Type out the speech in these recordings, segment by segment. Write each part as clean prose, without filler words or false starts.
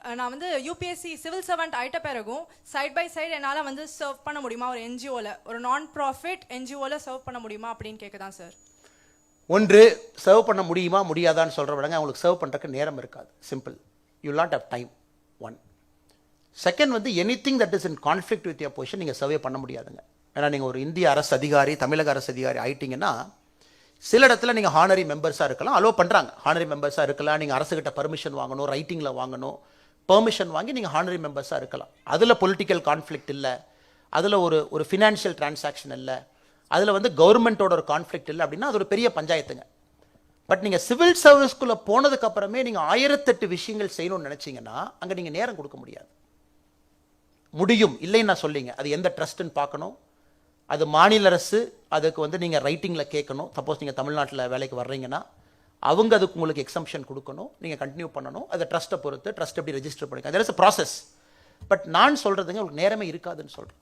நான் வந்து UPSC civil servant ஆயிட்ட பிறகும் சைட் பை சைடு என்னால் வந்து சர்வ் பண்ண முடியுமா ஒரு என்ஜிஓவில், ஒரு நான் ப்ராஃபிட் என்ஜிஓவில் சர்வ் பண்ண முடியுமா அப்படின்னு கேட்க தான் சார். ஒன்று, சர்வ் பண்ண முடியுமா முடியாதான்னு சொல்கிற விடங்க அவங்களுக்கு சர்வ் பண்ணுறதுக்கு நேரம் இருக்காது. Simple, you not have time. One. Second வந்து anything that is in conflict with your position நீங்கள் சர்வே பண்ண முடியாதுங்க. ஏன்னா நீங்கள் ஒரு இந்திய அரசு அதிகாரி, தமிழக அரசு அதிகாரி ஆயிட்டீங்கன்னா சில இடத்துல நீங்கள் ஹானரி மெம்பர்ஸாக இருக்கலாம், அலோவ் பண்ணுறாங்க. ஹானரி மெம்பர்ஸாக இருக்கலாம், நீங்கள் அரசுகிட்ட பர்மிஷன் வாங்கணும், ரைட்டிங்கில் வாங்கணும், பெர்மிஷன் வாங்கி நீங்கள் ஹானரி மெம்பர்ஸாக இருக்கலாம். அதில் பொலிட்டிக்கல் கான்ஃப்ளிக்ட் இல்லை, அதில் ஒரு ஃபினான்ஷியல் டிரான்சாக்ஷன் இல்லை, அதில் வந்து கவர்மெண்ட்டோட ஒரு கான்ஃப்ளிக்ட் இல்லை அப்படின்னா அது ஒரு பெரிய பஞ்சாயத்துங்க. பட் நீங்கள் சிவில் சர்வீஸ்குள்ளே போனதுக்கப்புறமே நீங்கள் 1008 விஷயங்கள் செய்யணும்னு நினச்சிங்கன்னா அங்கே நீங்கள் நேரம் கொடுக்க முடியாது. முடியும் இல்லைன்னு நான் சொல்லிங்க, அது எந்த ட்ரஸ்ட்டுன்னு பார்க்கணும், அது மாநில அரசு அதுக்கு வந்து நீங்கள் ரைட்டிங்கில் கேட்கணும். சப்போஸ் நீங்கள் தமிழ்நாட்டில் வேலைக்கு வர்றீங்கன்னா அவங்க அதுக்கு உங்களுக்கு எக்ஸம்ஷன் கொடுக்கணும், நீங்கள் கண்டினியூ பண்ணணும். அதை ட்ரஸ்ட்டை பொறுத்து ட்ரஸ்ட் எப்படி ரெஜிஸ்டர் பண்ணிக்கலாம், there is a process. But நான் சொல்கிறதுங்க உங்களுக்கு நேரமே இருக்காதுன்னு சொல்கிறேன்.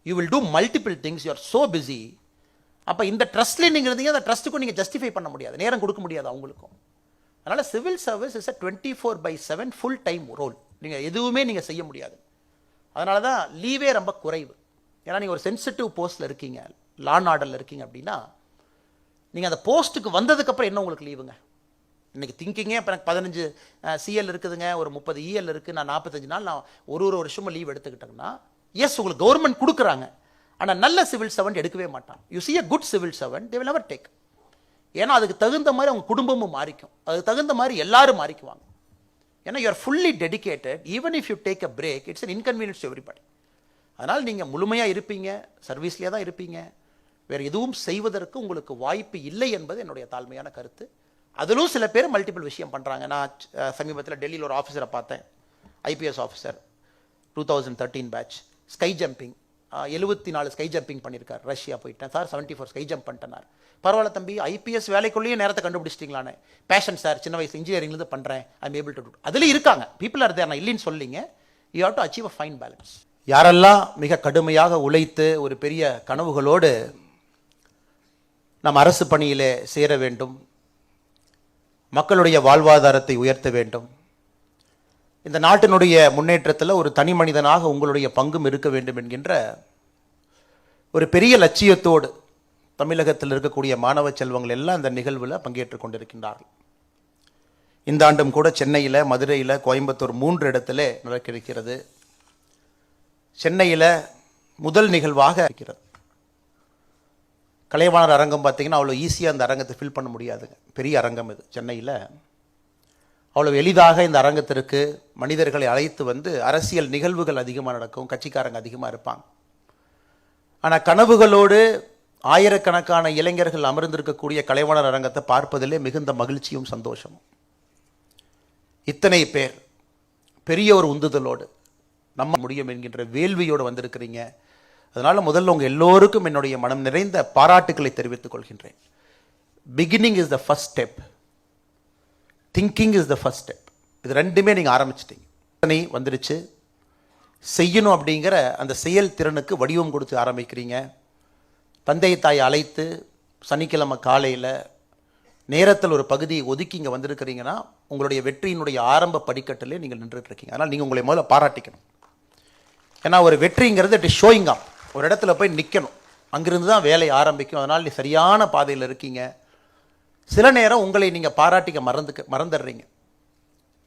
You will do multiple things, you are so busy. அப்போ இந்த ட்ரஸ்ட்லேயே நீங்கள் இருந்தீங்க, அந்த ட்ரஸ்ட்டுக்கும் நீங்கள் ஜஸ்டிஃபை பண்ண முடியாது, நேரம் கொடுக்க முடியாது அவங்களுக்கும். அதனால் civil service is a 24/7 full time role. நீங்கள் எதுவுமே நீங்கள் செய்ய முடியாது. அதனால தான் லீவே ரொம்ப குறைவு. ஏன்னா நீங்கள் ஒரு சென்சிட்டிவ் போஸ்ட்டில் இருக்கீங்க, லா அண்ட் ஆர்டரில் இருக்கீங்க அப்படின்னா நீங்கள் அந்த போஸ்ட்டுக்கு வந்ததுக்கப்புறம் என்ன உங்களுக்கு லீவுங்க? இன்றைக்கி திங்கிங்கே இப்போ எனக்கு 15 சிஎல் இருக்குதுங்க, ஒரு 30 இஎல் இருக்குது, நான் 45 நாள் நான் ஒரு வருஷமும் லீவ் எடுத்துக்கிட்டேங்கன்னா எஸ் உங்களுக்கு கவர்மெண்ட் கொடுக்குறாங்க. ஆனால் நல்ல சிவில் சர்வெண்ட் எடுக்கவே மாட்டான். You see a good civil servant, they will never take. ஏன்னா அதுக்கு தகுந்த மாதிரி அவங்க குடும்பமும் மாறிக்கும், அதுக்கு தகுந்த மாதிரி எல்லாரும் மாறிக்குவாங்க. ஏன்னா you are fully dedicated. Even if you take a break, it's an inconvenience to everybody. அதனால் நீங்கள் முழுமையாக இருப்பீங்க, சர்வீஸ்லேயே தான் இருப்பீங்க, வேறு எதுவும் செய்வதற்கு உங்களுக்கு வாய்ப்பு இல்லை என்பது என்னுடைய தாழ்மையான கருத்து. அதிலும் சில பேர் மல்டிபிள் விஷயம் பண்ணுறாங்க. நான் சமீபத்தில் டெல்லியில் ஒரு ஆஃபீஸரை பார்த்தேன், IPS officer, 2013 batch, sky jumping 74 sky jumping பண்ணியிருக்கார். ரஷ்யா போயிட்டேன் சார், 74 ஸ்கை ஜம்ப் பண்ணிட்டேனார். பரவாயில்ல தம்பி, ஐபிஎஸ் வேலைக்குள்ளேயே நேரத்தை கண்டுபிடிச்சிட்டிங்களானே. பேஷன் சார், சின்ன வயசு இன்ஜினியரிங்லேருந்து பண்ணுறேன், I am able to do. அதில் இருக்காங்க, பீப்புள் ஆர் தேர், நான் இல்லைன்னு சொல்லிங்க. You have to achieve a fine balance. யாரெல்லாம் மிக கடுமையாக உழைத்து ஒரு பெரிய கனவுகளோடு நம் அரசு பணியிலே சேர வேண்டும், மக்களுடைய வாழ்வாதாரத்தை உயர்த்த வேண்டும், இந்த நாட்டினுடைய முன்னேற்றத்தில் ஒரு தனி மனிதனாக உங்களுடைய பங்கும் இருக்க வேண்டும் என்கின்ற ஒரு பெரிய லட்சியத்தோடு தமிழகத்தில் இருக்கக்கூடிய மாணவ செல்வங்கள் எல்லாம் இந்த நிகழ்வில் பங்கேற்றுக் கொண்டிருக்கின்றார்கள். இந்த ஆண்டும் கூட சென்னையில், மதுரையில், கோயம்புத்தூர் 3 இடத்துல நடக்க இருக்கிறது. சென்னையில் முதல் நிகழ்வாக இருக்கிறது. கலைவாணர் அரங்கம் பார்த்தீங்கன்னா அவ்வளோ ஈஸியாக அந்த அரங்கத்தை ஃபில் பண்ண முடியாதுங்க, பெரிய அரங்கம் இது. சென்னையில் அவ்வளோ எளிதாக இந்த அரங்கத்திற்கு மனிதர்களை அழைத்து வந்து அரசியல் நிகழ்வுகள் அதிகமாக நடக்கும், கட்சிக்காரங்க அதிகமாக இருப்பாங்க. ஆனால் கனவுகளோடு ஆயிரக்கணக்கான இளைஞர்கள் அமர்ந்திருக்கக்கூடிய கலைவாணர் அரங்கத்தை பார்ப்பதிலே மிகுந்த மகிழ்ச்சியும் சந்தோஷமும். இத்தனை பேர் பெரிய ஒரு உந்துதலோடு நம்ம முடியும் என்கின்ற வேள்வியோடு வந்திருக்கிறீங்க. அதனால் முதல்ல உங்கள் எல்லோருக்கும் என்னுடைய மனம் நிறைந்த பாராட்டுக்களை தெரிவித்துக் கொள்கின்றேன். Beginning is the first step, thinking is the first step. இது ரெண்டுமே நீங்கள் ஆரம்பிச்சிட்டீங்க, வந்துருச்சு. செய்யணும் அப்படிங்கிற அந்த செயல் திறனுக்கு வடிவம் கொடுத்து ஆரம்பிக்கிறீங்க. தந்தை தாய் அழைத்து சனிக்கிழமை காலையில் நேரத்தில் ஒரு பகுதியை ஒதுக்கி இங்கே வந்திருக்கிறீங்கன்னா உங்களுடைய வெற்றியினுடைய ஆரம்ப படிக்கட்டிலே நீங்கள் நின்றுட்டு இருக்கீங்க. அதனால் நீங்கள் உங்களை முதல்ல பாராட்டிக்கணும். ஏன்னா ஒரு வெற்றிங்கிறது இட் இஸ் ஷோயிங் அப். ஒரு இடத்துல போய் நிற்கணும், அங்கிருந்து தான் வேலை ஆரம்பிக்கும். அதனால் நீ சரியான பாதையில் இருக்கீங்க. சில நேரம் உங்களை நீங்கள் பாராட்டிக்க மறந்துடுறீங்க.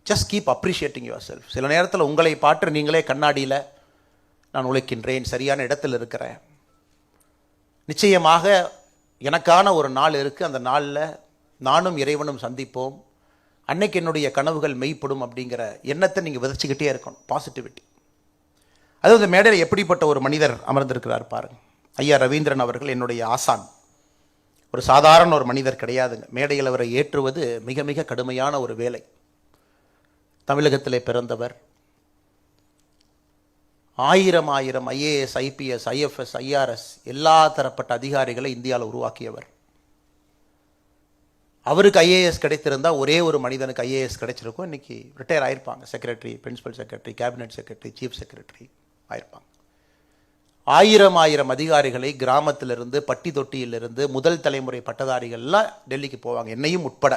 Just keep appreciating your self. சில நேரத்தில் உங்களை பாற்று நீங்களே கண்ணாடியில் நான் உழைக்கின்றேன், சரியான இடத்துல இருக்கிறேன், நிச்சயமாக எனக்கான ஒரு நாள் இருக்குது, அந்த நாளில் நானும் இறைவனும் சந்திப்போம், அன்னைக்கு என்னுடைய கனவுகள் மெய்ப்படும் அப்படிங்கிற எண்ணத்தை நீங்கள் விதைச்சிக்கிட்டே இருக்கணும். பாசிட்டிவிட்டி. அது இந்த மேடையில் எப்படிப்பட்ட ஒரு மனிதர் அமர்ந்திருக்கிறார் பாருங்க. ஐயா ரவீந்திரன் அவர்கள் என்னுடைய ஆசான். ஒரு சாதாரண ஒரு மனிதர் கிடையாதுங்க. மேடையில் அவரை ஏற்றுவது மிக மிக கடுமையான ஒரு வேலை. தமிழகத்திலே பிறந்தவர். 1000 ஐஏஎஸ், ஐபிஎஸ், ஐஎஃப்எஸ், ஐஆர்எஸ் எல்லா தரப்பட்ட அதிகாரிகளை இந்தியாவில் உருவாக்கியவர். அவருக்கு ஐஏஎஸ் கிடைத்திருந்தால் ஒரே ஒரு மனிதனுக்கு ஐஏஎஸ் கிடைச்சிருக்கும். இன்றைக்கி ரிட்டையர் ஆகிருப்பாங்க. Secretary, principal secretary, cabinet secretary, chief secretary ஆயிருப்பாங்க. 1000 அதிகாரிகளை கிராமத்திலிருந்து, பட்டி தொட்டியிலிருந்து முதல் தலைமுறை பட்டதாரிகள்லாம் டெல்லிக்கு போவாங்க, என்னையும் உட்பட.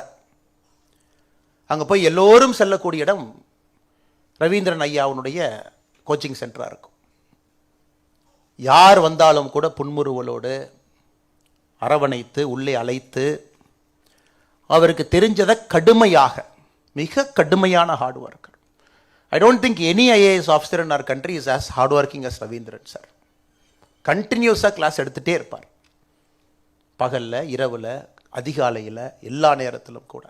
அங்கே போய் எல்லோரும் செல்லக்கூடிய இடம் ரவீந்திரன் ஐயாவுடைய கோச்சிங் சென்டராக இருக்கும். யார் வந்தாலும் கூட புன்முறுவலோடு அரவணைத்து உள்ளே அழைத்து அவருக்கு தெரிஞ்சதை கடுமையாக, மிக கடுமையான hard worker. I don't think any IAS officer in our country is as hard working as Ravindran sir. கண்டினியூஸாக கிளாஸ் எடுத்துகிட்டே இருப்பார், பகலில், இரவில், அதிகாலையில், எல்லா நேரத்திலும் கூட.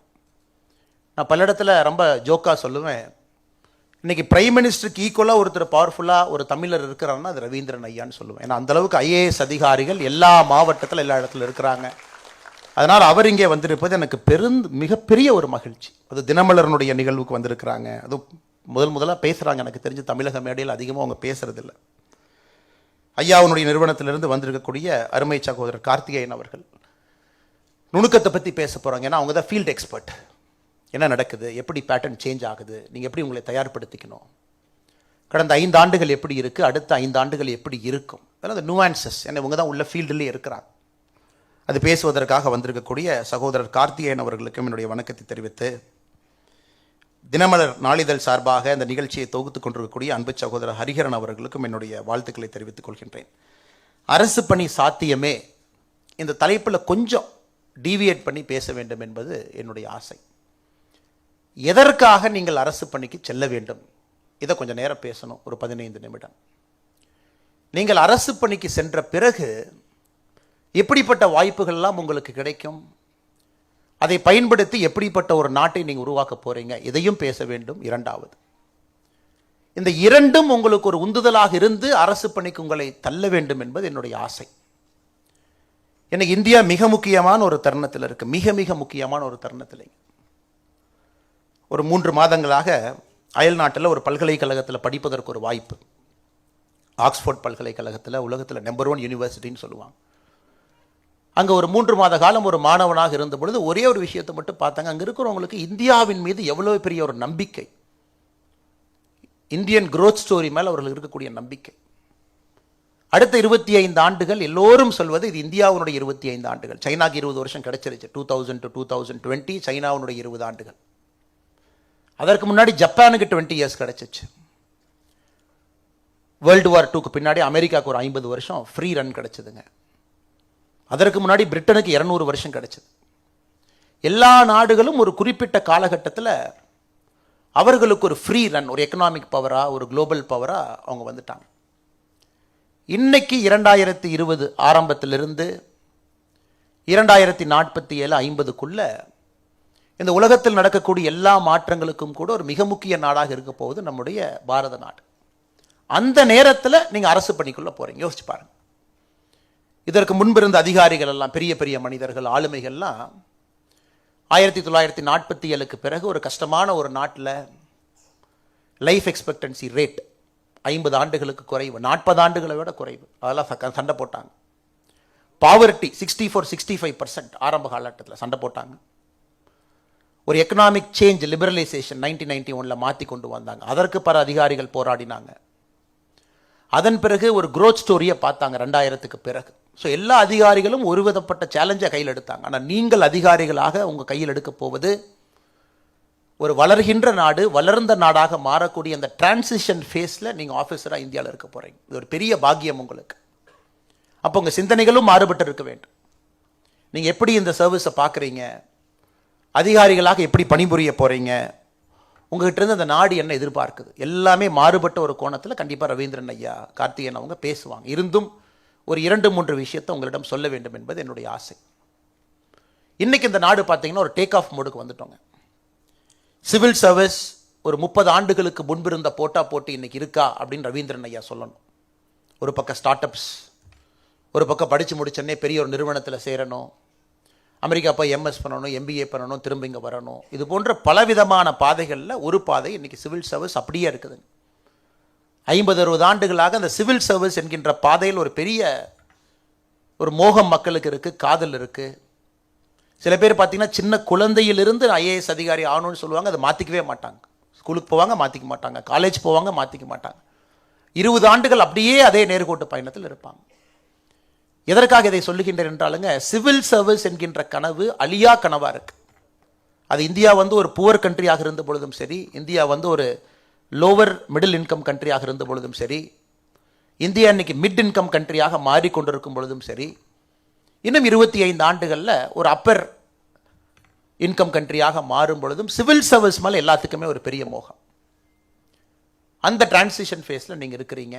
நான் பல இடத்துல ரொம்ப ஜோக்காக சொல்லுவேன், இன்னைக்கு பிரைம் மினிஸ்டருக்கு ஈக்குவலாக ஒருத்தர் பவர்ஃபுல்லாக ஒரு தமிழர் இருக்கிறாருன்னா அது ரவீந்திரன் ஐயான்னு சொல்லுவேன். ஏன்னா அந்தளவுக்கு ஐஏஎஸ் அதிகாரிகள் எல்லா மாவட்டத்தில் எல்லா இடத்துல இருக்கிறாங்க. அதனால் அவர் இங்கே வந்திருப்பது எனக்கு மிகப்பெரிய ஒரு மகிழ்ச்சி. அது தினமலரனுடைய நிகழ்வுக்கு வந்திருக்கிறாங்க. அது முதலாக பேசுகிறாங்க. எனக்கு தெரிஞ்சு தமிழக மேடையில் அதிகமாக அவங்க பேசுறதில்லை. ஐயாவுடைய நிறுவனத்திலிருந்து வந்திருக்கக்கூடிய அருமை சகோதரர் கார்த்திகேயன் அவர்கள் நுணுக்கத்தை பற்றி பேச போகிறாங்க. ஏன்னா அவங்க தான் ஃபீல்டு எக்ஸ்பர்ட். என்ன நடக்குது, எப்படி பேட்டர்ன் சேஞ்ச் ஆகுது, நீங்கள் எப்படி உங்களை தயார்படுத்திக்கணும், கடந்த 5 ஆண்டுகள் எப்படி இருக்குது, அடுத்த 5 ஆண்டுகள் எப்படி இருக்கும், அந்த நுவான்சஸ். ஏன்னா இவங்க தான் உள்ள ஃபீல்டுலேயே இருக்கிறாங்க. அது பேசுவதற்காக வந்திருக்கக்கூடிய சகோதரர் கார்த்திகேயன் அவர்களுக்கும் என்னுடைய வணக்கத்தை தெரிவித்து, தினமலர் நாளிதழ் சார்பாக இந்த நிகழ்ச்சியை தொகுத்து கொண்டிருக்கக்கூடிய அன்பு சகோதரர் ஹரிஹரன் அவர்களுக்கும் என்னுடைய வாழ்த்துக்களை தெரிவித்துக் கொள்கின்றேன். அரசு பணி சாத்தியமே இந்த தலைப்பில் கொஞ்சம் டீவியேட் பண்ணி பேச வேண்டும் என்பது என்னுடைய ஆசை. எதற்காக நீங்கள் அரசு பணிக்கு செல்ல வேண்டும், இதை கொஞ்சம் நேரம் பேசணும், ஒரு 15 நிமிடம். நீங்கள் அரசு பணிக்கு சென்ற பிறகு எப்படிப்பட்ட வாய்ப்புகள்லாம் உங்களுக்கு கிடைக்கும், அதை பயன்படுத்தி எப்படிப்பட்ட ஒரு நாட்டை நீங்கள் உருவாக்க போறீங்க, இதையும் பேச வேண்டும். இரண்டாவது, இந்த இரண்டும் உங்களுக்கு ஒரு உந்துதலாக இருந்து அரசு பணிக்கு உங்களை தள்ள வேண்டும் என்பது என்னுடைய ஆசை. எனக்கு இந்தியா மிக முக்கியமான ஒரு தருணத்தில் இருக்கு, மிக மிக முக்கியமான ஒரு தருணத்தில். ஒரு 3 மாதங்களாக அயல் நாட்டில் ஒரு பல்கலைக்கழகத்தில் படிப்பதற்கு ஒரு வாய்ப்பு. ஆக்ஸ்போர்ட் பல்கலைக்கழகத்தில் உலகத்தில் நம்பர் 1 யூனிவர்சிட்டின்னு சொல்லுவாங்க. அங்கே ஒரு 3 மாத காலம் ஒரு மாணவனாக இருந்த பொழுது ஒரே ஒரு விஷயத்தை மட்டும் பார்த்தாங்க. அங்கே இருக்கிறவங்களுக்கு இந்தியாவின் மீது எவ்வளவு பெரிய ஒரு நம்பிக்கை, இந்தியன் growth ஸ்டோரி மேலே அவர்கள் இருக்கக்கூடிய நம்பிக்கை. அடுத்த 25 ஆண்டுகள் எல்லோரும் சொல்வது இது இந்தியாவுடைய 25 ஆண்டுகள். சைனாக்கு 20 வருஷம் கிடைச்சிருச்சு, 2000 to 2020 சைனாவுடைய 20 ஆண்டுகள். அதற்கு முன்னாடி ஜப்பானுக்கு 20 இயர்ஸ் கிடைச்சிச்சு. வேர்ல்டு வார் 2க்கு பின்னாடி அமெரிக்காவுக்கு ஒரு 50 வருஷம் ஃப்ரீ ரன் கிடைச்சதுங்க. அதற்கு முன்னாடி பிரிட்டனுக்கு 200 வருஷம் கிடைச்சது. எல்லா நாடுகளும் ஒரு குறிப்பிட்ட காலகட்டத்தில் அவர்களுக்கு ஒரு ஃப்ரீ ரன், ஒரு எக்கனாமிக் பவரா, ஒரு குளோபல் பவரா அவங்க வந்துட்டாங்க. இன்னைக்கு 2020 ஆரம்பத்திலிருந்து 2047 50க்குள்ள இந்த உலகத்தில் நடக்கக்கூடிய எல்லா மாற்றங்களுக்கும் கூட ஒரு மிக முக்கிய நாடாக இருக்க போகுது நம்முடைய பாரத நாடு. அந்த நேரத்தில் நீங்கள் அரசு பணிக்குள்ள போறீங்க, யோசிச்சு பாருங்க. இதற்கு முன்பு இருந்த அதிகாரிகள் எல்லாம், பெரிய பெரிய மனிதர்கள், ஆளுமைகள்லாம் 1947க்கு பிறகு ஒரு கஷ்டமான ஒரு நாட்டில் லைஃப் எக்ஸ்பெக்டன்சி ரேட் 50 ஆண்டுகளுக்கு குறைவு, 40 ஆண்டுகளை விட குறைவு. அதெல்லாம் சண்டை போட்டாங்க. பாவர்ட்டி 64-65% ஆரம்ப காலகட்டத்தில் சண்டை போட்டாங்க. ஒரு எக்கனாமிக் சேஞ்ச், லிபரலைசேஷன் 1991 மாற்றி கொண்டு வந்தாங்க. அதற்கு பல அதிகாரிகள் போராடினாங்க. அதன் பிறகு ஒரு growth ஸ்டோரியை பார்த்தாங்க 2000க்கு பிறகு. ஸோ எல்லா அதிகாரிகளும் ஒரு விதப்பட்ட சேலஞ்சை கையில் எடுத்தாங்க. ஆனால் நீங்கள் அதிகாரிகளாக உங்கள் கையில் எடுக்க போவது ஒரு வளர்கின்ற நாடு, வளர்ந்த நாடாக மாறக்கூடிய அந்த டிரான்சிஷன் ஃபேஸில் நீங்கள் ஆஃபீஸராக இந்தியாவில் இருக்க போகிறீங்க. இது ஒரு பெரிய பாக்கியம் உங்களுக்கு. அப்போ உங்கள் சிந்தனைகளும் மாறுபட்டு இருக்க வேண்டும். நீங்கள் எப்படி இந்த சர்வீஸை பார்க்குறீங்க, அதிகாரிகளாக எப்படி பணிபுரிய போகிறீங்க, உங்ககிட்ட இருந்து அந்த நாடு என்ன எதிர்பார்க்குது, எல்லாமே மாறுபட்ட ஒரு கோணத்தில் கண்டிப்பாக ரவீந்திரன் ஐயா, கார்த்திகேயன் அவங்க பேசுவாங்க. இருந்தும் ஒரு 2-3 விஷயத்தை உங்களிடம் சொல்ல வேண்டும் என்பது என்னுடைய ஆசை. இன்னைக்கு இந்த நாடு பார்த்தீங்கன்னா ஒரு டேக் ஆஃப் மோடுக்கு வந்துட்டோங்க. சிவில் சர்வீஸ் ஒரு 30 ஆண்டுகளுக்கு முன்பு இருந்த போட்டி இன்னைக்கு இருக்கா அப்படின்னு ரவீந்திரன் ஐயா சொல்லணும். ஒரு பக்கம் ஸ்டார்ட் அப்ஸ், ஒரு பக்கம் படித்து முடிச்சோடனே பெரிய ஒரு நிறுவனத்தில் சேரணும், அமெரிக்கா போய் எம்எஸ் பண்ணணும், எம்பிஏ பண்ணணும், திரும்ப இங்கே வரணும். இது போன்ற பலவிதமான பாதைகளில் ஒரு பாதை இன்னைக்கு சிவில் சர்வீஸ் அப்படியே இருக்குதுங்க. 50-60 ஆண்டுகளாக அந்த சிவில் சர்வீஸ் என்கின்ற பாதையில் ஒரு பெரிய ஒரு மோகம் மக்களுக்கு இருக்குது, காதல் இருக்குது. சில பேர் பார்த்தீங்கன்னா சின்ன குழந்தையிலிருந்து ஐஏஎஸ் அதிகாரி ஆகணும்னு சொல்லுவாங்க, அதை மாற்றிக்கவே மாட்டாங்க. ஸ்கூலுக்கு போவாங்க, மாற்றிக்க மாட்டாங்க. காலேஜ் போவாங்க, மாற்றிக்க மாட்டாங்க. 20 ஆண்டுகள் அப்படியே அதே நேர்கோட்டு பயணத்தில் இருப்பாங்க. எதற்காக இதை சொல்லுகின்றேன் என்றாலுங்க, சிவில் சர்வீஸ் என்கின்ற கனவு அழியா கனவாக இருக்கு. அது இந்தியா ஒரு புவர் கண்ட்ரியாக இருந்த பொழுதும் சரி, இந்தியா ஒரு லோவர் மிடில் இன்கம் கண்ட்ரியாக இருந்த பொழுதும் சரி, இந்தியா இன்னைக்கு மிட் இன்கம் கண்ட்ரியாக மாறிக்கொண்டிருக்கும் பொழுதும் சரி, இன்னும் 25 ஆண்டுகளில் ஒரு அப்பர் இன்கம் கண்ட்ரியாக மாறும் பொழுதும் சிவில் சர்வீஸ் மேலே எல்லாத்துக்குமே ஒரு பெரிய மோகம். அந்த டிரான்சிஷன் ஃபேஸில் நீங்கள் இருக்கிறீங்க.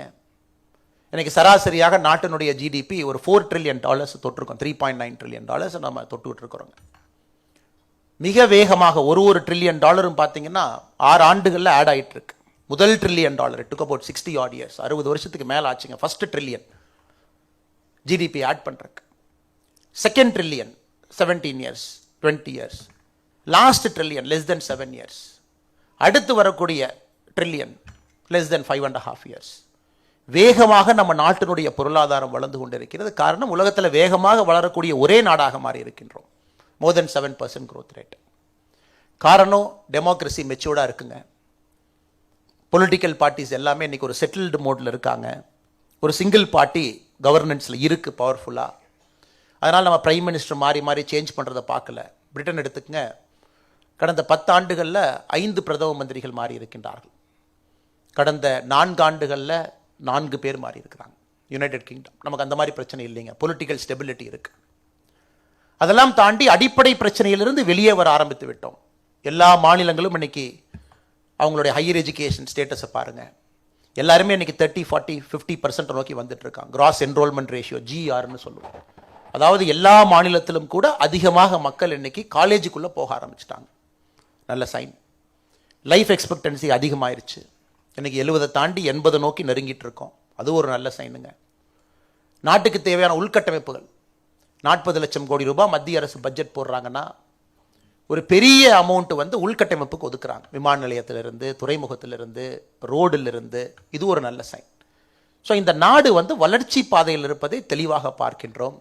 எனக்கு சராசரியாக நாட்டினுடைய ஜிடிபி ஒரு $4 trillion தொட்டிருக்கோம். $3.9 trillion நம்ம தொட்டுக்கிட்டு இருக்கிறோங்க. மிக வேகமாக ஒரு ட்ரில்லியன் டாலரும் பார்த்தீங்கன்னா 6 ஆண்டுகளில் ஆட் ஆகிட்டு இருக்கு. முதல் $1 trillion took about 60 odd years, 60 வருஷத்துக்கு மேலே ஆச்சுங்க ஃபர்ஸ்ட் ட்ரில்லியன் ஜிடிபி ஆட் பண்ணுறக்கு. Second trillion 17 years, 20 years, last trillion less than 7 years, அடுத்து வரக்கூடிய ட்ரில்லியன் less than 5.5 years. வேகமாக நம்ம நாட்டினுடைய பொருளாதாரம் வளர்ந்து கொண்டிருக்கிறது. காரணம், உலகத்தில் வேகமாக வளரக்கூடிய ஒரே நாடாக மாறி இருக்கின்றோம். more than 7% growth rate. காரணம், டெமோக்ரஸி மெச்சூர்டாக இருக்குங்க. பொலிட்டிக்கல் பார்ட்டிஸ் எல்லாமே இன்னைக்கு ஒரு செட்டில்டு மோடில் இருக்காங்க. ஒரு சிங்கிள் பார்ட்டி கவர்னன்ஸில் இருக்குது பவர்ஃபுல்லாக. அதனால் நம்ம பிரைம் மினிஸ்டர் மாறி மாறி சேஞ்ச் பண்ணுறதை பார்க்கல. பிரிட்டன் எடுத்துக்கங்க, கடந்த 10 ஆண்டுகளில் 5 பிரதம மந்திரிகள் மாறி இருக்கின்றார்கள். கடந்த 4 ஆண்டுகளில் 4 பேர் மாறி இருக்கிறாங்க. யுனைடெட் கிங்டம் நமக்கு அந்த மாதிரி பிரச்சனை இல்லைங்க. பொலிட்டிக்கல் ஸ்டெபிலிட்டி இருக்கு. அதெல்லாம் தாண்டி அடிப்படை பிரச்சனையிலிருந்து வெளியே வர ஆரம்பித்து விட்டோம். எல்லா மாநிலங்களும் இன்னைக்கு அவங்களுடைய ஹையர் எஜுகேஷன் ஸ்டேட்டஸை பாருங்க. எல்லாருமே இன்னைக்கு 30, 40, 50% நோக்கி வந்துட்டு இருக்காங்க. கிராஸ் என்ரோல்மெண்ட் ரேஷியோ GR சொல்லுவோம். அதாவது எல்லா மாநிலத்திலும் கூட அதிகமாக மக்கள் இன்னைக்கு காலேஜுக்குள்ளே போக ஆரம்பிச்சிட்டாங்க. நல்ல சைன். லைஃப் எக்ஸ்பெக்டன்சி அதிகமாயிருச்சு. இன்னைக்கு 70 தாண்டி 80 நோக்கி நெருங்கிட்டு இருக்கோம். அது ஒரு நல்ல சைனுங்க. நாட்டுக்கு தேவையான உள்கட்டமைப்புகள் 40 லட்சம் கோடி ரூபாய் மத்திய அரசு பட்ஜெட் போடுறாங்கன்னா ஒரு பெரிய அமௌண்ட் வந்து உள்கட்டமைப்புக்கு ஒதுக்குறாங்க. விமான நிலையத்திலிருந்து, துறைமுகத்திலிருந்து, ரோடிலிருந்து. இது ஒரு நல்ல சைன். ஸோ இந்த நாடு வந்து வளர்ச்சி பாதையில் இருப்பதை தெளிவாக பார்க்கின்றோம்.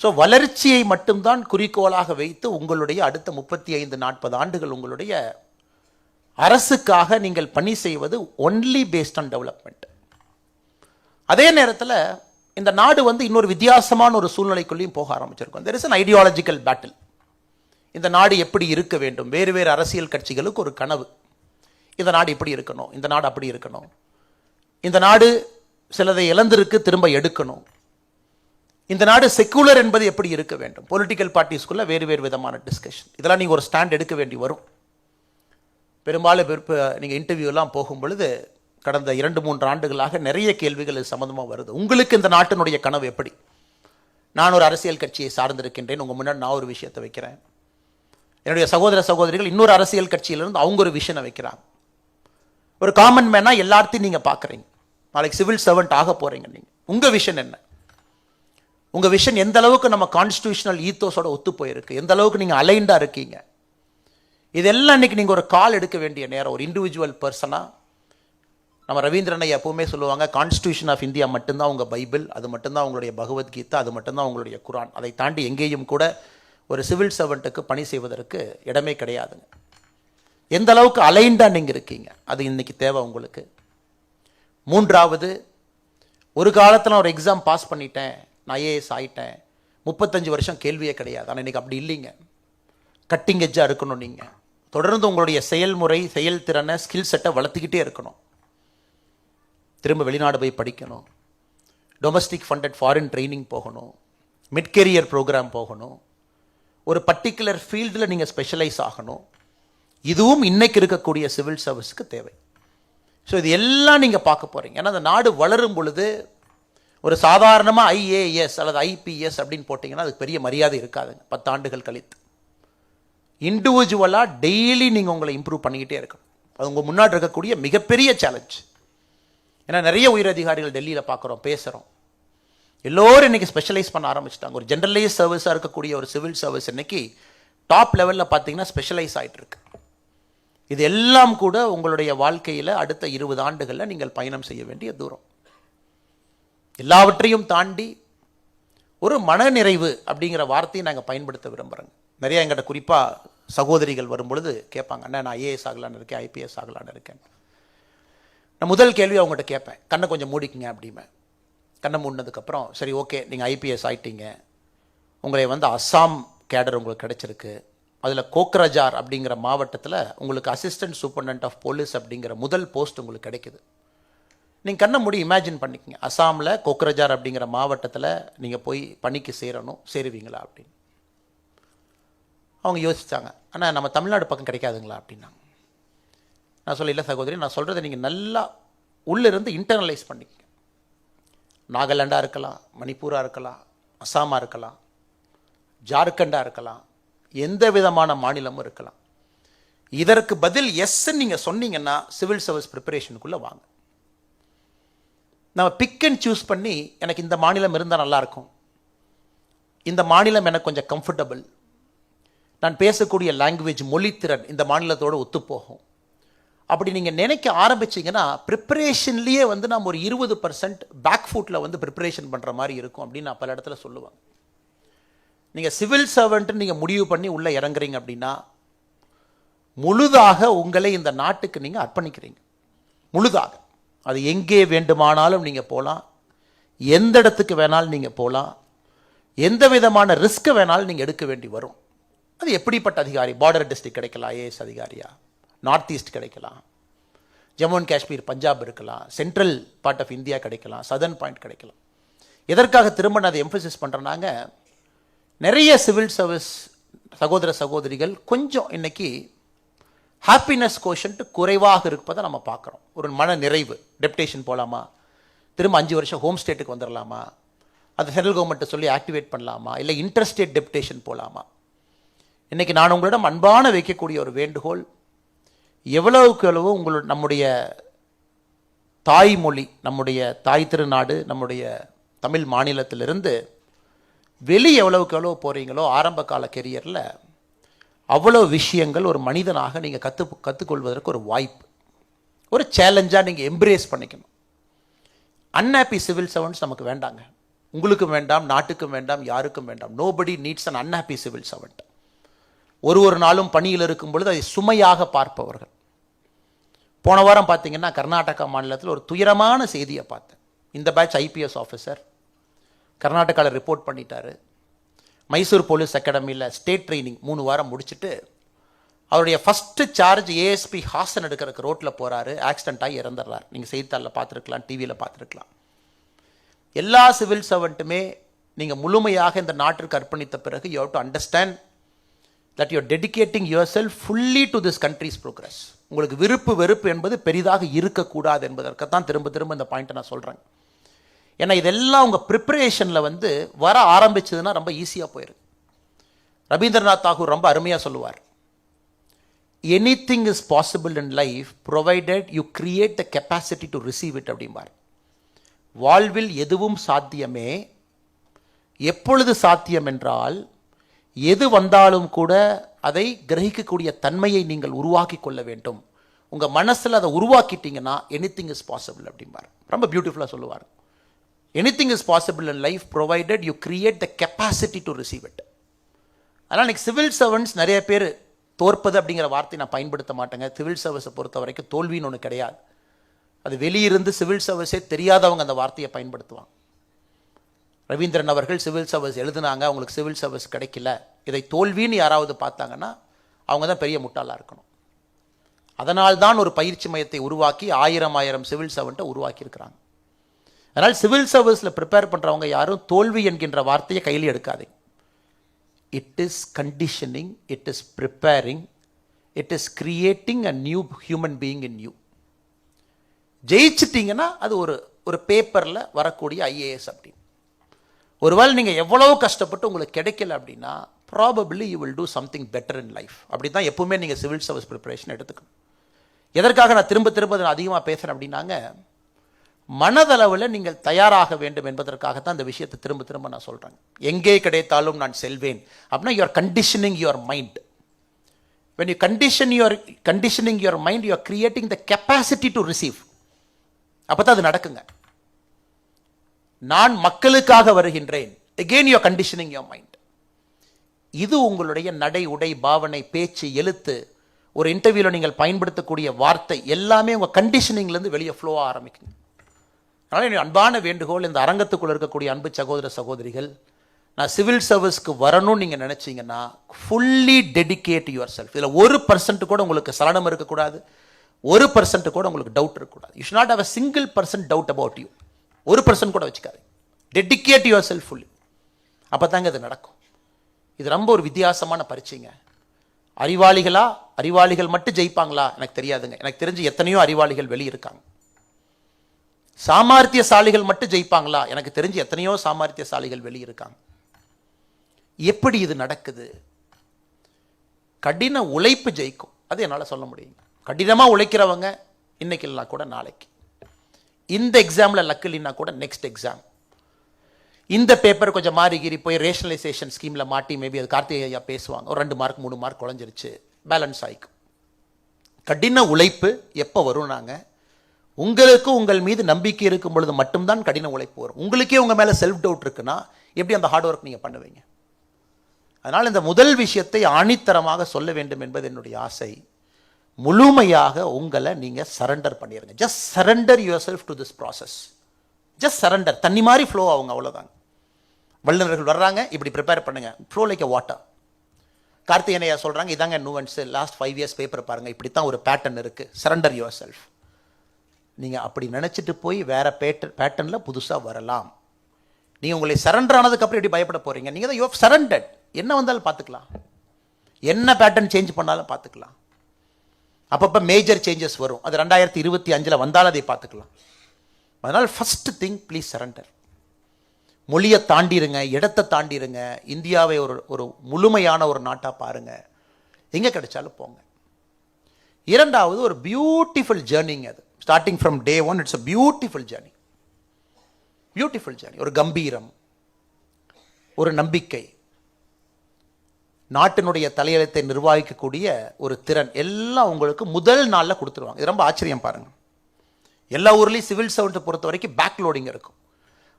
ஸோ வளர்ச்சியை மட்டும்தான் குறிக்கோளாக வைத்து உங்களுடைய அடுத்த 35-40 ஆண்டுகள் உங்களுடைய அரசுக்காக நீங்கள் பணி செய்வது ஒன்லி பேஸ்ட் ஆன் டெவலப்மெண்ட். அதே நேரத்தில் இந்த நாடு வந்து இன்னொரு வித்தியாசமான ஒரு சூழ்நிலைக்குள்ளேயும் போக ஆரம்பிச்சிருக்கும். There is an ideological battle. இந்த நாடு எப்படி இருக்க வேண்டும்? வேறு வேறு அரசியல் கட்சிகளுக்கு ஒரு கனவு. இந்த நாடு இப்படி இருக்கணும், இந்த நாடு அப்படி இருக்கணும், இந்த நாடு சிலதை இழந்திருக்கு, திரும்ப எடுக்கணும், இந்த நாடு செக்குலர் என்பது எப்படி இருக்க வேண்டும். பொலிட்டிக்கல் பார்ட்டிஸ்குள்ள வேறு வேறு விதமான டிஸ்கஷன். இதெல்லாம் நீங்கள் ஒரு ஸ்டாண்ட் எடுக்க வேண்டி வரும். பெரும்பாலும் நீங்கள் இன்டர்வியூலாம் போகும் பொழுது கடந்த 2-3 ஆண்டுகளாக நிறைய கேள்விகள் இது சம்மந்தமாக வருது. உங்களுக்கு இந்த நாட்டினுடைய கனவு எப்படி? நான் ஒரு அரசியல் கட்சியை சார்ந்திருக்கின்றேன். உங்கள் முன்னாடி நான் ஒரு விஷயத்தை வைக்கிறேன். என்னுடைய சகோதர சகோதரிகள் இன்னொரு அரசியல் கட்சியிலிருந்து அவங்க ஒரு விஷனை வைக்கிறாங்க. ஒரு காமன் மேனாக எல்லாத்தையும் நீங்கள் பார்க்குறீங்க. நாளைக்கு சிவில் சர்வெண்ட் ஆக போகிறீங்க. நீங்கள் உங்கள் விஷன் என்ன? உங்கள் விஷன் எந்த அளவுக்கு நம்ம கான்ஸ்டிடியூஷனல் ஈத்தோஸோட ஒத்து போயிருக்கு, எந்த அளவுக்கு நீங்கள் அலைண்டாக இருக்கீங்க, இதெல்லாம் இன்னைக்கு நீங்கள் ஒரு கால் எடுக்க வேண்டிய நேரம். ஒரு இண்டிவிஜுவல் பர்சனாக நம்ம ரவீந்திரனை எப்பவுமே சொல்லுவாங்க, கான்ஸ்டிடியூஷன் ஆஃப் இந்தியா மட்டும்தான் உங்கள் பைபிள், அது மட்டும்தான் உங்களுடைய பகவத்கீதா, அது மட்டும்தான் உங்களுடைய குரான். அதை தாண்டி எங்கேயும் கூட ஒரு சிவில் சர்வெண்ட்டுக்கு பணி செய்வதற்கு இடமே கிடையாதுங்க. எந்த அளவுக்கு அலைண்டாக நீங்கள் இருக்கீங்க, அது இன்னைக்கு தேவை உங்களுக்கு. 3வது, ஒரு காலத்தில் ஒரு எக்ஸாம் பாஸ் பண்ணிட்டேன், நான் ஐஏஎஸ் ஆகிட்டேன், 35 வருஷம் கேள்வியே கிடையாது. ஆனால் இன்னைக்கு அப்படி இல்லைங்க. கட்டிங் எட்ஜாக இருக்கணும். நீங்கள் தொடர்ந்து உங்களுடைய செயல்முறை, செயல்திறனை, ஸ்கில் செட்டை வளர்த்துக்கிட்டே இருக்கணும். திரும்ப வெளிநாடு போய் படிக்கணும், டொமஸ்டிக் ஃபண்டட் ஃபாரின் ட்ரைனிங் போகணும், மிட் கெரியர் ப்ரோக்ராம் போகணும், ஒரு பர்டிகுலர் ஃபீல்டில் நீங்கள் ஸ்பெஷலைஸ் ஆகணும். இதுவும் இன்னைக்கு இருக்கக்கூடிய சிவில் சர்வீஸுக்கு தேவை. ஸோ இது எல்லாம் நீங்கள் பார்க்க போகிறீங்க. ஏன்னா அந்த நாடு வளரும் பொழுது ஒரு சாதாரணமாக IAS அல்லது IPS அப்படின்னு போட்டிங்கன்னா அதுக்கு பெரிய மரியாதை இருக்காதுங்க 10 ஆண்டுகள் கழித்து. இண்டிவிஜுவலாக டெய்லி நீங்கள் உங்களை இம்ப்ரூவ் பண்ணிக்கிட்டே இருக்கணும். அது உங்கள் முன்னாடி இருக்கக்கூடிய மிகப்பெரிய சேலஞ்ச். ஏன்னா நிறைய உயரதிகாரிகள் டெல்லியில் பார்க்குறோம், பேசுகிறோம். எல்லோரும் இன்னைக்கு ஸ்பெஷலைஸ் பண்ண ஆரம்பிச்சிட்டாங்க. ஒரு ஜென்ரலைஸ் சர்வீஸாக இருக்கக்கூடிய ஒரு சிவில் சர்வீஸ் இன்னைக்கு டாப் லெவலில் பார்த்தீங்கன்னா ஸ்பெஷலைஸ் ஆகிட்டு இருக்கு. இது எல்லாம் கூட உங்களுடைய வாழ்க்கையில் அடுத்த 20 ஆண்டுகளில் நீங்கள் பயணம் செய்ய வேண்டிய தூரம். எல்லாவற்றையும் தாண்டி ஒரு மனநிறைவு அப்படிங்கிற வார்த்தையை நாங்கள் பயன்படுத்த விரும்புகிறோங்க. நிறைய எங்கிட்ட குறிப்பாக சகோதரிகள் வரும்பொழுது கேட்பாங்க, அண்ணா நான் IAS ஆகலான்னு இருக்கேன், IPS ஆகலான்னு இருக்கேன். நான் முதல் கேள்வி அவங்ககிட்ட கேட்பேன், கண்ணை கொஞ்சம் மூடிக்குங்க அப்படிமே. கண்ணை மூடினதுக்கப்புறம், சரி ஓகே நீங்கள் IPS ஆகிட்டீங்க, உங்களை வந்து அஸ்ஸாம் கேடர் உங்களுக்கு கிடச்சிருக்கு, அதில் கோக்ரஜார் அப்படிங்கிற மாவட்டத்தில் உங்களுக்கு அசிஸ்டன்ட் சூப்பர்டென்ட் ஆஃப் போலீஸ் அப்படிங்கிற முதல் போஸ்ட் உங்களுக்கு கிடைக்குது. நீங்கள் கண்ண மூடி இமேஜின் பண்ணிக்கங்க, அசாமில் கோக்ரஜார் அப்படிங்கிற மாவட்டத்தில் நீங்கள் போய் பணிக்கு சேருவீங்களா அப்படின்னு. அவங்க யோசித்தாங்க, ஆனால் நம்ம தமிழ்நாடு பக்கம் கிடைக்காதுங்களா அப்படின்னாங்க. நான் சொல்ல, இல்லை சகோதரி, நான் சொல்கிறத நீங்கள் நல்லா உள்ளிருந்து இன்டர்னலைஸ் பண்ணிக்கங்க. நாகாலாண்டாக இருக்கலாம், மணிப்பூராக இருக்கலாம், அசாமாக இருக்கலாம், ஜார்க்கண்டாக இருக்கலாம், எந்த விதமான மாநிலமும் இருக்கலாம். இதற்கு பதில் எஸ்ன்னு நீங்கள் சொன்னீங்கன்னா சிவில் சர்வீஸ் ப்ரிப்பரேஷனுக்குள்ளே வாங்க. நம்ம பிக் அண்ட் சூஸ் பண்ணி எனக்கு இந்த மாநிலம் இருந்தால் நல்லாயிருக்கும், இந்த மாநிலம் எனக்கு கொஞ்சம் கம்ஃபர்டபுள், நான் பேசக்கூடிய லாங்குவேஜ் மொழித்திறன் இந்த மாநிலத்தோடு ஒத்துப்போகும், அப்படி நீங்கள் நினைக்க ஆரம்பிச்சிங்கன்னா ப்ரிப்பரேஷன்லேயே வந்து நம்ம ஒரு 20% பேக் ஃபுட்டில் வந்து ப்ரிப்பரேஷன் பண்ணுற மாதிரி இருக்கும் அப்படின்னு நான் பல இடத்துல சொல்லுவேன். நீங்கள் சிவில் சர்வெண்ட்டு நீங்கள் முடிவு பண்ணி உள்ளே இறங்குறீங்க அப்படின்னா முழுதாக உங்களை இந்த நாட்டுக்கு நீங்கள் அர்ப்பணிக்கிறீங்க. முழுதாக. அது எங்கே வேண்டுமானாலும் நீங்கள் போகலாம், எந்த இடத்துக்கு வேணாலும் நீங்கள் போகலாம், எந்த விதமான ரிஸ்க்கை வேணாலும் நீங்கள் எடுக்க வேண்டி வரும். அது எப்படிப்பட்ட அதிகாரி, பார்டர் டிஸ்ட்ரிக்ட் கிடைக்கலாம், ஐஏஎஸ் அதிகாரியா, நார்த் ஈஸ்ட் கிடைக்கலாம், ஜம்மு அண்ட் காஷ்மீர் பஞ்சாப் இருக்கலாம், சென்ட்ரல் பார்ட் ஆஃப் இந்தியா கிடைக்கலாம், சதர்ன் பாயிண்ட் கிடைக்கலாம். எதற்காக திரும்ப நான் அதை எம்ஃபசிஸ் பண்ணுறேன்னாங்க, நிறைய சிவில் சர்வீஸ் சகோதர சகோதரிகள் கொஞ்சம் இன்னைக்கு ஹாப்பினஸ் கோஷன்ட் குறைவாக இருப்பதை நம்ம பார்க்குறோம். ஒரு மன நிறைவு, டெப்டேஷன் போகலாமா, திரும்ப 5 வருஷம் ஹோம் ஸ்டேட்டுக்கு வந்துடலாமா, அது சென்ட்ரல் கவர்மெண்ட்டை சொல்லி ஆக்டிவேட் பண்ணலாமா, இல்லை இன்டர்ஸ்டேட் டெப்டேஷன் போகலாமா. இன்றைக்கி நான் உங்களிடம் அன்பான வைக்கக்கூடிய ஒரு வேண்டுகோள், எவ்வளவுக்கு எவ்வளவு நம்முடைய தாய்மொழி, நம்முடைய தாய் திருநாடு, நம்முடைய தமிழ் மாநிலத்திலிருந்து வெளியே எவ்வளவுக்கு எவ்வளோ போகிறீங்களோ ஆரம்ப கால கெரியரில் அவ்வளோ விஷயங்கள் ஒரு மனிதனாக நீங்கள் கற்றுக்கொள்வதற்கு ஒரு வாய்ப்பு, ஒரு சேலஞ்சாக நீங்கள் எம்ப்ரேஸ் பண்ணிக்கணும். அன்ஹாப்பி சிவில் சர்வன்ட்ஸ் நமக்கு வேண்டாங்க, உங்களுக்கும் வேண்டாம், நாட்டுக்கும் வேண்டாம், யாருக்கும் வேண்டாம். Nobody needs an unhappy civil servant. ஒரு நாளும் பணியில் இருக்கும் பொழுது அதை சுமையாக பார்ப்பவர்கள். போன வாரம் பார்த்தீங்கன்னா கர்நாடகா மாநிலத்தில் ஒரு துயரமான செய்தியை பார்த்தேன். இந்த பேட்ச் ஐபிஎஸ் ஆஃபீஸர் கர்நாடகாவில் ரிப்போர்ட் பண்ணிட்டாரு. மைசூர் போலீஸ் அகாடமியில் ஸ்டேட் ட்ரைனிங் 3 வாரம் முடிச்சுட்டு அவருடைய ஃபஸ்ட்டு சார்ஜ் ஏஎஸ்பி ஹாசன் எடுக்கிறதுக்கு ரோட்டில் போகிறாரு, ஆக்சிடென்ட் ஆகி இறந்துடுறார். நீங்கள் செய்தித்தாளில் பார்த்துருக்கலாம், டிவியில் பார்த்துருக்கலாம். எல்லா சிவில் சர்வெண்ட்டுமே நீங்கள் முழுமையாக இந்த நாட்டிற்கு அர்ப்பணித்த பிறகு you have to understand that you are dedicating yourself fully to this country's progress. உங்களுக்கு விருப்பு வெறுப்பு என்பது பெரிதாக இருக்கக்கூடாது என்பதற்குத்தான் திரும்ப திரும்ப இந்த பாயிண்ட்டை நான் சொல்கிறேன். ஏன்னா இதெல்லாம் உங்கள் ப்ரிப்பரேஷனில் வந்து வர ஆரம்பிச்சதுன்னா ரொம்ப ஈஸியாக போயிருக்கு. ரவீந்திரநாத் தாகூர் ரொம்ப அருமையாக சொல்லுவார், anything is possible in life provided you create the capacity to receive it அப்படிம்பார். வாழ்வில் எதுவும் சாத்தியமே. எப்பொழுது சாத்தியம் என்றால், எது வந்தாலும் கூட அதை கிரகிக்கக்கூடிய தன்மையை நீங்கள் உருவாக்கி கொள்ள வேண்டும். உங்கள் மனசில் அதை உருவாக்கிட்டீங்கன்னா எனிதிங் இஸ் பாசிபிள் அப்படிம்பார். ரொம்ப பியூட்டிஃபுல்லாக சொல்லுவார். Anything is possible in life provided you create the capacity to receive it. அதனால் இன்னைக்கு சிவில் சர்வன்ட்ஸ் நிறைய பேர் தோற்பது அப்படிங்கிற வார்த்தை நான் பயன்படுத்த மாட்டேங்க. சிவில் சர்வீஸை பொறுத்த வரைக்கும் தோல்வின்னு ஒன்று கிடையாது. அது வெளியிருந்து சிவில் சர்வீஸே தெரியாதவங்க அந்த வார்த்தையை பயன்படுத்துவாங்க. ரவீந்திரன் அவர்கள் சிவில் சர்வீஸ் எழுதுனாங்க, அவங்களுக்கு சிவில் சர்வீஸ் கிடைக்கல, இதை தோல்வின்னு யாராவது பார்த்தாங்கன்னா அவங்க தான் பெரிய முட்டாளாக இருக்கணும். அதனால்தான் ஒரு பயிற்சி மையத்தை உருவாக்கி 1000 சிவில் சர்வெண்ட்டை உருவாக்கியிருக்கிறாங்க. அதனால் சிவில் சர்வீஸில் ப்ரிப்பேர் பண்ணுறவங்க யாரும் தோல்வி என்கின்ற வார்த்தையை கையில் எடுக்காதே. It is conditioning, it is preparing, it is creating a new human being in you. ஜெயிச்சிட்டிங்கன்னா அது ஒரு பேப்பரில் வரக்கூடிய ஐஏஎஸ் அப்படின்னு. ஒருவேளை நீங்கள் எவ்வளோ கஷ்டப்பட்டு உங்களுக்கு கிடைக்கல அப்படின்னா probably you will do something better in life. அப்படி தான் எப்பவுமே நீங்கள் சிவில் சர்வீஸ் ப்ரிப்பரேஷன் எடுத்துக்கணும். எதற்காக நான் திரும்ப அதிகமாக பேசுகிறேன் அப்படின்னாங்க, மனதளவில் நீங்கள் தயாராக வேண்டும் என்பதற்காகத்தான் இந்த விஷயத்தை திரும்ப நான் சொல்கிறேன். எங்கே கிடைத்தாலும் நான் செல்வேன் அப்படின்னா you are conditioning your mind. when you conditioning your mind, you are creating the capacity to receive. அப்போ தான் அது நடக்குங்க. நான் மக்களுக்காக வருகின்றேன், again you are conditioning your mind. இது உங்களுடைய நடை, உடை, பாவனை, பேச்சு, எழுத்து, ஒரு இன்டர்வியூவில் நீங்கள் பயன்படுத்தக்கூடிய வார்த்தை எல்லாமே உங்கள் கண்டிஷனிங்லேருந்து வெளியே ஃப்ளோ ஆரம்பிக்குங்க. அதனால் என்னுடைய அன்பான வேண்டுகோள், இந்த அரங்கத்துக்குள் இருக்கக்கூடிய அன்பு சகோதர சகோதரிகள், நான் சிவில் சர்வீஸ்க்கு வரணும்னு நீங்கள் நினச்சிங்கன்னா ஃபுல்லி டெடிகேட் யுவர் செல்ஃப். இதில் 1% கூட உங்களுக்கு சலனம் இருக்கக்கூடாது, 1% கூட உங்களுக்கு டவுட் இருக்கக்கூடாது. You should not have a single percent doubt about you. 1% கூட வச்சுக்காது. Dedicate your self fully. அப்போ தாங்க இது நடக்கும். இது ரொம்ப ஒரு வித்தியாசமான பரீட்சைங்க. அறிவாளிகள் மட்டும் ஜெயிப்பாங்களா எனக்கு தெரியாதுங்க. எனக்கு தெரிஞ்சு எத்தனையோ அறிவாளிகள் வெளியே இருக்காங்க. சாமர்த்தியசாலிகள் மட்டும் ஜெயிப்பாங்களா எனக்கு தெரிஞ்சு எத்தனையோ சாமர்த்தியசாலிகள் வெளியே இருக்காங்க. எப்படி இது நடக்குது? கடின உழைப்பு ஜெயிக்கும், அது என்னால் சொல்ல முடியும். கடினமாக உழைக்கிறவங்க இன்னைக்கு இல்லைனா கூட நாளைக்கு, இந்த எக்ஸாமில் லக் இல்லைன்னா கூட நெக்ஸ்ட் எக்ஸாம், இந்த பேப்பர் கொஞ்சம் மாறி கீறி போய் ரேஷனலைசேஷன் ஸ்கீமில் மாட்டி மேபி அது கார்த்திகை ஐயா பேசுவாங்க, ஒரு 2 மார்க் 3 மார்க் குறைஞ்சிருச்சு, பேலன்ஸ் ஆகிக்கும். கடின உழைப்பு எப்போ வரும்னாங்க, உங்களுக்கு உங்கள் மீது நம்பிக்கை இருக்கும் பொழுது மட்டும்தான் கடின உழைப்பு வரும். உங்களுக்கே உங்கள் மேலே செல்ஃப் டவுட் இருக்குன்னா எப்படி அந்த ஹார்ட் ஒர்க் நீங்கள் பண்ணுவீங்க? அதனால் இந்த முதல் விஷயத்தை ஆணித்தரமாக சொல்ல வேண்டும் என்பது என்னுடைய ஆசை. முழுமையாக உங்களை நீங்கள் சரண்டர் பண்ணிடுங்க. Just surrender your self to this process. Just surrender. தண்ணி மாதிரி ஃப்ளோ ஆகுங்க, அவ்வளோதாங்க. வல்லுநர்கள் வர்றாங்க, இப்படி ப்ரிப்பேர் பண்ணுங்க, ஃப்ளோ லைக் எ வாட்டர். கார்த்திகேயனையா சொல்கிறாங்க, இதாங்க நூவன்ஸு, லாஸ்ட் 5 years பேப்பர் பாருங்கள், இப்படி தான் ஒரு பேட்டர்ன் இருக்குது. Surrender your self. நீங்கள் அப்படி நினச்சிட்டு போய் வேறு பேட்டர்னில் புதுசாக வரலாம். நீங்கள் உங்களை சரண்டர் ஆனதுக்கப்புறம் எப்படி பயப்பட போகிறீங்க? நீங்கள் தான் யூ ஹவ் சரண்டர்ட். என்ன வந்தாலும் பார்த்துக்கலாம், என்ன பேட்டர்ன் சேஞ்ச் பண்ணாலும் பார்த்துக்கலாம். அப்பப்போ மேஜர் சேஞ்சஸ் வரும், அது 2025 வந்தாலும் அதை பார்த்துக்கலாம். அதனால் ஃபஸ்ட்டு திங், ப்ளீஸ் சரண்டர். மொழியை தாண்டிருங்க, இடத்தை தாண்டிருங்க, இந்தியாவை ஒரு முழுமையான ஒரு நாட்டாக பாருங்கள், எங்கே கிடைச்சாலும் போங்க. இரண்டாவது, ஒரு பியூட்டிஃபுல் ஜேர்னிங்க அது. Starting from day 1, it's a beautiful journey. Beautiful journey. ஒரு கம்பீரம், ஒரு நம்பிக்கை, நாட்டினுடைய தலையெழுத்தை நிர்வகிக்கக்கூடிய ஒரு திறன் எல்லாம் உங்களுக்கு முதல் நாளில் கொடுத்துருவாங்க. இது ரொம்ப ஆச்சரியம் பாருங்க. எல்லா ஊர்லேயும் சிவில் சர்வெண்ட்டை பொறுத்த வரைக்கும் பேக் லோடிங் இருக்கும்.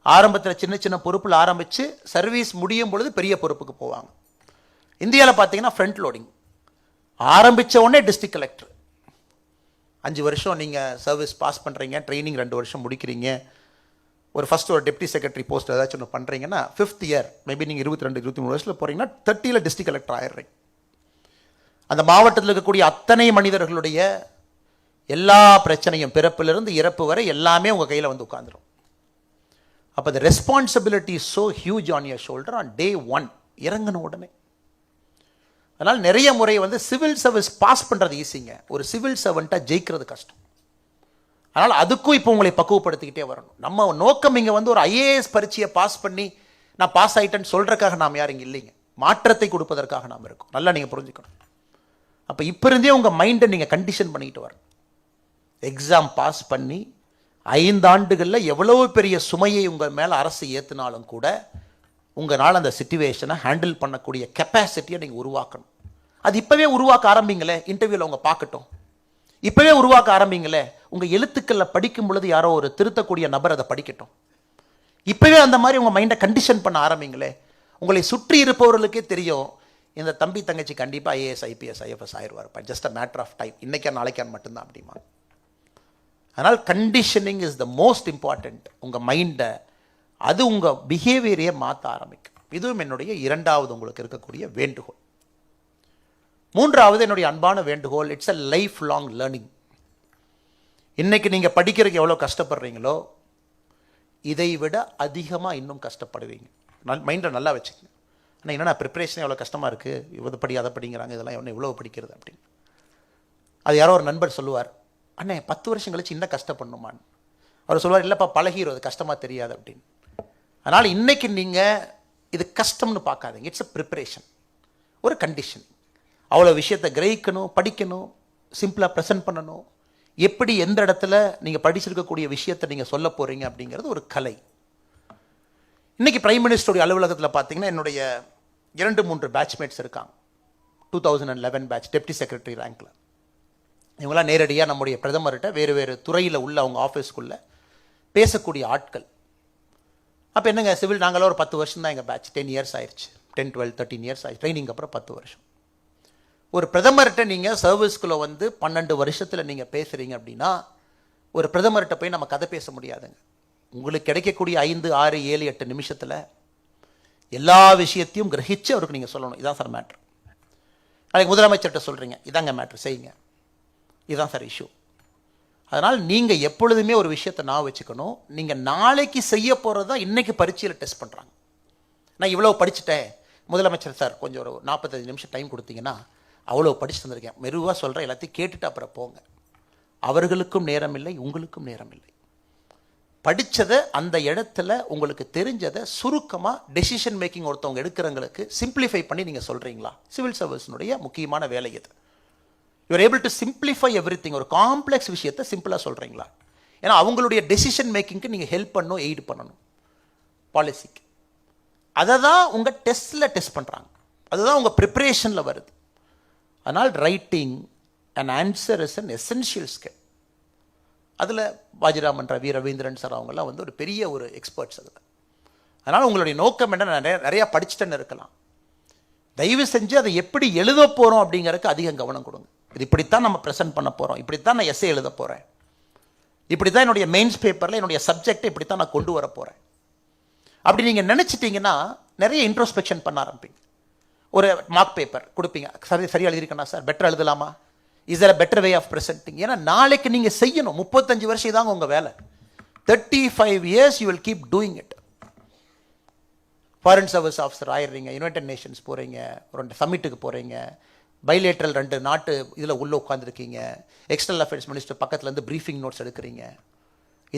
ஆரம்பத்தில் சின்ன சின்ன பொறுப்பில் ஆரம்பித்து சர்வீஸ் முடியும் பொழுது பெரிய பொறுப்புக்கு போவாங்க. இந்தியாவில் பார்த்தீங்கன்னா ஃப்ரண்ட் லோடிங். ஆரம்பித்த உடனே டிஸ்ட்ரிக்ட் கலெக்டர், 5 வருஷம் நீங்கள் சர்வீஸ் பாஸ் பண்ணுறீங்க, ட்ரைனிங் 2 வருஷம் முடிக்கிறீங்க, ஒரு ஃபஸ்ட்டு ஒரு டெப்டி செக்ரட்டரி போஸ்ட் ஏதாச்சும் ஒன்று பண்ணுறீங்கன்னா 5th year மேபி நீங்கள் 22-23 வருஷத்தில் போகிறீங்கன்னா 30ல் டிஸ்ட்ரிக்ட் கலெக்டர் ஆயிடுறீங்க. அந்த மாவட்டத்தில் இருக்கக்கூடிய அத்தனை மனிதர்களுடைய எல்லா பிரச்சனையும், பிறப்பிலிருந்து இறப்பு வரை எல்லாமே உங்கள் கையில் வந்து உட்காந்துரும். அப்போ the responsibility is so huge on your shoulder on day 1, இறங்கின உடனே. அதனால் நிறைய முறை வந்து சிவில் சர்வீஸ் பாஸ் பண்ணுறது ஈஸிங்க, ஒரு சிவில் சர்வெண்ட்டாக ஜெயிக்கிறது கஷ்டம். அதனால் அதுக்கும் இப்போ உங்களை பக்குவப்படுத்திக்கிட்டே வரணும். நம்ம நோக்கம் இங்கே வந்து ஒரு IAS பரீட்சையை பாஸ் பண்ணி நான் பாஸ் ஆகிட்டேன்னு சொல்கிறதுக்காக நாம் யாரும் இங்கே இல்லைங்க, மாற்றத்தை கொடுப்பதற்காக நாம் இருக்கோம். நல்லா நீங்கள் புரிஞ்சுக்கணும். அப்போ இப்போ இருந்தே உங்கள் மைண்டை நீங்கள் கண்டிஷன் பண்ணிக்கிட்டு வரணும். எக்ஸாம் பாஸ் பண்ணி 5 ஆண்டுகளில் எவ்வளோ பெரிய சுமையை உங்கள் மேலே அரசு ஏற்றினாலும் கூட உங்களால் அந்த சிச்சுவேஷனை ஹேண்டில் பண்ணக்கூடிய கெப்பாசிட்டியை நீங்கள் உருவாக்கணும். அது இப்போவே உருவாக்க ஆரம்பிங்களே, இன்டர்வியூவில் அவங்க பார்க்கட்டும். இப்போவே உருவாக்க ஆரம்பிங்களே, உங்கள் எழுத்துக்களில் படிக்கும் பொழுது யாரோ ஒரு திருத்தக்கூடிய நபர் அதை படிக்கட்டும். இப்போவே அந்த மாதிரி உங்கள் மைண்டை கண்டிஷன் பண்ண ஆரம்பிங்களே. உங்களை சுற்றி இருப்பவர்களுக்கே தெரியும், இந்த தம்பி தங்கச்சி கண்டிப்பாக IAS IPS IFS ஆயிடுவார், just a matter of time, இன்றைக்கா நாளைக்கான் மட்டும்தான் அப்படிமா. அதனால் conditioning is the most important. உங்கள் மைண்டை, அது உங்கள் பிஹேவியரையே மாற்ற ஆரம்பிக்கும். இதுவும் என்னுடைய 2வது உங்களுக்கு இருக்கக்கூடிய வேண்டுகோள். 3வது என்னுடைய அன்பான வேண்டுகோள், it's a life long learning. இன்றைக்கி நீங்கள் படிக்கிறதுக்கு எவ்வளோ கஷ்டப்படுறீங்களோ இதை விட அதிகமாக இன்னும் கஷ்டப்படுவீங்க. மைண்டை நல்லா வச்சுக்கங்க. ஆனால் என்னென்னா ப்ரிப்பரேஷன் எவ்வளோ கஷ்டமாக இருக்குது, இவ்வளோ படி அதை படிங்கிறாங்க, இதெல்லாம் என்ன இவ்வளோ படிக்கிறது அப்படின்னு. அது யாரோ ஒரு நண்பர் சொல்லுவார், அண்ணே 10 வருஷம் கழிச்சு இன்னும் கஷ்டப்படணுமான்னு. அவர் சொல்லுவார், இல்லைப்பா பழகிரும், அது கஷ்டமாக தெரியாது அப்படின்னு. அதனால் இன்றைக்கி நீங்கள் இது கஷ்டம்னு பார்க்காதீங்க, இட்ஸ் அ ப்ரிப்பரேஷன், ஒரு கண்டிஷன். அவ்வளோ விஷயத்தை கிரகிக்கணும், படிக்கணும், சிம்பிளாக ப்ரெசென்ட் பண்ணணும், எப்படி எந்த இடத்துல நீங்கள் படிச்சிருக்கக்கூடிய விஷயத்தை நீங்கள் சொல்ல போகிறீங்க அப்படிங்கிறது ஒரு கலை. இன்றைக்கி பிரைம் மினிஸ்டருடைய அலுவலகத்தில் பார்த்தீங்கன்னா என்னுடைய 2-3 பேட்ச்மேட்ஸ் இருக்காங்க. 2011 பேட்ச் டெப்டி செக்ரட்டரி ரேங்கில். இவங்களாம் நேரடியாக நம்முடைய பிரதமர்கிட்ட வேறு துறையில் உள்ள அவங்க ஆஃபீஸ்க்குள்ளே பேசக்கூடிய ஆட்கள். அப்போ என்னங்க சிவில், நாங்களாம் ஒரு 10 வருஷம் தான் எங்கள் பேட்ச், 10 years ஆயிடுச்சு, 10, 12, 13 years ஆயிடுச்சு, ட்ரைனிங் அப்புறம் 10 வருஷம். ஒரு பிரதமர்கிட்ட நீங்கள் சர்வீஸ்குள்ளே வந்து 12 வருஷத்தில் நீங்கள் பேசுகிறீங்க அப்படின்னா ஒரு பிரதமர்கிட்ட போய் நம்ம கதை பேச முடியாதுங்க. உங்களுக்கு கிடைக்கக்கூடிய 5, 6, 7, 8 நிமிஷத்தில் எல்லா விஷயத்தையும் கிரகிச்சு அவருக்கு நீங்கள் சொல்லணும். இதான் சார் மேட்ரு. நாளைக்கு முதலமைச்சர்கிட்ட சொல்கிறீங்க, இதாங்க மேட்ரு, செய்யுங்க, இதுதான் சார் இஷ்யூ. அதனால் நீங்கள் எப்பொழுதுமே ஒரு விஷயத்தை நான் வச்சுக்கணும், நீங்கள் நாளைக்கு செய்ய போகிறது தான் இன்றைக்கி பரீட்சையில் டெஸ்ட் பண்ணுறாங்க. நான் இவ்வளோ படிச்சுட்டேன் முதலமைச்சர் சார், கொஞ்சம் ஒரு 45 நிமிஷம் டைம் கொடுத்தீங்கன்னா அவ்வளோ படிச்சுட்டு வந்திருக்கேன், மெருவாக சொல்கிறேன், எல்லாத்தையும் கேட்டுட்டு அப்புறம் போங்க. அவர்களுக்கும் நேரம் இல்லை, உங்களுக்கும் நேரம் இல்லை. படித்ததை அந்த இடத்துல உங்களுக்கு தெரிஞ்சதை சுருக்கமாக டெசிஷன் மேக்கிங் ஒருத்தவங்க எடுக்கிறவங்களுக்கு சிம்பிளிஃபை பண்ணி நீங்கள் சொல்கிறீங்களா? சிவில் சர்வீஸினுடைய முக்கியமான வேலை இது. You are able to simplify everything. ஒரு காம்ப்ளெக்ஸ் விஷயத்தை சிம்பிளாக சொல்கிறீங்களா? ஏன்னா அவங்களுடைய டெசிஷன் மேக்கிங்க்கு நீங்கள் ஹெல்ப் பண்ணணும், எய்டு பண்ணணும் பாலிசிக்கு. அதை தான் உங்கள் டெஸ்ட்டில் டெஸ்ட் பண்ணுறாங்க, அதுதான் உங்கள் ப்ரிப்பரேஷனில் வருது. அதனால் writing and answer is an essential skill. அதில் பாஜிராமன் ரவி, ரவீந்திரன் சார் அவங்கெல்லாம் வந்து ஒரு பெரிய ஒரு எக்ஸ்பர்ட்ஸ் அதில். அதனால் உங்களுடைய நோக்கம் என்ன, நிறையா படிச்சுட்டேன்னு இருக்கலாம், தயவு செஞ்சு அதை எப்படி எழுத போகிறோம் அப்படிங்கிறதுக்கு அதிகம் கவனம் கொடுங்க. இது இப்படித்தான் நம்ம ப்ரெசென்ட் பண்ண போகிறோம், இப்படித்தான் நான் எஸ்ஸே எழுத போகிறேன், இப்படி தான் என்னுடைய மெயின்ஸ் பேப்பரில் என்னுடைய சப்ஜெக்டை இப்படித்தான் நான் கொண்டு வர போகிறேன். அப்படி நீங்கள் நினச்சிட்டிங்கன்னா நிறைய இன்ட்ரோஸ்பெக்ஷன் பண்ண ஆரம்பிப்பீங்க. ஒரு மார்க் பேப்பர் கொடுப்பீங்க, சரியாக எழுதியிருக்கேனா சார், பெட்டர் எழுதலாமா, is there a better way of presenting? ஏன்னா நாளைக்கு நீங்கள் செய்யணும். 35 வருஷம் தாங்க உங்கள் வேலை. 35 years you will keep doing it. Foreign service officer ஆயிடுறீங்க, யுனைடெட் நேஷன்ஸ் போகிறீங்க, ஒரு சம்மிட்டுக்கு போகிறீங்க, பைலேட்ரல் 2 நாட்டு இதில் உள்ளே உட்காந்துருக்கீங்க, எக்ஸ்டர்னல் அஃபேர்ஸ் மினிஸ்டர் பக்கத்துலேருந்து ப்ரீஃபிங் நோட்ஸ் எடுக்கிறீங்க.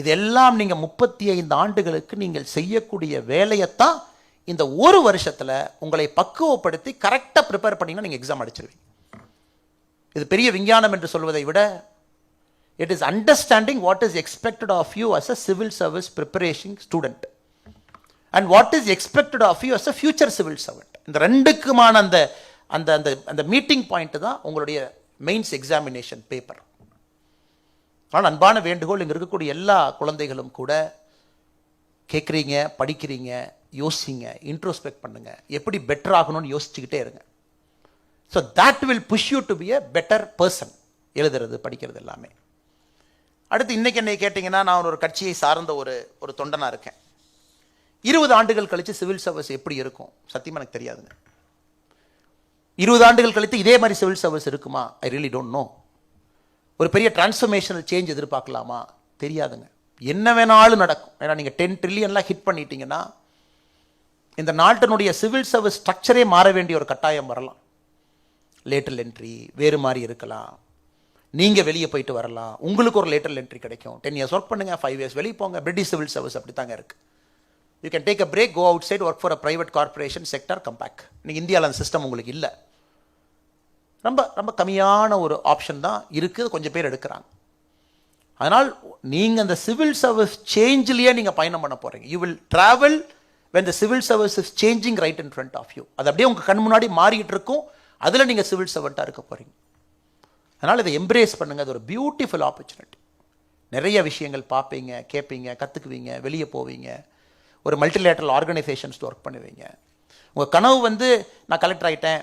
இதெல்லாம் நீங்கள் 35 ஆண்டுகளுக்கு நீங்கள் செய்யக்கூடிய வேலையைத்தான் இந்த ஒரு வருஷத்தில் உங்களை பக்குவப்படுத்தி கரெக்டாக ப்ரிப்பேர் பண்ணிங்கன்னா நீங்கள் எக்ஸாம் அடிச்சிருவீங்க. இது பெரிய விஞ்ஞானம் என்று சொல்வதை விட it is understanding what is expected of you as a civil service preparation student and what is expected of you as a future civil servant. இந்த ரெண்டுக்குமான அந்த அந்த அந்த அந்த மீட்டிங் பாயிண்ட் தான் உங்களுடைய மெயின்ஸ் எக்ஸாமினேஷன் பேப்பர். ஆனால் அன்பான வேண்டுகோள், இங்கே இருக்கக்கூடிய எல்லா குழந்தைகளும் கூட கேட்குறீங்க, படிக்கிறீங்க, யோசிங்க, இன்ட்ரோஸ்பெக்ட் பண்ணுங்க, எப்படி பெட்டர் ஆகணும்னு யோசிச்சுக்கிட்டே இருங்க. So that will push you to be a better person. எழுதுறது, படிக்கிறது எல்லாமே. அடுத்து இன்னைக்கு என்னை கேட்டிங்கன்னா, நான் ஒரு கட்சியை சார்ந்த ஒரு தொண்டனாக இருக்கேன். 20 ஆண்டுகள் கழித்து சிவில் சர்வீஸ் எப்படி இருக்கும் சத்தியமாக எனக்கு தெரியாதுங்க. 20 ஆண்டுகள் கழித்து இதே மாதிரி சிவில் சர்வீஸ் இருக்குமா? I really don't know. ஒரு பெரிய டிரான்ஸ்ஃபர்மேஷனல் சேஞ்ச் எதிர்பார்க்கலாமா? தெரியாதுங்க. என்ன வேணாலும் நடக்கும். ஏன்னா நீங்கள் 10 ட்ரில்லியன்லாம் ஹிட் பண்ணிட்டீங்கன்னா இந்த நாட்டினுடைய சிவில் சர்வீஸ் ஸ்ட்ரக்சரே மாற வேண்டிய ஒரு கட்டாயம் வரலாம். லேட்டரல் என்ட்ரி வேறு மாதிரி இருக்கலாம், நீங்கள் வெளியே போயிட்டு வரலாம், உங்களுக்கு ஒரு லேட்டரல் என்ட்ரி கிடைக்கும். 10 years ஒர்க் பண்ணுங்க, 5 years வெளியே போங்க. பிரிட்டிஷ் சிவில் சர்வீஸ் அப்படி தாங்க இருக்குது. You can take a break, go outside, work for a private corporation sector, come back. இன்னைக்கு இந்தியாவில் அந்த சிஸ்டம் உங்களுக்கு இல்லை. ரொம்ப ரொம்ப கம்மியான ஒரு ஆப்ஷன் தான் இருக்குது, கொஞ்சம் பேர் எடுக்கிறாங்க. அதனால் நீங்கள் அந்த சிவில் சர்வீஸ் சேஞ்சிலேயே நீங்கள் பயணம் பண்ண போகிறீங்க. You will travel when the civil service is changing right in front of you. அது அப்படியே உங்கள் கண் முன்னாடி மாறிட்டு இருக்கும், அதில் நீங்கள் சிவில் சர்வெண்ட்டாக இருக்க போகிறீங்க. அதனால் இதை எம்ப்ரேஸ் பண்ணுங்கள். அது ஒரு பியூட்டிஃபுல் ஆப்பர்ச்சுனிட்டி. நிறைய விஷயங்கள் பார்ப்பீங்க, கேட்பீங்க, கற்றுக்குவீங்க, வெளியே போவீங்க, ஒரு மல்டிலேட்டரல் ஆர்கனைசேஷன்ஸ் ஒர்க் பண்ணுவீங்க. உங்கள் கனவு வந்து நான் கலெக்டர் ஆகிட்டேன்,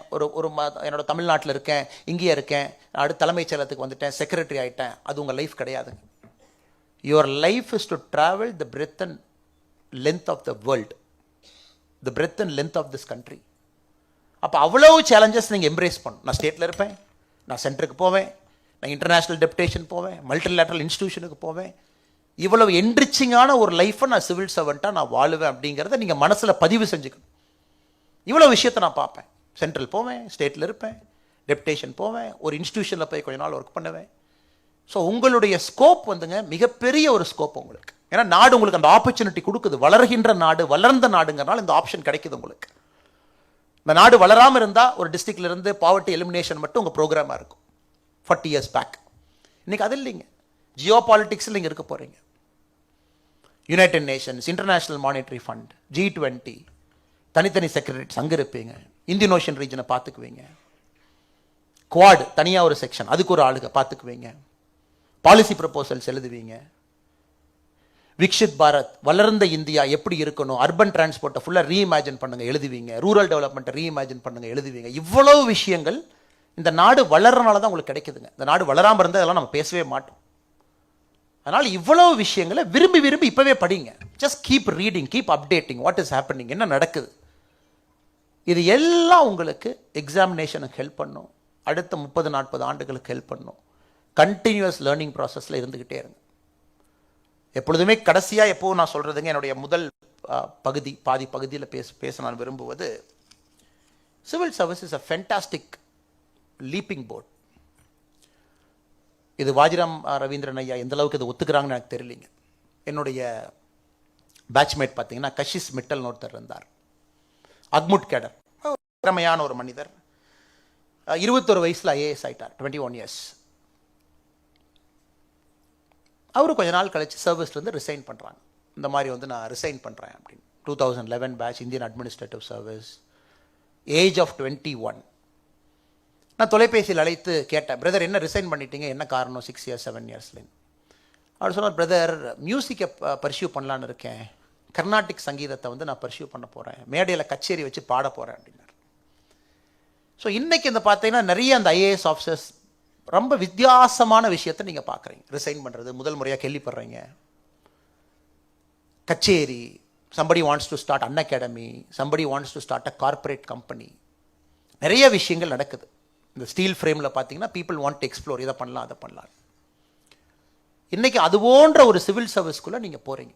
என்னோட தமிழ்நாட்டில் இருக்கேன், இங்கேயே இருக்கேன், அடுத்த தலைமைச் செயலகத்துக்கு வந்துட்டேன், செக்ரட்டரி ஆகிட்டேன், அது உங்கள் லைஃப் கிடையாதுங்க. Your life is to travel the breadth and length of the world, the breadth and length of this country. அப்போ அவ்வளோ சேலஞ்சஸ் நீங்கள் எம்ப்ரேஸ் பண்ணணும். நான் ஸ்டேட்டில் இருப்பேன், நான் சென்டருக்கு போவேன், நான் இன்டர்நேஷ்னல் டெப்டேஷன் போவேன், மல்டிலேட்டரல் இன்ஸ்டிடியூஷனுக்கு போவேன். இவ்வளவு என்ரிச்சிங்கான ஒரு லைஃப்பை நான் சிவில் சர்வெண்ட்டாக நான் வாழுவேன் அப்படிங்கிறத நீங்கள் மனசில் பதிவு செஞ்சுக்கணும். இவ்வளோ விஷயத்தை நான் பார்ப்பேன். சென்ட்ரல் போவேன், ஸ்டேட்டில் இருப்பேன், டெப்டேஷன் போவேன், ஒரு இன்ஸ்டிடியூஷனில் போய் கொஞ்ச நாள் ஒர்க் பண்ணுவேன். ஸோ உங்களுடைய ஸ்கோப் வந்துங்க மிகப்பெரிய ஒரு ஸ்கோப் உங்களுக்கு. ஏன்னா நாடு உங்களுக்கு அந்த ஆப்பர்ச்சுனிட்டி கொடுக்குது. வளர்கின்ற நாடு, வளர்ந்த நாடுங்கிறனால இந்த ஆப்ஷன் கிடைக்குது உங்களுக்கு. இந்த நாடு வளராமல் இருந்தால் ஒரு டிஸ்ட்ரிக்ட்லேருந்து பாவர்ட்டி எலிமினேஷன் மட்டும் உங்கள் ப்ரோக்ராமாக இருக்கும் 40 years பேக். இன்றைக்கி அது இல்லைங்க. ஜியோ பாலிட்டிக்ஸில் நீங்கள் இருக்க போகிறீங்க. United Nations, international monetary fund, G20, தனித்தனி செக்ரட்டரிஸ் அங்கே இருப்பீங்க. இந்தியன் ஓஷன் ரீஜனை பார்த்துக்குவீங்க. குவாட் தனியாக ஒரு செக்ஷன், அதுக்கு ஒரு ஆளுங்க பார்த்துக்குவீங்க. பாலிசி ப்ரப்போசல்ஸ் எழுதுவீங்க. விக்ஷித் பாரத், வளர்ந்த இந்தியா எப்படி இருக்கணும், அர்பன் டிரான்ஸ்போர்ட்டை ஃபுல்லாக ரீஇமேஜின் பண்ணுங்கள், எழுதுவீங்க. ரூரல் டெவலப்மெண்ட்டை ரீஇமேஜின் பண்ணுங்கள், எழுதுவீங்க. இவ்வளவு விஷயங்கள் இந்த நாடு வளர்றனால தான் உங்களுக்கு கிடைக்குதுங்க. இந்த நாடு வளராமல் இருந்தால் அதெல்லாம் நம்ம பேசவே மாட்டோம். அதனால் இவ்வளவு விஷயங்களை விரும்பி விரும்பி இப்போவே படிங்க. Just keep reading, keep updating what is happening, என்ன நடக்குது. இது எல்லாம் உங்களுக்கு எக்ஸாமினேஷனுக்கு ஹெல்ப் பண்ணும், அடுத்த 30-40 ஆண்டுகளுக்கு ஹெல்ப் பண்ணும். கண்டினியூஸ் லேர்னிங் ப்ராசஸில் இருந்துக்கிட்டே இருங்க. எப்பொழுதுமே கடைசியாக எப்போவும் நான் சொல்கிறதுங்க, என்னுடைய முதல் பாதி பகுதியில் பேச நான் விரும்புவது, civil service is a fantastic leaping board. இது வாஜிராம் ரவீந்திரன் ஐயா எந்த அளவுக்கு இது ஒத்துக்கிறாங்கன்னு எனக்கு தெரியலிங்க. என்னுடைய பேட்ச்மேட் பார்த்தீங்கன்னா கஷிஷ் மிட்டல்னு ஒருத்தர் இருந்தார், அக்முட் கேடர், திறமையான ஒரு மனிதர். 21 வயசில் ஐஏஎஸ் ஆயிட்டார், 21 இயர்ஸ். அவரு கொஞ்ச நாள் கழிச்சு சர்வீஸ்லேருந்து ரிசைன் பண்ணுறாங்க. இந்த மாதிரி வந்து நான் ரிசைன் பண்ணுறேன் அப்படின்னு. 2011 batch, Indian administrative service, age of 21. நான் தொலைபேசியில் அழைத்து கேட்டேன், பிரதர் என்ன ரிசைன் பண்ணிட்டீங்க, என்ன காரணம், 6 இயர்ஸ் 7 இயர்ஸ்லேன்னு. அவர் சொன்னார், பிரதர் மியூசிக்கை பர்சியூ பண்ணலான்னு இருக்கேன், கர்நாடிக் சங்கீதத்தை வந்து நான் பர்சியூ பண்ண போகிறேன், மேடையில் கச்சேரி வச்சு பாட போகிறேன் அப்படின்னார். ஸோ இன்றைக்கி இந்த பார்த்தீங்கன்னா நிறைய அந்த ஐஏஎஸ் ஆஃபீஸர்ஸ் ரொம்ப வித்தியாசமான விஷயத்தை நீங்கள் பார்க்குறீங்க. ரிசைன் பண்ணுறது முதல் முறையாக கேள்விப்படுறீங்க. கச்சேரி, somebody wants to start an academy, somebody wants to start a corporate company. நிறைய விஷயங்கள் நடக்குது. இந்த ஸ்டீல் ஃப்ரேமில் பார்த்தீங்கன்னா பீப்புள் வாண்ட் டு எக்ஸ்ப்ளோர், இதை பண்ணலாம் அதை பண்ணலாம். இன்றைக்கி அது போன்ற ஒரு சிவில் சர்வீஸ்க்குள்ளே நீங்கள் போகிறீங்க.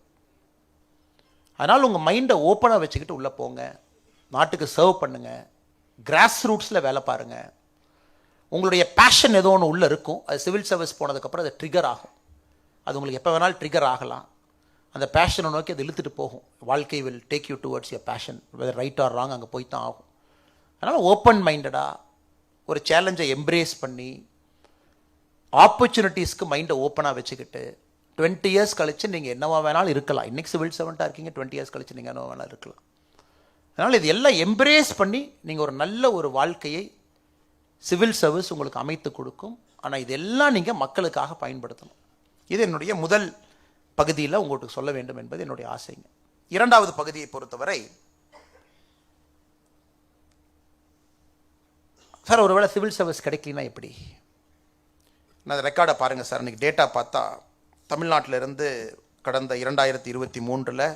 அதனால் உங்கள் மைண்டை ஓப்பனாக வச்சுக்கிட்டு உள்ளே போங்க, நாட்டுக்கு சர்வ் பண்ணுங்கள், கிராஸ் ரூட்ஸில் வேலை பாருங்கள். உங்களுடைய பேஷன் ஏதோ ஒன்று உள்ளே இருக்கும், அது சிவில் சர்வீஸ் போனதுக்கப்புறம் அது ட்ரிகர் ஆகும். அது உங்களுக்கு எப்போ வேணாலும் ட்ரிகர் ஆகலாம். அந்த பேஷனை நோக்கி அது இழுத்துட்டு போகும். வாழ்க்கை will take you towards your passion, whether right or wrong, அங்கே போய் தான் ஆகும். அதனால் ஓப்பன் மைண்டடாக ஒரு சேலஞ்சை எம்ப்ரேஸ் பண்ணி ஆப்பர்ச்சுனிட்டிஸ்க்கு மைண்டை ஓப்பனாக வச்சுக்கிட்டு 20 இயர்ஸ் கழிச்சு நீங்கள் என்னவா வேணாலும் இருக்கலாம். இன்றைக்கி சிவில் சர்வெண்ட்டாக இருக்கீங்க, 20 இயர்ஸ் கழிச்சு நீங்கள் என்னவா வேணாலும் இருக்கலாம். அதனால் இது எல்லாம் எம்ப்ரேஸ் பண்ணி நீங்கள் ஒரு நல்ல ஒரு வாழ்க்கையை சிவில் சர்வீஸ் உங்களுக்கு அமைத்து கொடுக்கும். ஆனால் இதெல்லாம் நீங்கள் மக்களுக்காக பயன்படுத்தணும். இது என்னுடைய முதல் பகுதியில் உங்களுக்கு சொல்ல வேண்டும் என்பது என்னுடைய ஆசைங்க. இரண்டாவது பகுதியை பொறுத்தவரை, சார் ஒருவேளை சிவில் சர்வீஸ் கிடைக்கலனா எப்படி? நான் ரெக்கார்டை பாருங்கள் சார். இன்றைக்கி டேட்டா பார்த்தா தமிழ்நாட்டில் இருந்து கடந்த 2023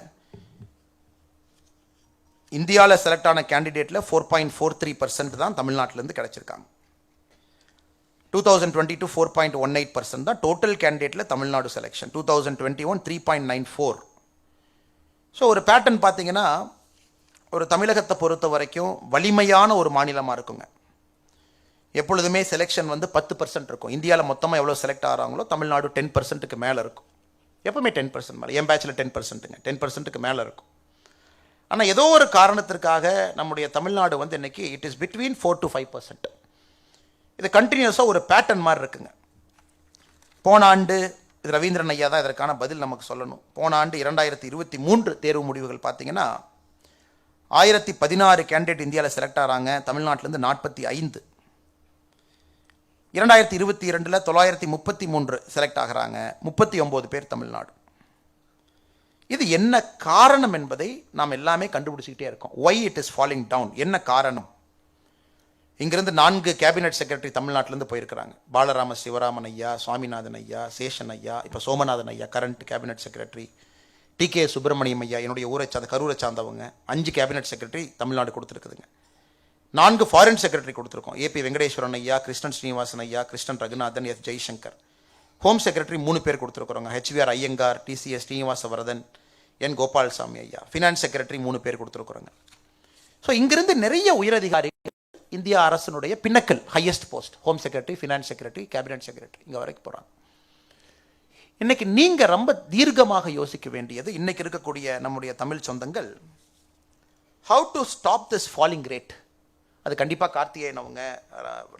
இந்தியாவில் செலக்ட் ஆன கேண்டிடேட்டில் 4.43% தான் தமிழ்நாட்டிலேருந்து கிடச்சிருக்காங்க. 2022 4.18% தான் டோட்டல் கேண்டிடேட்டில் தமிழ்நாடு செலெக்ஷன். 2021 3.94. ஸோ ஒரு பேட்டர்ன் பார்த்தீங்கன்னா, ஒரு தமிழகத்தை பொறுத்த வரைக்கும் வலிமையான ஒரு மாநிலமாக இருக்குங்க. எப்பொழுதுமே செலெக்ஷன் வந்து 10% இருக்கும். இந்தியாவில் மொத்தமாக எவ்வளோ செலக்ட் ஆகிறாங்களோ தமிழ்நாடு 10%க்கு மேலே இருக்கும். எப்பவுமே 10% மேலே. என் பேட்சில் 10%ங்க, 10%க்கு மேலே இருக்கும். ஆனால் ஏதோ ஒரு காரணத்திற்காக நம்முடைய தமிழ்நாடு வந்து இன்னைக்கு இட் இஸ் பிட்வீன் 4 to 5%. இது கண்டினியூஸாக ஒரு பேட்டர்ன் மாதிரி இருக்குங்க. போன ஆண்டு, இது ரவீந்திரன் ஐயா தான் இதற்கான பதில் நமக்கு சொல்லணும். போன ஆண்டு 2023 தேர்வு முடிவுகள் பார்த்தீங்கன்னா 1016 கேண்டிடேட் இந்தியாவில் செலக்ட் ஆகிறாங்க, தமிழ்நாட்டிலேருந்து 45. 2022 933 செலக்ட் ஆகிறாங்க, 39 பேர் தமிழ்நாடு. இது என்ன காரணம் என்பதை நாம் எல்லாமே கண்டுபிடிச்சிக்கிட்டே இருக்கோம். Why it is falling down, என்ன காரணம்? இங்கிருந்து 4 கேபினெட் செக்ரட்டரி தமிழ்நாட்டிலேருந்து போயிருக்கிறாங்க. பாலராம சிவராமன் ஐயா, சுவாமிநாதன் ஐயா, சேஷன் ஐயா, இப்போ சோமநாதன் ஐயா current cabinet secretary, TK Subramaniam ஐயா என்னுடைய ஊரை சார்ந்த கரூரை சார்ந்தவங்க. 5 கேபினெட் செக்ரட்டரி தமிழ்நாடு கொடுத்துருக்குதுங்க. 4 ஃபாரின் செக்ரட்டரி கொடுத்துருக்கோம். ஏபி வெங்கடேஸ்வரன் ஐயா, கிருஷ்ணன் ஸ்ரீனிவாசன் ஐயா, Krishnan Raghunathan, S Jaishankar. Home secretary 3 பேர் கொடுத்துருக்குறோங்க, HVR Iyengar, TCS Srinivasavaradhan, N Gopalaswamy ஐயா. ஃபினான்ஸ் செக்ரட்டரி 3 பேர் கொடுத்துருக்குறோங்க. ஸோ இங்கிருந்து நிறைய உயரதிகாரிகள் இந்தியா அரசனுடைய பின்னக்கல் highest post, home secretary, finance secretary, cabinet secretary, இங்கே வரைக்கும் போகிறாங்க. இன்னைக்கு நீங்கள் ரொம்ப தீர்க்கமாக யோசிக்க வேண்டியது, இன்னைக்கு இருக்கக்கூடிய நம்முடைய தமிழ் சொந்தங்கள், how to stop this falling rate. அது கண்டிப்பாக கார்த்திகேயன் அவங்க,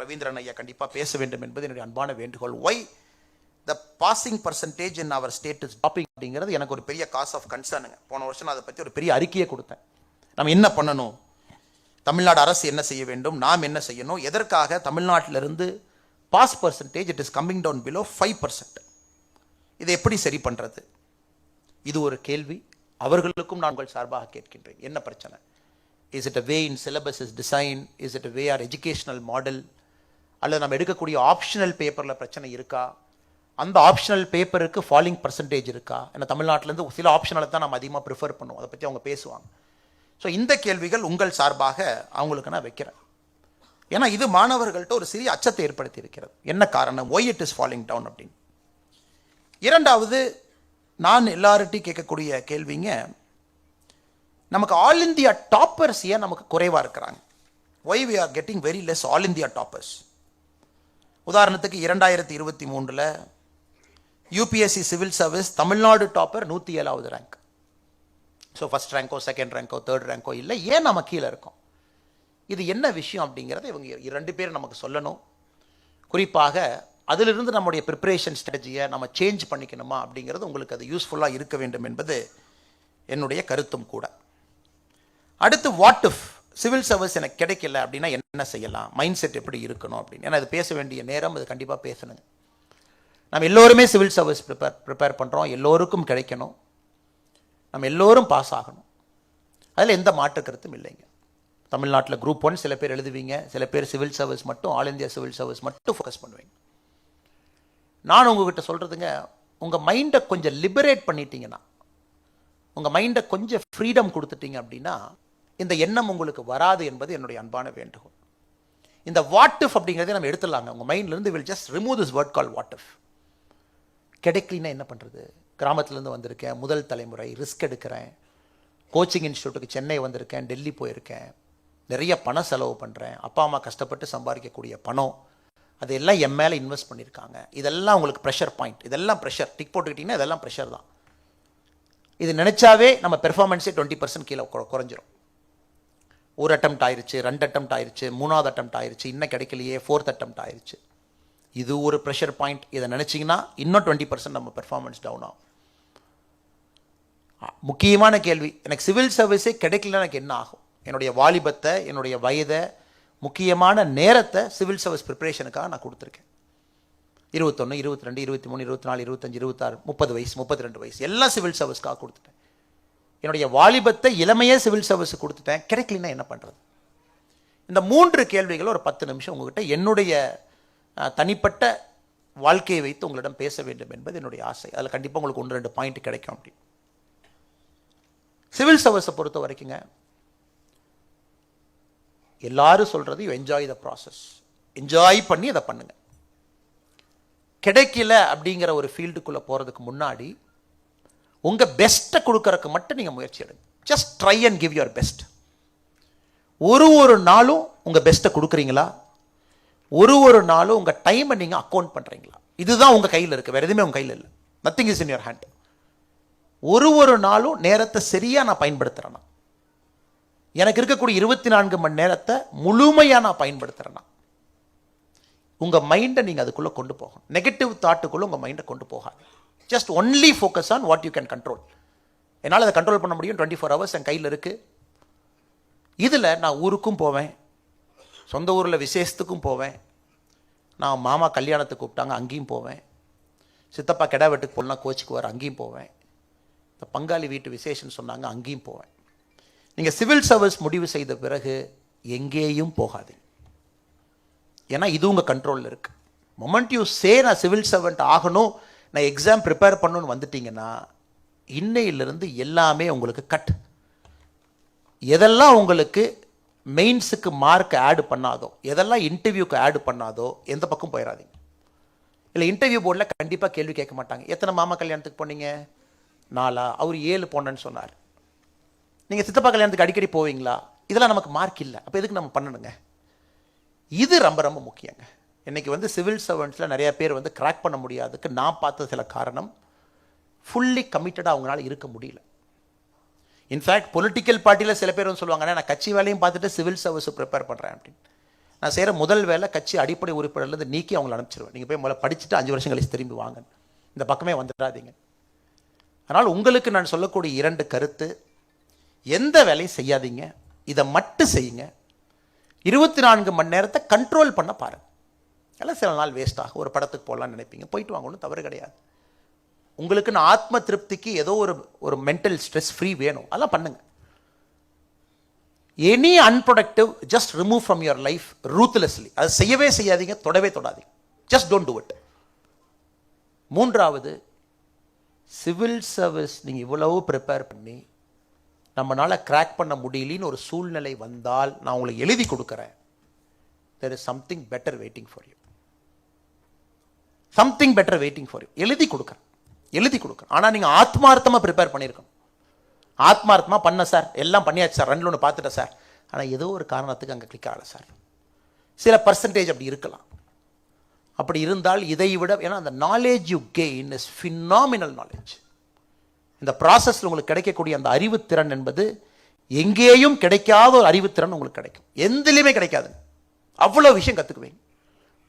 ரவீந்திரன் ஐயா கண்டிப்பாக பேச வேண்டும் என்பது என்னுடைய அன்பான வேண்டுகோள். Why the passing percentage in our state is dropping அப்படிங்கிறது எனக்கு ஒரு பெரிய காஸ் ஆஃப் கன்சர்னுங்க. போன வருஷம் நான் அதை பற்றி ஒரு பெரிய அறிக்கையை கொடுத்தேன். நம்ம என்ன பண்ணணும், தமிழ்நாடு அரசு என்ன செய்ய வேண்டும், நாம் என்ன செய்யணும், எதற்காக தமிழ்நாட்டிலிருந்து pass percentage it is coming down below 5%. இதை எப்படி சரி பண்ணுறது? இது ஒரு கேள்வி. அவர்களுக்கும் நான் உங்கள் சார்பாக கேட்கின்றேன், என்ன பிரச்சனை? Is it a way in syllabus is design? Is it a way our educational model? அல்லது நம்ம எடுக்கக்கூடிய ஆப்ஷனல் பேப்பரில் பிரச்சனை இருக்கா? அந்த ஆப்ஷனல் பேப்பருக்கு ஃபாலிங் பர்சன்டேஜ் இருக்கா? ஏன்னா தமிழ்நாட்டிலேருந்து சில ஆப்ஷனலை தான் நம்ம அதிகமாக ப்ரிஃபர் பண்ணுவோம், அதை பற்றி அவங்க பேசுவாங்க. ஸோ இந்த கேள்விகள் உங்கள் சார்பாக அவங்களுக்கு நான் வைக்கிறேன். ஏன்னா இது மாணவர்கள்ட்ட ஒரு சிறிய அச்சத்தை ஏற்படுத்தி இருக்கிறது. என்ன காரணம், why it is falling down அப்படின்னு. இரண்டாவது, நான் எல்லார்ட்டையும் கேட்கக்கூடிய கேள்விங்க, நமக்கு ஆல் இந்தியா டாப்பர்ஸ் ஏன் நமக்கு குறைவாக இருக்கிறாங்க? Why we are getting very less all India toppers? உதாரணத்துக்கு 2023 UPSC civil service Tamil Nadu topper 107வது ரேங்க். ஸோ ஃபர்ஸ்ட் ரேங்கோ செகண்ட் ரேங்கோ தேர்ட் ரேங்கோ இல்லை, ஏன் நம்ம கீழே இருக்கோம்? இது என்ன விஷயம் அப்படிங்கிறத இவங்க 2 பேர் நமக்கு சொல்லணும். குறிப்பாக அதிலிருந்து நம்முடைய ப்ரிப்பரேஷன் ஸ்ட்ராட்டஜியை நம்ம சேஞ்ச் பண்ணிக்கணுமா அப்படிங்கிறது உங்களுக்கு அது யூஸ்ஃபுல்லாக இருக்க வேண்டும் என்பது என்னுடைய கருத்தும் கூட. அடுத்து, வாட் இஃப் சிவில் சர்வீஸ் எனக்கு கிடைக்கல அப்படின்னா என்ன செய்யலாம், மைண்ட் செட் எப்படி இருக்கணும் அப்படின்னு. ஏன்னா அது பேச வேண்டிய நேரம், அது கண்டிப்பாக பேசணுங்க. நம்ம எல்லோருமே சிவில் சர்வீஸ் ப்ரிப்பேர் பண்ணுறோம், எல்லோருக்கும் கிடைக்கணும், நம்ம எல்லோரும் பாஸ் ஆகணும், அதில் எந்த மாற்று கருத்தும் இல்லைங்க. தமிழ்நாட்டில் குரூப் 1 சில பேர் எழுதுவீங்க, சில பேர் சிவில் சர்வீஸ் மட்டும், ஆல் இந்தியா சிவில் சர்வீஸ் மட்டும் ஃபோக்கஸ் பண்ணுவீங்க. நான் உங்ககிட்ட சொல்கிறதுங்க, உங்கள் மைண்டை கொஞ்சம் லிபரேட் பண்ணிட்டீங்கன்னா, உங்கள் மைண்டை கொஞ்சம் ஃப்ரீடம் கொடுத்துட்டீங்க அப்படின்னா இந்த எண்ணம் உங்களுக்கு வராது என்பது என்னுடைய அன்பான வேண்டுகோள். இந்த வாட் இஃப் அப்படிங்கிறதே நம்ம எடுத்துடலாங்க உங்கள் மைண்ட்லேருந்து. Will just remove this word called what if. கிடைக்கலன்னா என்ன பண்ணுறது? கிராமத்துலேருந்து வந்திருக்கேன், முதல் தலைமுறை, ரிஸ்க் எடுக்கிறேன், கோச்சிங் இன்ஸ்டியூட்டுக்கு சென்னை வந்திருக்கேன், டெல்லி போயிருக்கேன், நிறைய பணம் செலவு பண்ணுறேன், அப்பா அம்மா கஷ்டப்பட்டு சம்பாதிக்கக்கூடிய பணம் அதெல்லாம் என் மேலே இன்வெஸ்ட் பண்ணியிருக்காங்க, இதெல்லாம் உங்களுக்கு ப்ரெஷர் பாயிண்ட், இதெல்லாம் ப்ரெஷர் டிக் போட்டுக்கிட்டிங்கன்னா இதெல்லாம் ப்ரெஷர் தான். இது நினச்சாவே நம்ம பெர்ஃபார்மன்ஸே 20% கீழே குறைஞ்சிரும். ஒரு அட்டெம்ப்ட் ஆயிடுச்சு, 2 அட்டெம்ப்ட் ஆயிடுச்சு, 3வது அட்டெம்ப்ட் ஆயிடுச்சு, இன்னும் கிடைக்கலையே, 4th அட்டெம்ப்ட் ஆயிடுச்சு. இது ஒரு ப்ரெஷர் பாயிண்ட். இதை நினச்சிங்கன்னா இன்னும் 20% நம்ம பெர்ஃபார்மன்ஸ் டவுன் ஆகும். முக்கியமான கேள்வி, எனக்கு சிவில் சர்வீஸே கிடைக்கலன்னா எனக்கு என்ன ஆகும்? என்னுடைய வாலிபத்தை, என்னுடைய வயதை, முக்கியமான நேரத்தை சிவில் சர்வீஸ் ப்ரிப்பரேஷனுக்காக நான் கொடுத்துருக்கேன். 21, 22, 23, 24, 25, 26, 30 வயசு, 32 வயசு எல்லாம் சிவில் சர்வீஸ்க்காக கொடுத்துட்டேன். என்னுடைய வாலிபத்தை, இளமையே சிவில் சர்வீஸ் கொடுத்துட்டேன், கிடைக்கலன்னா என்ன பண்ணுறது? இந்த 3 கேள்விகள் ஒரு 10 நிமிஷம் உங்ககிட்ட என்னுடைய தனிப்பட்ட வாழ்க்கையை வைத்து உங்களிடம் பேச வேண்டும் என்பது என்னுடைய ஆசை. அதில் கண்டிப்பாக உங்களுக்கு 1-2 பாயிண்ட் கிடைக்கும். அப்படி சிவில் சர்வீஸை பொறுத்த வரைக்குங்க, எல்லாரும் சொல்றது you enjoy the process, enjoy பண்ணி அதை பண்ணுங்க. கிடைக்கல அப்படிங்கிற ஒரு ஃபீல்டுக்குள்ளே போகிறதுக்கு முன்னாடி உங்கள் பெஸ்ட்டை கொடுக்கறதுக்கு மட்டும் நீங்கள் முயற்சி எடுங்க. Just try and give your best. ஒரு நாளும் உங்கள் பெஸ்ட்டை கொடுக்குறீங்களா? ஒரு நாளும் உங்கள் டைமை நீங்கள் அக்கௌண்ட் பண்ணுறீங்களா? இதுதான் உங்கள் கையில் இருக்குது, வேறு எதுவுமே உங்கள் கையில் இல்லை. Nothing is in your hand. ஒரு நாளும் நேரத்தை சரியாக நான் பயன்படுத்துகிறேன்னா, எனக்கு இருக்கக்கூடிய 24 மணி நேரத்தை முழுமையாக நான் பயன்படுத்துகிறேன்னா, உங்கள் மைண்டை நீங்கள் அதுக்குள்ளே கொண்டு போகணும். நெகட்டிவ் தாட்டுக்குள்ளே உங்கள் மைண்டை கொண்டு போகாது. Just only focus on what you can control. என்னால் அதை கண்ட்ரோல் பண்ண முடியும். 24 ஹவர்ஸ் என் கையில் இருக்குது. இதில் நான் ஊருக்கும் போவேன், சொந்த ஊரில் விசேஷத்துக்கும் போவேன், நான் மாமா கல்யாணத்துக்கு கூப்பிட்டாங்க அங்கேயும் போவேன், சித்தப்பா கெடா வெட்டுக்கு போகலாம் கோச்சுக்குவார் அங்கேயும் போவேன், இந்த பங்காளி வீட்டு விசேஷம்னு சொன்னாங்க அங்கேயும் போவேன். நீங்கள் சிவில் சர்வீஸ் முடிவு செய்த பிறகு எங்கேயும் போகாதீங்க. ஏன்னா இது உங்கள் கண்ட்ரோலில் இருக்குது. மொமெண்ட் யூ சே நான் சிவில் சர்வெண்ட் ஆகணும், நான் எக்ஸாம் ப்ரிப்பேர் பண்ணணும்னு வந்துட்டீங்கன்னா இன்னையிலிருந்து எல்லாமே உங்களுக்கு கட். எதெல்லாம் உங்களுக்கு மெயின்ஸுக்கு மார்க் ஆட் பண்ணாதோ, எதெல்லாம் இன்டர்வியூக்கு ஆட் பண்ணாதோ எந்த பக்கம் போயிடாதீங்க. இல்லை இன்டர்வியூ போர்டில் கண்டிப்பாக கேள்வி கேட்க மாட்டாங்க. எத்தனை மாமா கல்யாணத்துக்கு போனீங்க? 4. அவர் 7 போனேன்னு சொன்னார். நீங்கள் சித்தப்பா கல்யாணத்துக்கு அடிக்கடி போவீங்களா? இதெல்லாம் நமக்கு மார்க் இல்லை, அப்போ எதுக்கு நம்ம பண்ணணுங்க? இது ரொம்ப ரொம்ப முக்கியங்க. இன்றைக்கி சிவில் சர்வெண்ட்ஸில் நிறைய பேர் கிராக் பண்ண முடியாதுக்கு நான் பார்த்த சில காரணம், ஃபுல்லி கமிட்டடாக அவங்களால இருக்க முடியல. இன்ஃபேக்ட் பொலிட்டிக்கல் பார்ட்டியில் சில பேர் சொல்லுவாங்க, நான் கட்சி வேலையும் பார்த்துட்டு சிவில் சர்வீஸ் ப்ரிப்பேர் பண்ணுறேன் அப்படின்னு. நான் செய்கிற முதல் வேலை கட்சி அடிப்படை உறுப்பினர்லேருந்து நீக்கி அவங்களை அனுப்பிச்சிருவேன். நீங்கள் போய் முதல்ல படிச்சுட்டு 5 வருஷம் கழிச்சு திரும்பி வாங்க, இந்த பக்கமே வந்துடாதீங்க. அதனால் உங்களுக்கு நான் சொல்லக்கூடிய 2 கருத்து, எந்த வேலையும் செய்யாதீங்க, இதை மட்டும் செய்யுங்க. 24 மணி நேரத்தை கண்ட்ரோல் பண்ண பாருங்கள். எல்லாம் சில நாள் வேஸ்ட் ஆகும். ஒரு படத்துக்கு போகலான்னு நினைப்பீங்க, போயிட்டு வாங்க, ஒன்றும் தவறு கிடையாது. உங்களுக்கு நான் ஆத்ம திருப்திக்கு ஏதோ ஒரு மென்டல் ஸ்ட்ரெஸ் ஃப்ரீ வேணும், அதெல்லாம் பண்ணுங்க. Any unproductive just remove from your life ruthlessly. அது செய்யவே செய்யாதீங்க, தொடவே தொடாதீங்க. Just don't do it. 3வது, சிவில் சர்வீஸ் நீங்கள் இவ்வளவு ப்ரிப்பேர் பண்ணி நம்மளால கிராக் பண்ண முடியலன்னு ஒரு சூழ்நிலை வந்தால் நான் உங்களுக்கு எழுதி கொடுக்குறேன், there is something better waiting for you. Something better waiting for you. எழுதி கொடுக்குறேன். ஆனால் நீங்கள் ஆத்மார்த்தமாக ப்ரிப்பேர் பண்ணியிருக்கணும். ஆத்மார்த்தமாக பண்ண சார், எல்லாம் பண்ணியாச்சு சார், 2 பார்த்துட்டேன் சார், ஆனால் ஏதோ ஒரு காரணத்துக்கு அங்கே கிளிக் ஆகலை சார். சில பர்சன்டேஜ் அப்படி இருக்கலாம். அப்படி இருந்தால் இதை விட, ஏன்னா அந்த knowledge you gain is phenomenal knowledge. இந்த ப்ராசஸில் உங்களுக்கு கிடைக்கக்கூடிய அந்த அறிவுத்திறன் என்பது எங்கேயும் கிடைக்காத ஒரு அறிவுத்திறன் உங்களுக்கு கிடைக்கும். எந்திலையுமே கிடைக்காது. அவ்வளோ விஷயம் கற்றுக்குவீங்க.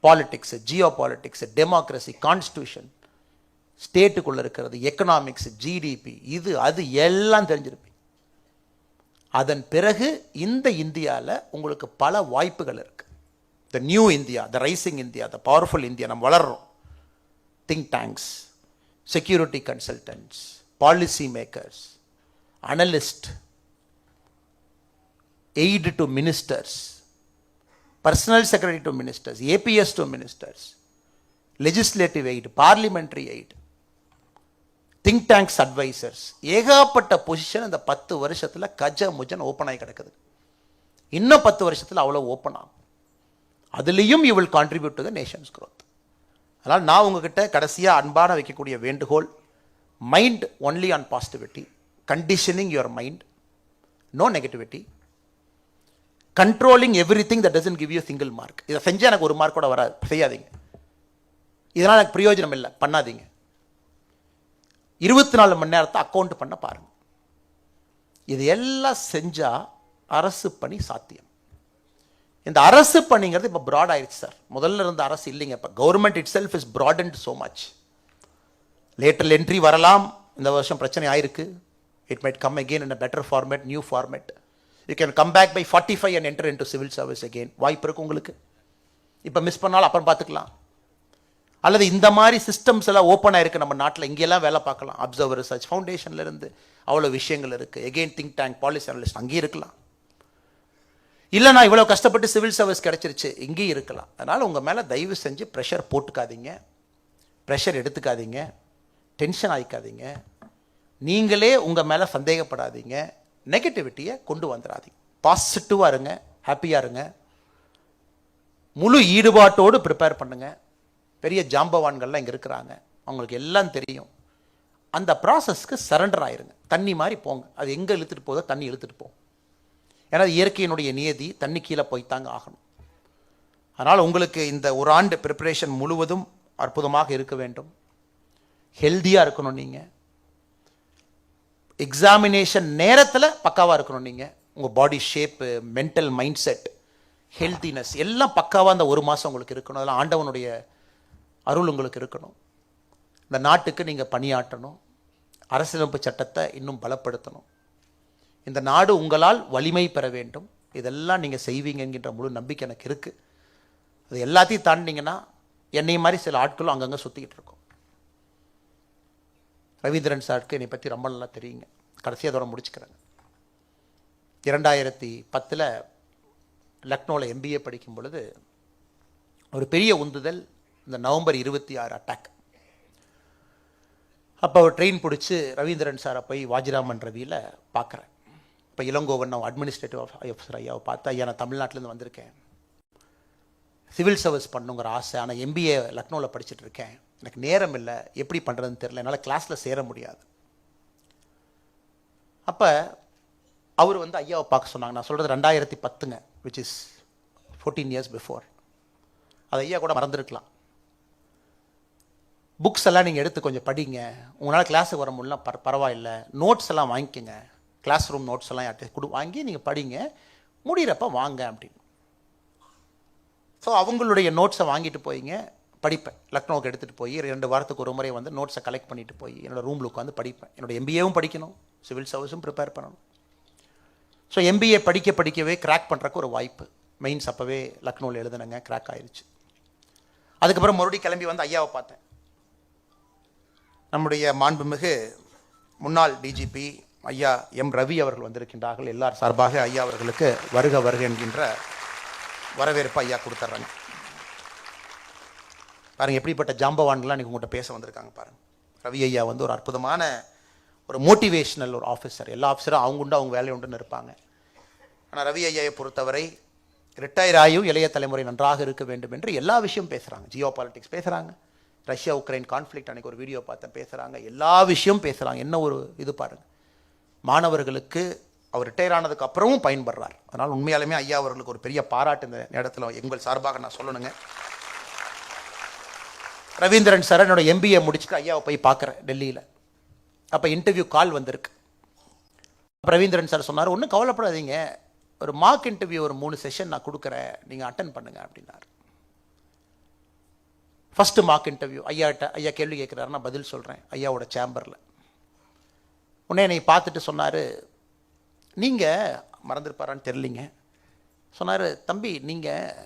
Politics, geopolitics, democracy, constitution, ஸ்டேட்டுக்குள்ளே இருக்கிறது, எக்கனாமிக்ஸ், ஜிடிபி, இது அது எல்லாம் தெரிஞ்சிருப்பீங்க. அதன் பிறகு இந்த இந்தியாவில் உங்களுக்கு பல வாய்ப்புகள் இருக்கு. The new India, the rising India, the powerful India, நம்ம வளர்றோம். Think tanks, security consultants, policy makers, analyst, aide to ministers, personal secretary to ministers, APS to ministers, legislative aide, parliamentary aide, think tanks advisers, ஏகப்பட்ட position இந்த 10 வருஷத்தில் முஜன் open ஆகி கிடக்குது. இன்னும் 10 வருஷத்தில் அவ்வளோ ஓப்பன் ஆகும். அதுலேயும் you will contribute to the nation's growth. அதனால் நான் உங்ககிட்ட கடைசியாக அன்பான வைக்கக்கூடிய வேண்டுகோள், mind only on positivity, conditioning your mind, no negativity, controlling everything that doesn't give you single mark. இதை செஞ்சால் எனக்கு 1 மார்க் கூட வராது, செய்யாதீங்க. இதனால் எனக்கு பிரயோஜனம் இல்லை, பண்ணாதீங்க. 24 மணி நேரத்தை அக்கௌண்ட் பண்ண பாருங்க. இது எல்லாம் செஞ்சால் அரசு பணி சாத்தியம். இந்த அரசு பணிங்கிறது இப்போ ப்ராட் ஆயிடுச்சு சார். முதல்ல இருந்த அரசு இல்லைங்க. இப்போ government itself is prudent so much. Lateral entry வரலாம், இந்த வருஷம் பிரச்சனை ஆயிருக்கு. It might come again in a better format, new format. You can come back by 45 and enter into civil service again. வாய்ப்பு இருக்கு உங்களுக்கு. இப்போ மிஸ் பண்ணாலும் அப்புறம் பார்த்துக்கலாம். அல்லது இந்த மாதிரி சிஸ்டம்ஸ் எல்லாம் ஓப்பன் ஆயிருக்கு நம்ம நாட்டில், இங்கெல்லாம் வேலை பார்க்கலாம். அப்சர்வர் ரிசர்ச் ஃபவுண்டேஷன்ல இருந்து அவ்வளோ விஷயங்கள் இருக்கு. Again think tank, policy analyst அங்கேயும் இருக்கலாம். இல்லை நான் இவ்வளோ கஷ்டப்பட்டு சிவில் சர்வீஸ் கிடைச்சிருச்சு, இங்கேயும் இருக்கலாம். அதனால் உங்கள் மேலே தயவு செஞ்சு ப்ரெஷர் போட்டுக்காதீங்க, ப்ரெஷர் எடுத்துக்காதீங்க, டென்ஷன் ஆகிக்காதீங்க, நீங்களே உங்கள் மேலே சந்தேகப்படாதீங்க, நெகட்டிவிட்டியை கொண்டு வந்துடாதீங்க. பாசிட்டிவாக இருங்க, ஹாப்பியாக இருங்க, முழு ஈடுபாட்டோடு ப்ரிப்பேர் பண்ணுங்க. பெரிய ஜாம்பவான்கள்லாம் இங்கே இருக்கிறாங்க, அவங்களுக்கு எல்லாம் தெரியும். அந்த ப்ராசஸ்க்கு சரண்டர் ஆயிருங்க. தண்ணி மாதிரி போங்க. அது எங்கே இழுத்துட்டு போதோ தண்ணி இழுத்துட்டு போகும். ஏன்னா இயற்கையினுடைய நியதி, தண்ணி கீழே போய்த்தாங்க ஆகணும். அதனால் உங்களுக்கு இந்த 1 ஆண்டு ப்ரிப்பரேஷன் முழுவதும் அற்புதமாக இருக்க வேண்டும். ஹெல்த்தியாக இருக்கணும். நீங்கள் எக்ஸாமினேஷன் நேரத்தில் பக்காவாக இருக்கணும். நீங்கள் உங்கள் body shape, mental mind set, healthiness எல்லாம் பக்காவாக அந்த 1 மாதம் உங்களுக்கு இருக்கணும். அதெல்லாம் ஆண்டவனுடைய அருள் உங்களுக்கு இருக்கணும். இந்த நாட்டுக்கு நீங்கள் பணியாற்றணும். அரசியலமைப்பு சட்டத்தை இன்னும் பலப்படுத்தணும். இந்த நாடு உங்களால் வலிமை பெற வேண்டும். இதெல்லாம் நீங்கள் செய்வீங்க என்கின்ற முழு நம்பிக்கை எனக்கு இருக்குது. அது எல்லாத்தையும் தாண்டினீங்கன்னா என்னை மாதிரி சில ஆட்களும் அங்கங்கே சுற்றிக்கிட்டு இருக்கோம். ரவீந்திரன் சாருக்கு என்னை பற்றி ரொம்ப நல்லா தெரியுங்க. கடைசியாக அதோட முடிச்சுக்கிறேங்க. 2010 லக்னோவில் MBA படிக்கும் பொழுது ஒரு பெரிய உந்துதல், இந்த நவம்பர் 26 அட்டாக். அப்போ ஒரு ட்ரெயின் பிடிச்சி ரவீந்திரன் சாரை போய் வாஜிராமன் ரவியில் பார்க்குறேன். இப்போ இளங்கோவன் அட்மினிஸ்ட்ரேட்டிவ் ஆஃபீஸர் ஐயாவை பார்த்து, ஐயா நான் தமிழ்நாட்டிலேருந்து வந்திருக்கேன், சிவில் சர்வீஸ் பண்ணுங்கிற ஆசை, ஆனால் MBA லக்னோவில் படிச்சுட்டு இருக்கேன், எனக்கு நேரம் இல்லை, எப்படி பண்ணுறதுன்னு தெரியல, என்னால் கிளாஸில் சேர முடியாது. அப்போ அவர் ஐயாவை பார்க்க சொன்னாங்க. நான் சொல்கிறது 2010, விச் இஸ் 14 years பிஃபோர். அது ஐயா கூட மறந்துருக்கலாம். புக்ஸ் எல்லாம் நீங்கள் எடுத்து கொஞ்சம் படிங்க, உங்களால் கிளாஸுக்கு வர முடியல பரவாயில்ல, நோட்ஸ் எல்லாம் வாங்கிக்கோங்க, கிளாஸ் ரூம் நோட்ஸ் எல்லாம் யார்கிட்ட வாங்கி நீங்கள் படிங்க, முடிகிறப்ப வாங்க அப்படின்னு. ஸோ அவங்களுடைய நோட்ஸை வாங்கிட்டு போயிங்க, படிப்பேன். லக்னோவுக்கு எடுத்துகிட்டு போய் 2 வாரத்துக்கு ஒரு முறை நோட்ஸை கலெக்ட் பண்ணிட்டு போய் என்னோடய ரூமில் உட்காந்து படிப்பேன். என்னோடய MBAவும் படிக்கணும், சிவில் சர்வீஸும் ப்ரிப்பேர் பண்ணணும். ஸோ MBA படிக்கவே கிராக் பண்ணுறக்கு ஒரு வாய்ப்பு. மெயின்ஸ் அப்போவே லக்னோவில் எழுதுனங்க, கிராக் ஆயிடுச்சு. அதுக்கப்புறம் மறுபடியும் கிளம்பி ஐயாவை பார்த்தேன். நம்முடைய மாண்புமிகு முன்னாள் DGP ஐயா M. ரவி அவர்கள் வந்திருக்கின்றார்கள். எல்லார் சார்பாக ஐயா அவர்களுக்கு வருக வருக என்கின்ற வரவேற்பு ஐயா கொடுத்துட்றாங்க. பாருங்கள் எப்படிப்பட்ட ஜாம்பவான்கள்லாம் இன்றைக்கி உங்கள்கிட்ட பேச வந்திருக்காங்க பாருங்கள். ரவி ஐயா ஒரு அற்புதமான ஒரு மோட்டிவேஷனல் ஒரு ஆஃபீஸர். எல்லா ஆஃபீஸரும் அவங்க உண்டு அவங்க வேலை உண்டுன்னு இருப்பாங்க. ஆனால் ரவி ஐயாவை பொறுத்தவரை ரிட்டையர் ஆகியும் இளைய தலைமுறை நன்றாக இருக்க வேண்டும் என்று எல்லா விஷயம் பேசுகிறாங்க. ஜியோ பாலிட்டிக்ஸ் பேசுகிறாங்க, ரஷ்யா உக்ரைன் கான்ஃப்ளிக்ட் அன்றைக்கி ஒரு வீடியோ பார்த்தேன் பேசுகிறாங்க, எல்லா விஷயம் பேசுகிறாங்க. என்ன ஒரு இது பாருங்கள், மாணவர்களுக்கு அவர் ரிட்டையர் ஆனதுக்கு அப்புறமும் பயன்படுறார். அதனால் உண்மையாலுமே ஐயா அவர்களுக்கு ஒரு பெரிய பாராட்டு இந்த இடத்துல எங்கள் சார்பாக நான் சொல்லணுங்க. ரவீந்திரன் சார் என்னோட MBA முடிச்சுட்டு ஐயாவை போய் பார்க்குறேன் டெல்லியில். அப்போ இன்டர்வியூ கால் வந்திருக்கு. அப்போ ரவீந்திரன் சார் சொன்னார், ஒன்றும் கவலைப்படாதீங்க, ஒரு மார்க் இன்டர்வியூ ஒரு 3 செஷன் நான் கொடுக்குறேன், நீங்கள் அட்டன் பண்ணுங்க அப்படின்னார். ஃபஸ்ட்டு மார்க் இன்டர்வியூ ஐயா கேள்வி கேட்குறாரு, நான் பதில் சொல்கிறேன் ஐயாவோட சேம்பரில். உடனே என்னை பார்த்துட்டு சொன்னார், நீங்கள் மறந்துருப்பாரான்னு தெரியலிங்க, சொன்னார், தம்பி நீங்கள்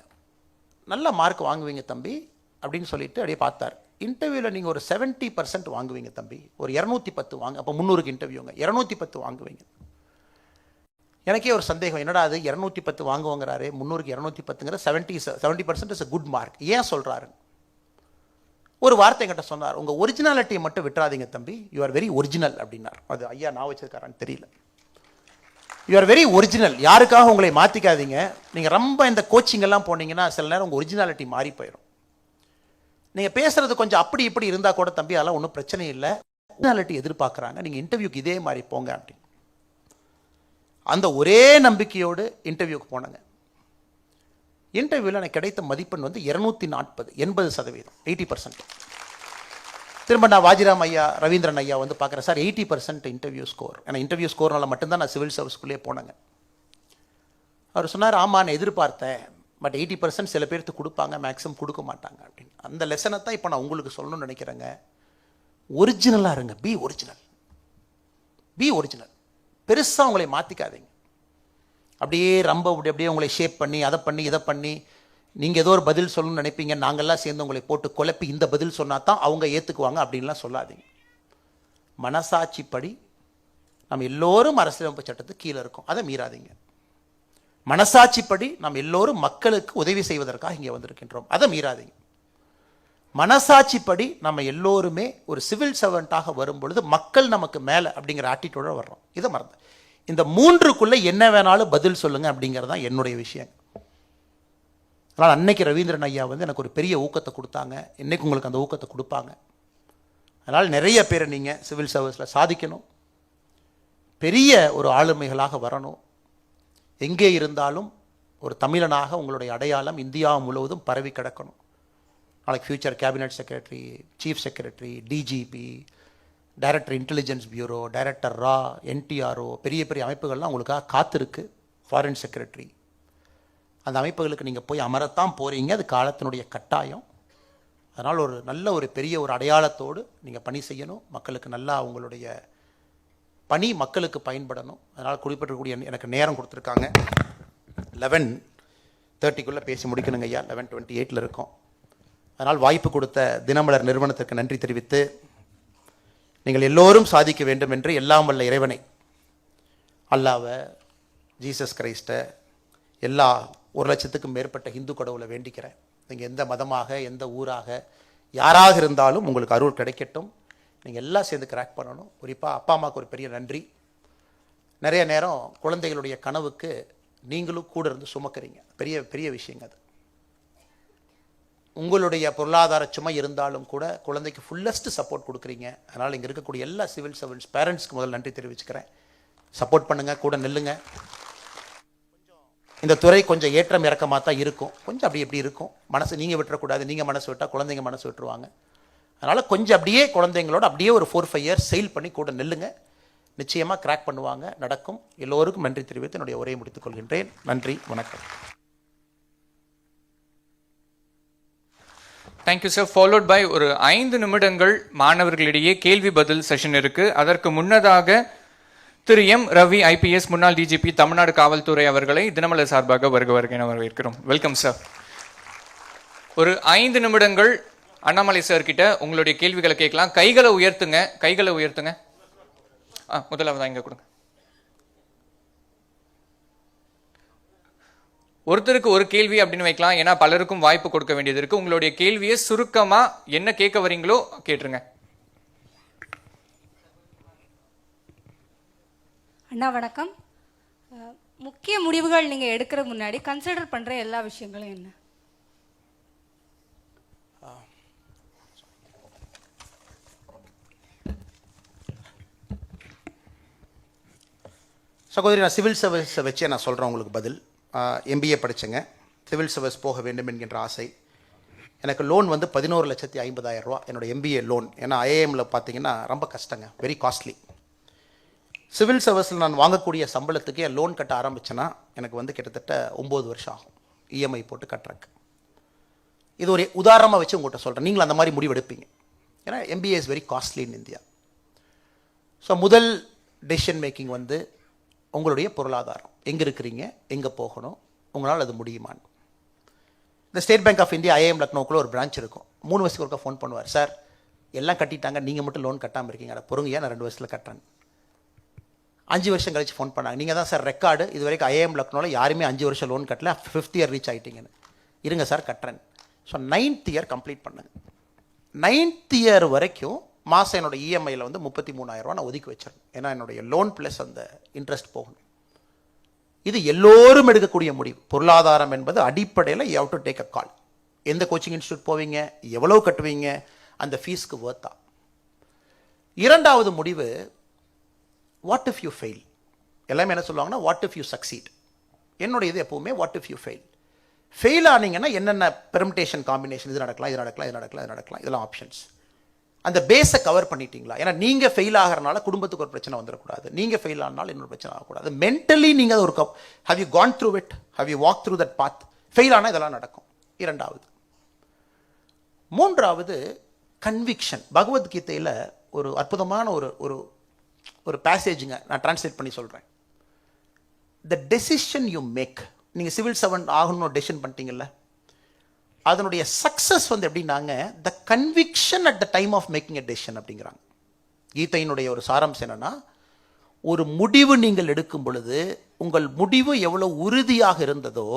நல்ல மார்க் வாங்குவீங்க தம்பி அப்படின்னு சொல்லிட்டு அப்படியே பார்த்தார். இன்டர்வியூவில் நீங்கள் ஒரு 70% வாங்குவீங்க தம்பி, ஒரு 210 வாங்க. அப்போ 300க்கு இன்டர்வியூங்க, 210 வாங்குவீங்க. எனக்கே ஒரு சந்தேகம், என்னடா அது 210 வாங்குவாங்கிறாரு, 300க்கு 210ங்கிற 70% இஸ் a குட் மார்க், ஏன் சொல்கிறாரு? ஒரு வார்த்தை என்கிட்ட சொன்னார், உங்கள் ஒரிஜினாலிட்டியை மட்டும் விட்டுறாதீங்க தம்பி, யூ ஆர் வெரி ஒரிஜினல் அப்படின்னார். அது ஐயா நான் வச்சிருக்காரான்னு தெரியல. யூ ஆர் வெரி ஒரிஜினல், யாருக்காக உங்களை மாற்றிக்காதீங்க. நீங்கள் ரொம்ப இந்த கோச்சிங் எல்லாம் போனீங்கன்னா சில நேரம் உங்கள் ஒரிஜினாலிட்டி மாறி போயிடும். நீங்கள் பேசுறது கொஞ்சம் அப்படி இப்படி இருந்தால் கூட தம்பி அதெல்லாம் ஒன்றும் பிரச்சனை இல்லை, ஒரிஜினாலிட்டி எதிர்பார்க்குறாங்க, நீங்கள் இன்டர்வியூக்கு இதே மாதிரி போங்க அப்படின்னு. அந்த ஒரே நம்பிக்கையோடு இன்டர்வியூக்கு போனாங்க. இன்டர்வியூவில் எனக்கு கிடைத்த மதிப்பெண் வந்து 240, 80%, 80%. திரும்ப நான் வாஜிராம் ஐயா ரவீந்திரன் ஐயா வந்து பார்க்குறேன், சார் 80% இன்டர்வியூ ஸ்கோர். ஏன்னா இன்டர்வியூ ஸ்கோர்னால மட்டும்தான் நான் சிவில் சர்வீஸ்க்குள்ளே போனேங்க. அவர் சொன்னார், ஆமாம் நான் எதிர்பார்த்தேன், பட் 80% சில பேருக்கு கொடுப்பாங்க, மேக்ஸிமம் கொடுக்க மாட்டாங்க அப்படின்னு. அந்த லெசனை தான் இப்போ நான் உங்களுக்கு சொல்லணும்னு நினைக்கிறேங்க. ஒரிஜினலாக இருங்க, பி ஒரிஜினல், பி ஒரிஜினல். பெருசாக உங்களை மாற்றிக்காதீங்க. அப்படியே ரொம்ப அப்படியே உங்களை ஷேப் பண்ணி அதை பண்ணி இதை பண்ணி நீங்கள் ஏதோ ஒரு பதில் சொல்லணும்னு நினைப்பீங்க, நாங்கள்லாம் சேர்ந்து உங்களை போட்டு குழப்பி இந்த பதில் சொன்னால் தான் அவங்க ஏற்றுக்குவாங்க அப்படின்லாம் சொல்லாதீங்க. மனசாட்சிப்படி நம்ம எல்லோரும் அரசியலமைப்பு சட்டத்துக்கு கீழே இருக்கோம், அதை மீறாதீங்க. மனசாட்சிப்படி நாம் எல்லோரும் மக்களுக்கு உதவி செய்வதற்காக இங்கே வந்திருக்கின்றோம், அதை மீறாதீங்க. மனசாட்சிப்படி நம்ம எல்லோருமே ஒரு சிவில் சர்வெண்ட்டாக வரும் பொழுது மக்கள் நமக்கு மேலே அப்படிங்கிற ஆட்டிடியூடோட வர்றோம், இதை மறந்து. இந்த 3க்குள்ளே என்ன வேணாலும் பதில் சொல்லுங்க அப்படிங்கிறது தான் என்னுடைய விஷயம். அதனால் அன்னைக்கு ரவீந்திரன் ஐயா வந்து எனக்கு ஒரு பெரிய ஊக்கத்தை கொடுத்தாங்க, இன்னைக்கு உங்களுக்கு அந்த ஊக்கத்தை கொடுப்பாங்க. அதனால் நிறைய பேர் நீங்கள் சிவில் சர்வீஸில் சாதிக்கணும், பெரிய ஒரு ஆளுமைகளாக வரணும். எங்கே இருந்தாலும் ஒரு தமிழனாக உங்களுடைய அடையாளம் இந்தியா முழுவதும் பரவி கிடக்கணும். நாளைக்கு future cabinet secretary, chief secretary, DGP, director intelligence bureau, director ரா, NTRO, பெரிய பெரிய அமைப்புகள்லாம் உங்களுக்காக காத்திருக்கு. ஃபாரின் செக்ரட்டரி, அந்த அமைப்புகளுக்கு நீங்கள் போய் அமரத்தான் போகிறீங்க, அது காலத்தினுடைய கட்டாயம். அதனால் ஒரு நல்ல ஒரு பெரிய ஒரு அடையாளத்தோடு நீங்கள் பணி செய்யணும். மக்களுக்கு நல்லா உங்களுடைய பணி மக்களுக்கு பயன்படணும். அதனால் குறிப்பிடக்கூடிய எனக்கு நேரம் கொடுத்துருக்காங்க, 11:30க்குள்ளே பேசி முடிக்கணுங்க ஐயா, 11:28 இருக்கோம். அதனால் வாய்ப்பு கொடுத்த தினமலர் நிறுவனத்திற்கு நன்றி தெரிவித்து, நீங்கள் எல்லோரும் சாதிக்க வேண்டும் என்று எல்லாம் வல்ல இறைவனை, அல்லாவை, ஜீசஸ் கிரைஸ்ட்டை, எல்லா 1,00,000க்கும் மேற்பட்ட இந்து கடவுளை வேண்டிக்கிறேன். நீங்கள் எந்த மதமாக எந்த ஊராக யாராக இருந்தாலும் உங்களுக்கு அருள் கிடைக்கட்டும். நீங்கள் எல்லாம் சேர்ந்து கிராக் பண்ணணும். குறிப்பாக அப்பா அம்மாவுக்கு ஒரு பெரிய நன்றி. நிறைய நேரம் குழந்தைகளுடைய கனவுக்கு நீங்களும் கூட இருந்து சுமக்கிறீங்க, பெரிய பெரிய விஷயங்க அது. உங்களுடைய பொருளாதார சுமை இருந்தாலும் கூட குழந்தைக்கு ஃபுல்லஸ்ட் சப்போர்ட் கொடுக்குறீங்க. அதனால் இங்கே இருக்கக்கூடிய எல்லா சிவில் சர்வன்ட்ஸ் பேரண்ட்ஸ்க்கு முதல் நன்றி தெரிவிச்சுக்கிறேன். சப்போர்ட் பண்ணுங்கள், கூட நெல்லுங்க. இந்த துறை கொஞ்சம் ஏற்றம் இறக்கமாக தான் இருக்கும், கொஞ்சம் அப்படி எப்படி இருக்கும். மனசு நீங்கள் விட்டுறக்கூடாது, நீங்கள் மனசு விட்டால் குழந்தைங்க மனசு விட்டுருவாங்க. அதனால் கொஞ்சம் அப்படியே குழந்தைங்களோட அப்படியே ஒரு 4-5 இயர்ஸ் செயல் பண்ணி கூட நெல்லுங்க. நிச்சயமாக கிராக் பண்ணுவாங்க, நடக்கும். எல்லோருக்கும் நன்றி தெரிவித்து என்னுடைய உரையை முடித்துக் கொள்கின்றேன். நன்றி, வணக்கம். Thank you sir. ஃபாலோட் பை ஒரு 5 நிமிடங்கள் மாணவர்களிடையே கேள்வி பதில் செஷன் இருக்கு. அதற்கு முன்னதாக திரு M. ரவி IPS முன்னாள் DGP தமிழ்நாடு காவல்துறை அவர்களை தினமலர் சார்பாக வருக என வரவேற்கிறோம். Welcome sir. ஒரு 5 நிமிடங்கள் அண்ணாமலை சார் கிட்ட உங்களுடைய கேள்விகளை கேட்கலாம். கைகளை உயர்த்துங்க, கைகளை உயர்த்துங்க. முதலாவதா இங்க கொடுங்க. ஒருத்தருக்கு ஒரு கேள்வி அப்படின்னு வைக்கலாம், ஏன்னா பலருக்கும் வாய்ப்பு கொடுக்க வேண்டியது இருக்கு. உங்களுடைய கேள்வியை சுருக்கமா என்ன கேட்க வரீங்களோ கேட்டுருங்க. அண்ணா வணக்கம். முக்கிய முடிவுகள் நீங்கள் எடுக்கிற முன்னாடி கன்சிடர் பண்ணுற எல்லா விஷயங்களும் என்ன? சகோதரி, நான் சிவில் சர்வீஸை வச்சே நான் சொல்கிறேன் உங்களுக்கு பதில். எம்பிஏ படித்தேங்க, சிவில் சர்வீஸ் போக வேண்டும் என்கின்ற ஆசை. எனக்கு லோன் வந்து 11,50,000 ரூபா என்னோடய எம்பிஏ லோன். ஏன்னா ஐஏஎம்மில் பார்த்தீங்கன்னா ரொம்ப கஷ்டங்க, வெரி காஸ்ட்லி. சிவில் சர்வீஸில் நான் வாங்கக்கூடிய சம்பளத்துக்கு என் லோன் கட்ட ஆரம்பித்தேன்னா எனக்கு வந்து கிட்டத்தட்ட 9 வருஷம் ஆகும் இஎம்ஐ போட்டு கட்டுறக்கு. இது ஒரு உதாரணமாக வச்சு உங்கள்கிட்ட சொல்கிறேன், நீங்களும் அந்த மாதிரி முடிவெடுப்பீங்க. ஏன்னா MBA is very costly in India. So முதல் டெசிஷன் மேக்கிங் வந்து உங்களுடைய பொருளாதாரம், எங்கே இருக்கிறீங்க, எங்கே போகணும், உங்களால் அது முடியுமான்னு. இந்த ஸ்டேட் பேங்க் ஆஃப் இந்தியா ஐஏஎம் லக்னோக்குள்ளே ஒரு பிரான்ச் இருக்கும். 3 வருஷத்துக்கு ஒருக்கா ஃபோன் பண்ணுவார், சார் எல்லாம் கட்டிட்டாங்க, நீங்கள் மட்டும் லோன் கட்டாமல் இருக்கீங்க, அதை பொறுங்க, நான் 2 வருஷத்தில் கட்டுறேன். 5 வருஷம் கழிச்சு ஃபோன் பண்ணாங்க, நீங்கள் தான் சார் ரெக்கார்டு, இது வரைக்கும் ஐஏஎம் லக்னோவில் யாருமே 5 வருஷம் லோன் கட்டல, 5th இயர் ரீச் ஆகிட்டீங்கன்னு. இருங்க சார் கட்டுறேன். ஸோ 9th இயர் கம்ப்ளீட் பண்ணுங்க. 9th இயர் வரைக்கும் மாதம் என்னோடய இஎம்ஐயில் வந்து 33,000 ரூபா நான் ஒதுக்கி வச்சிருக்கேன். ஏன்னா என்னுடைய லோன் ப்ளஸ் அந்த இன்ட்ரெஸ்ட் போகணும். இது எல்லோரும் எடுக்கக்கூடிய முடிவு. பொருளாதாரம் என்பது அடிப்படையில் you have to take a call. எந்த கோச்சிங் இன்ஸ்டியூட் போவீங்க, எவ்வளோ கட்டுவீங்க, அந்த ஃபீஸ்க்கு வர்த்தா. இரண்டாவது முடிவு, வாட் இஃப் யூ ஃபெயில். எல்லாமே என்ன சொல்லுவாங்கன்னா வாட் இஃப் யூ சக்சீட். என்னுடைய இது எப்போவுமே what if you fail. Fail ஆனீங்கன்னா என்னென்ன பெர்மிட்டேஷன் காம்பினேஷன், இது நடக்கலாம், இது நடக்கலாம், இது நடக்கலாம், இது நடக்கலாம், இதெல்லாம் ஆப்ஷன்ஸ். அந்த பேஸை கவர் பண்ணிட்டீங்களா? ஏன்னா நீங்கள் ஃபெயில் ஆகிறனால குடும்பத்துக்கு ஒரு பிரச்சனை வந்துடக்கூடாது, நீங்கள் ஃபெயில் ஆனாலும் இன்னொரு பிரச்சனை ஆகக்கூடாது. மென்டலி நீங்கள் அது ஒரு how you gone through it, how you walk through that path. Fail ஆனால் இதெல்லாம் நடக்கும். இரண்டாவது. மூன்றாவது, கன்விக்ஷன். பகவத்கீதையில் ஒரு அற்புதமான ஒரு ஒரு ஒரு பேசேஜுங்க, நான் டிரான்ஸ்லேட் பண்ணி சொல்கிறேன். The decision you make. நீங்கள் சிவில் சர்வன்ட் ஆகணும்னு டெசிஷன் பண்ணிட்டீங்கல்ல, அதனுடைய சக்ஸஸ் வந்து எப்படின்னாங்க, the conviction at the time of making a decision அப்படிங்கிறாங்க. கீதையினுடைய ஒரு சாராம்சம் என்னன்னா, ஒரு முடிவு நீங்கள் எடுக்கும் பொழுது உங்கள் முடிவு எவ்வளோ உறுதியாக இருந்ததோ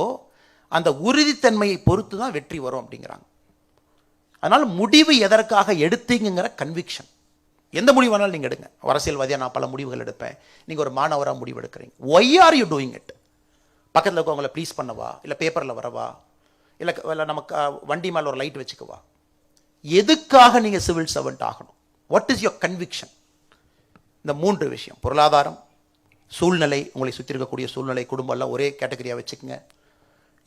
அந்த உறுதித்தன்மையை பொறுத்து தான் வெற்றி வரும் அப்படிங்கிறாங்க. அதனால் முடிவு எதற்காக எடுத்தீங்கிற கன்விக்ஷன். எந்த முடிவு வேணாலும் நீங்கள் எடுங்க. அரசியல்வாதியாக நான் பல முடிவுகள் எடுப்பேன், நீங்கள் ஒரு மாணவராக முடிவு எடுக்கிறீங்க. Why are you doing it? பக்கத்தில் இருக்கவங்களை ப்ளீஸ் பண்ணவா, இல்லை பேப்பரில் வரவா, இல்லை நமக்கு வண்டி மேலே ஒரு லைட் வச்சுக்குவா? எதுக்காக நீங்கள் சிவில் சர்வெண்ட் ஆகணும்? What is your conviction? இந்த 3 விஷயம், பொருளாதாரம், சூழ்நிலை, உங்களை சுற்றி இருக்கக்கூடிய சூழ்நிலை, குடும்பம் எல்லாம் ஒரே கேட்டகரியாக வச்சுக்கோங்க.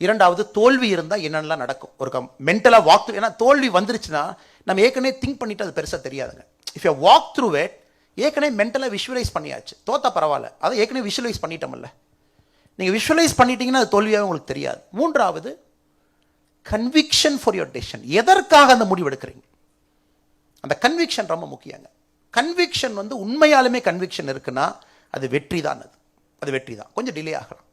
இரண்டாவது, தோல்வி இருந்தால் என்னென்னலாம் நடக்கும், ஒரு மென்டலாக வாக் த்ரூ. ஏன்னா தோல்வி வந்துருச்சுன்னா நம்ம ஏற்கனவே திங்க் பண்ணிட்டு அது பெருசாக தெரியாதுங்க. If you walk through it, ஏற்கனவே மென்டலாக விஷுவலைஸ் பண்ணியாச்சு, தோத்தா பரவாயில்ல, அதை ஏற்கனவே விஷுவலைஸ் பண்ணிட்டோம்ல. நீங்கள் விஷுவலைஸ் பண்ணிட்டீங்கன்னா அது தோல்வியாக உங்களுக்கு தெரியாது. மூன்றாவது, கன்விக்ஷன் ஃபார் யுவர் டெசிஷன். எதற்காக அந்த முடிவு எடுக்கிறீங்க, அந்த கன்விக்ஷன் ரொம்ப முக்கியங்க. கன்விக்ஷன் வந்து உண்மையாலுமே கன்விக்ஷன் இருக்குன்னா அது வெற்றி தான். அது வெற்றி தான், கொஞ்சம் டிலே ஆகலாம்.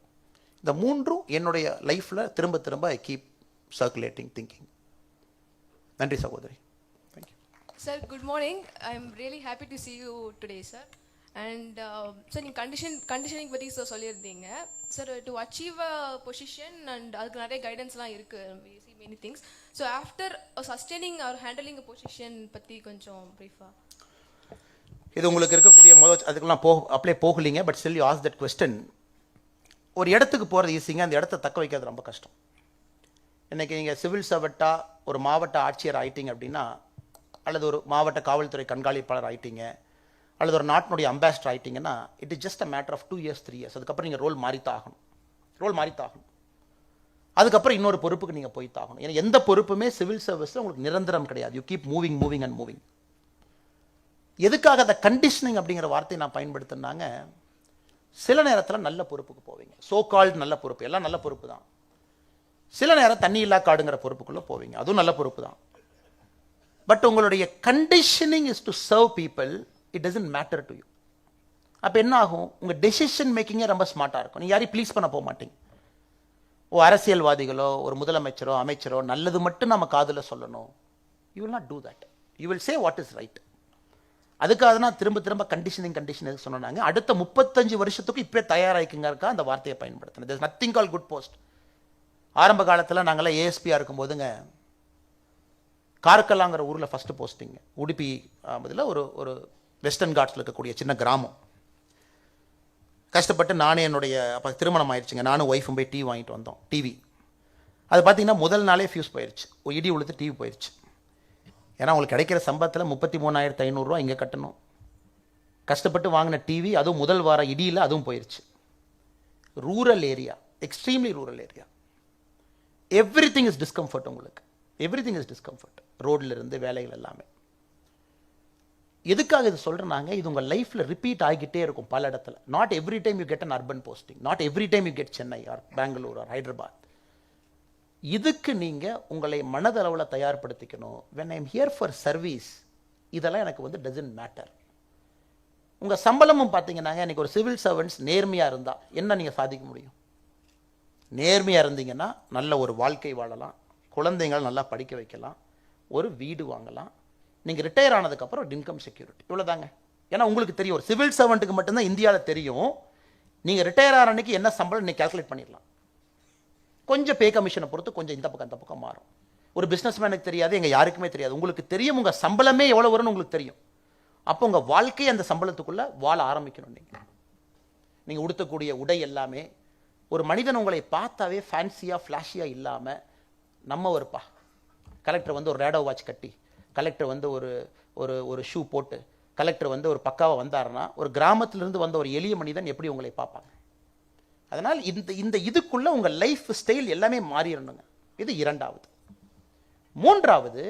இந்த 3ம் என்னுடைய லைஃப்பில் திரும்ப திரும்ப ஐ கீப் சர்க்குலேட்டிங் திங்கிங். நன்றி சகோதரி. Thank you sir. Good morning. I am really happy to see you today sir. And sir, நீங்கள் கண்டிஷனிங் பற்றி சார் சொல்லியிருந்தீங்க sir. To achieve a position and அதுக்கு நிறைய கைடன்ஸ்லாம் இருக்குது, many things. So after sustaining or handling a position பற்றி கொஞ்சம் ப்ரீஃபாக. இது உங்களுக்கு இருக்கக்கூடிய அதுக்கெல்லாம் அப்படியே போகலீங்க. But still you ask that question. ஒரு இடத்துக்கு போகிறது ஈஸிங்க, அந்த இடத்த தக்க வைக்கிறது ரொம்ப கஷ்டம். இன்றைக்கி நீங்கள் சிவில் சர்வெண்ட்டாக ஒரு மாவட்ட ஆட்சியர் ஆகிட்டீங்க அப்படின்னா, அல்லது ஒரு மாவட்ட காவல்துறை கண்காணிப்பாளர் ஆகிட்டீங்க, அல்லது ஒரு நாட்டினுடைய அம்பாசிடர் ஆகிட்டிங்கன்னா, it is just a matter of 2 years 3 years. அதுக்கப்புறம் நீங்கள் ரோல் மாறித்தாகணும். அதுக்கப்புறம் இன்னொரு பொறுப்புக்கு நீங்கள் போய்த்தாகணும். ஏன்னா எந்த பொறுப்புமே சிவில் சர்வீஸில் உங்களுக்கு நிரந்தரம் கிடையாது. You keep moving and moving. எதுக்காக அந்த கண்டிஷனிங் அப்படிங்கிற வார்த்தையை நான் பயன்படுத்தினாங்க, சில நேரத்தில் நல்ல பொறுப்புக்கு போவீங்க, சோ கால்டு நல்ல பொறுப்பு, எல்லாம் நல்ல பொறுப்பு தான். சில நேரம் தண்ணி இல்லா காடுங்கிற பொறுப்புக்குள்ளே போவீங்க, அதுவும் நல்ல பொறுப்பு தான். பட் உங்களுடைய conditioning is to serve people, it doesn't matter to you. அப்போ என்ன ஆகும், உங்கள் டெசிஷன் மேக்கிங்கே ரொம்ப ஸ்மார்ட்டாக இருக்கும். நீங்கள் யாரையும் ப்ளீஸ் பண்ண போக மாட்டீங்க. அரசியல்வாதிகளோ ஒரு முதலமைச்சரோ அமைச்சரோ நல்லது மட்டும் நம்ம காதில் சொல்லணும், you will not do that. You will say what is right. அதுக்காக தான் திரும்ப திரும்ப கண்டிஷனிங் சொன்னாங்க. அடுத்த 35 வருஷத்துக்கு இப்போ தயாராகிக்குங்க அந்த வார்த்தையை பயன்படுத்தினேன். there's nothing called good post. ஆரம்ப காலத்தில் நாங்கள்லாம் ஏஎஸ்பியாக இருக்கும்போதுங்க, கார்கலாங்கிற ஊரில் ஃபஸ்ட்டு போஸ்டிங்க. உடுப்பி இதில் ஒரு வெஸ்டர்ன் காட்ஸில் இருக்கக்கூடிய சின்ன கிராமம். கஷ்டப்பட்டு நானே என்னுடைய அப்போ திருமணம் ஆயிடுச்சுங்க, நானும் ஒய்ஃபும் போய் டிவி வாங்கிட்டு வந்தோம். டிவி அது பார்த்தீங்கன்னா முதல் நாளே ஃபியூஸ் போயிடுச்சு, ஒரு இடி உழுத்து டிவி போயிடுச்சு. ஏன்னா உங்களுக்கு கிடைக்கிற சம்பளத்தில் 33,500 இங்கே கட்டணும். கஷ்டப்பட்டு வாங்கின டிவி அதுவும் முதல் வார இடியில் அதுவும் போயிடுச்சு. Rural area, extremely rural area. Every thing is discomfort. உங்களுக்கு எவ்ரி திங் இஸ் டிஸ்கம்ஃபர்ட், ரோட்ல இருந்து வேலைகள் எல்லாமே. எதுக்காக இது சொல்கிறேன்னாங்க, இது உங்கள் லைஃப்பில் ரிப்பீட் ஆகிக்கிட்டே இருக்கும் பல இடத்துல. Not every time you get an urban posting, not every time you get Chennai or Bangalore or Hyderabad. இதுக்கு நீங்கள் உங்களை மனதளவில் தயார்படுத்திக்கணும். when I am here for service, இதெல்லாம் எனக்கு வந்து டசன்ட் மேட்டர். உங்கள் சம்பளமும் பார்த்தீங்கன்னாங்க, இன்றைக்கி ஒரு சிவில் சர்வெண்ட்ஸ் நேர்மையாக இருந்தால் என்ன நீங்கள் சாதிக்க முடியும்? நேர்மையாக இருந்தீங்கன்னா நல்ல ஒரு வாழ்க்கை வாழலாம், குழந்தைங்களை நல்லா படிக்க வைக்கலாம், ஒரு வீடு வாங்கலாம். நீங்கள் ரிட்டையர் ஆனதுக்கப்புறம் இன்கம் செக்யூரிட்டி, இவ்வளோதாங்க. ஏன்னா உங்களுக்கு தெரியும், ஒரு சிவில் சர்வெண்ட்டுக்கு மட்டும்தான் இந்தியாவில் தெரியும் நீங்கள் ரிட்டையர் ஆகிற அன்றைக்கி என்ன சம்பளம் நீங்கள் கேல்குலேட் பண்ணிடலாம். கொஞ்சம் பே கமிஷனை பொறுத்து கொஞ்சம் இந்த பக்கம் அந்த பக்கம் மாறும். ஒரு பிஸ்னஸ் மேனுக்கு தெரியாது, எங்கள் யாருக்குமே தெரியாது. உங்களுக்கு தெரியும் உங்கள் சம்பளமே எவ்வளோ வரும்னு உங்களுக்கு தெரியும். அப்போ உங்கள் வாழ்க்கையை அந்த சம்பளத்துக்குள்ளே வாழ ஆரம்பிக்கணும். நீங்கள் உடுத்தக்கூடிய உடை எல்லாமே ஒரு மனிதன் உங்களை பார்த்தாவே ஃபேன்சியாக ஃப்ளாஷியாக இல்லாமல், நம்ம ஒருப்பா கலெக்டர் வந்து ஒரு ரேடோ வாட்ச் கட்டி, கலெக்டர் வந்து ஒரு ஒரு ஒரு ஷூ போட்டு, கலெக்டர் வந்து ஒரு பக்காவாக வந்தாருன்னா ஒரு கிராமத்திலிருந்து வந்த ஒரு எளிய மனிதன் எப்படி உங்களை பார்ப்பாங்க? அதனால் இந்த இதுக்குள்ளே உங்கள் லைஃப் ஸ்டைல் எல்லாமே மாறிடணுங்க. இது இரண்டாவது. மூன்றாவது,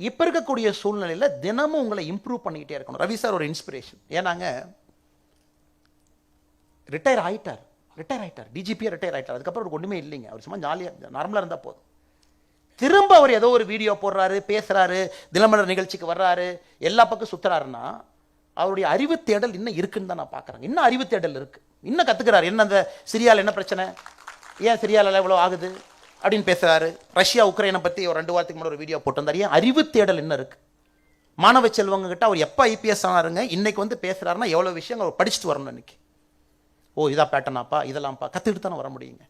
இப்போ இருக்கக்கூடிய சூழ்நிலையில் தினமும் உங்களை இம்ப்ரூவ் பண்ணிக்கிட்டே இருக்கணும். ரவி சார் ஒரு இன்ஸ்பிரேஷன். ஏன்னாங்க ரிட்டையர் ஆகிட்டார், டிஜிபியாக ரிட்டையர் ஆகிட்டார். அதுக்கப்புறம் ஒரு ஒன்றுமே இல்லைங்க. அவர் சும்மா ஜாலியாக நார்மலாக இருந்தால் போதும். திரும்ப அவர் ஏதோ ஒரு வீடியோ போடுறாரு, பேசுகிறாரு, தினமலர் நிகழ்ச்சிக்கு வர்றாரு, எல்லா பக்கம் சுற்றுறாருன்னா அவருடைய அறிவு தேடல் இன்னும் இருக்குன்னு தான் நான் பார்க்குறேன். இன்னும் அறிவு தேடல் இருக்குது, இன்னும் கற்றுக்கிறாரு. என்ன அந்த சிரியாவில் என்ன பிரச்சனை, ஏன் சிரியாவில் இவ்வளோ ஆகுது அப்படின்னு பேசுகிறாரு. ரஷ்யா உக்ரைனை பற்றி ஒரு 2 வாரத்துக்கு முன்னாடி ஒரு வீடியோ போட்டிருந்தார். ஏன் அறிவு தேடல் என்ன இருக்குது? மாணவ செல்வங்க கிட்ட அவர் எப்போ ஐபிஎஸ் ஆனாருங்க, இன்னைக்கு வந்து பேசுகிறாருன்னா எவ்வளோ விஷயம் அவர் படிச்சுட்டு வரணும். இன்னைக்கு ஓ இதா பேட்டர்னாப்பா, இதெல்லாம்ப்பா கற்றுக்கிட்டு தானே வர முடியுங்க.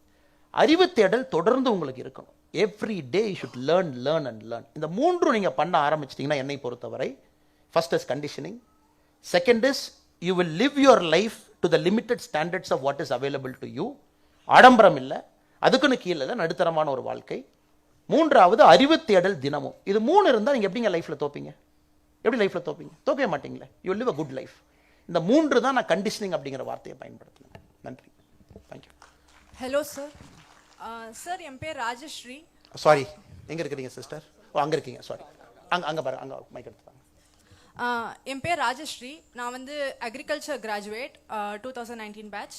அறிவு தேடல் தொடர்ந்து உங்களுக்கு இருக்கணும். Every day you should learn and learn. இந்த மூன்றும் நீங்கள் பண்ண ஆரம்பிச்சிட்டிங்கன்னா என்னை பொறுத்தவரை, first is conditioning, second is you will live your life to the limited standards of what is available to you. ஆடம்பரம் இல்லை, அதுக்குன்னு கீழே இல்லை, நடுத்தரமான ஒரு வாழ்க்கை. மூன்றாவது அறிவு தேடல் தினமும். இது 3 இருந்தால் நீங்கள் எப்படிங்க லைஃப்பில் தோப்பீங்க? எப்படி லைஃப்பில் தோப்பீங்க? தோக்கவே மாட்டீங்களே. You live a good life. இந்த 3 தான் நான் கண்டிஷனிங் அப்படிங்கிற வார்த்தையை பயன்படுத்தினேன். நன்றி, தேங்க்யூ. Hello sir. சார் என் பேர் ராஜஸ்ரீ. சாரி, எங்கே இருக்கிறீங்க சிஸ்டர்? ஓ அங்கே இருக்கீங்க, சாரி. அங்கே பாரு, அங்கே மைக் எடுத்துப்பாங்க. என் பேர் ராஜஸ்ரீ. நான் வந்து அக்ரிகல்ச்சர் கிராஜுவேட், 2019 பேட்ச்.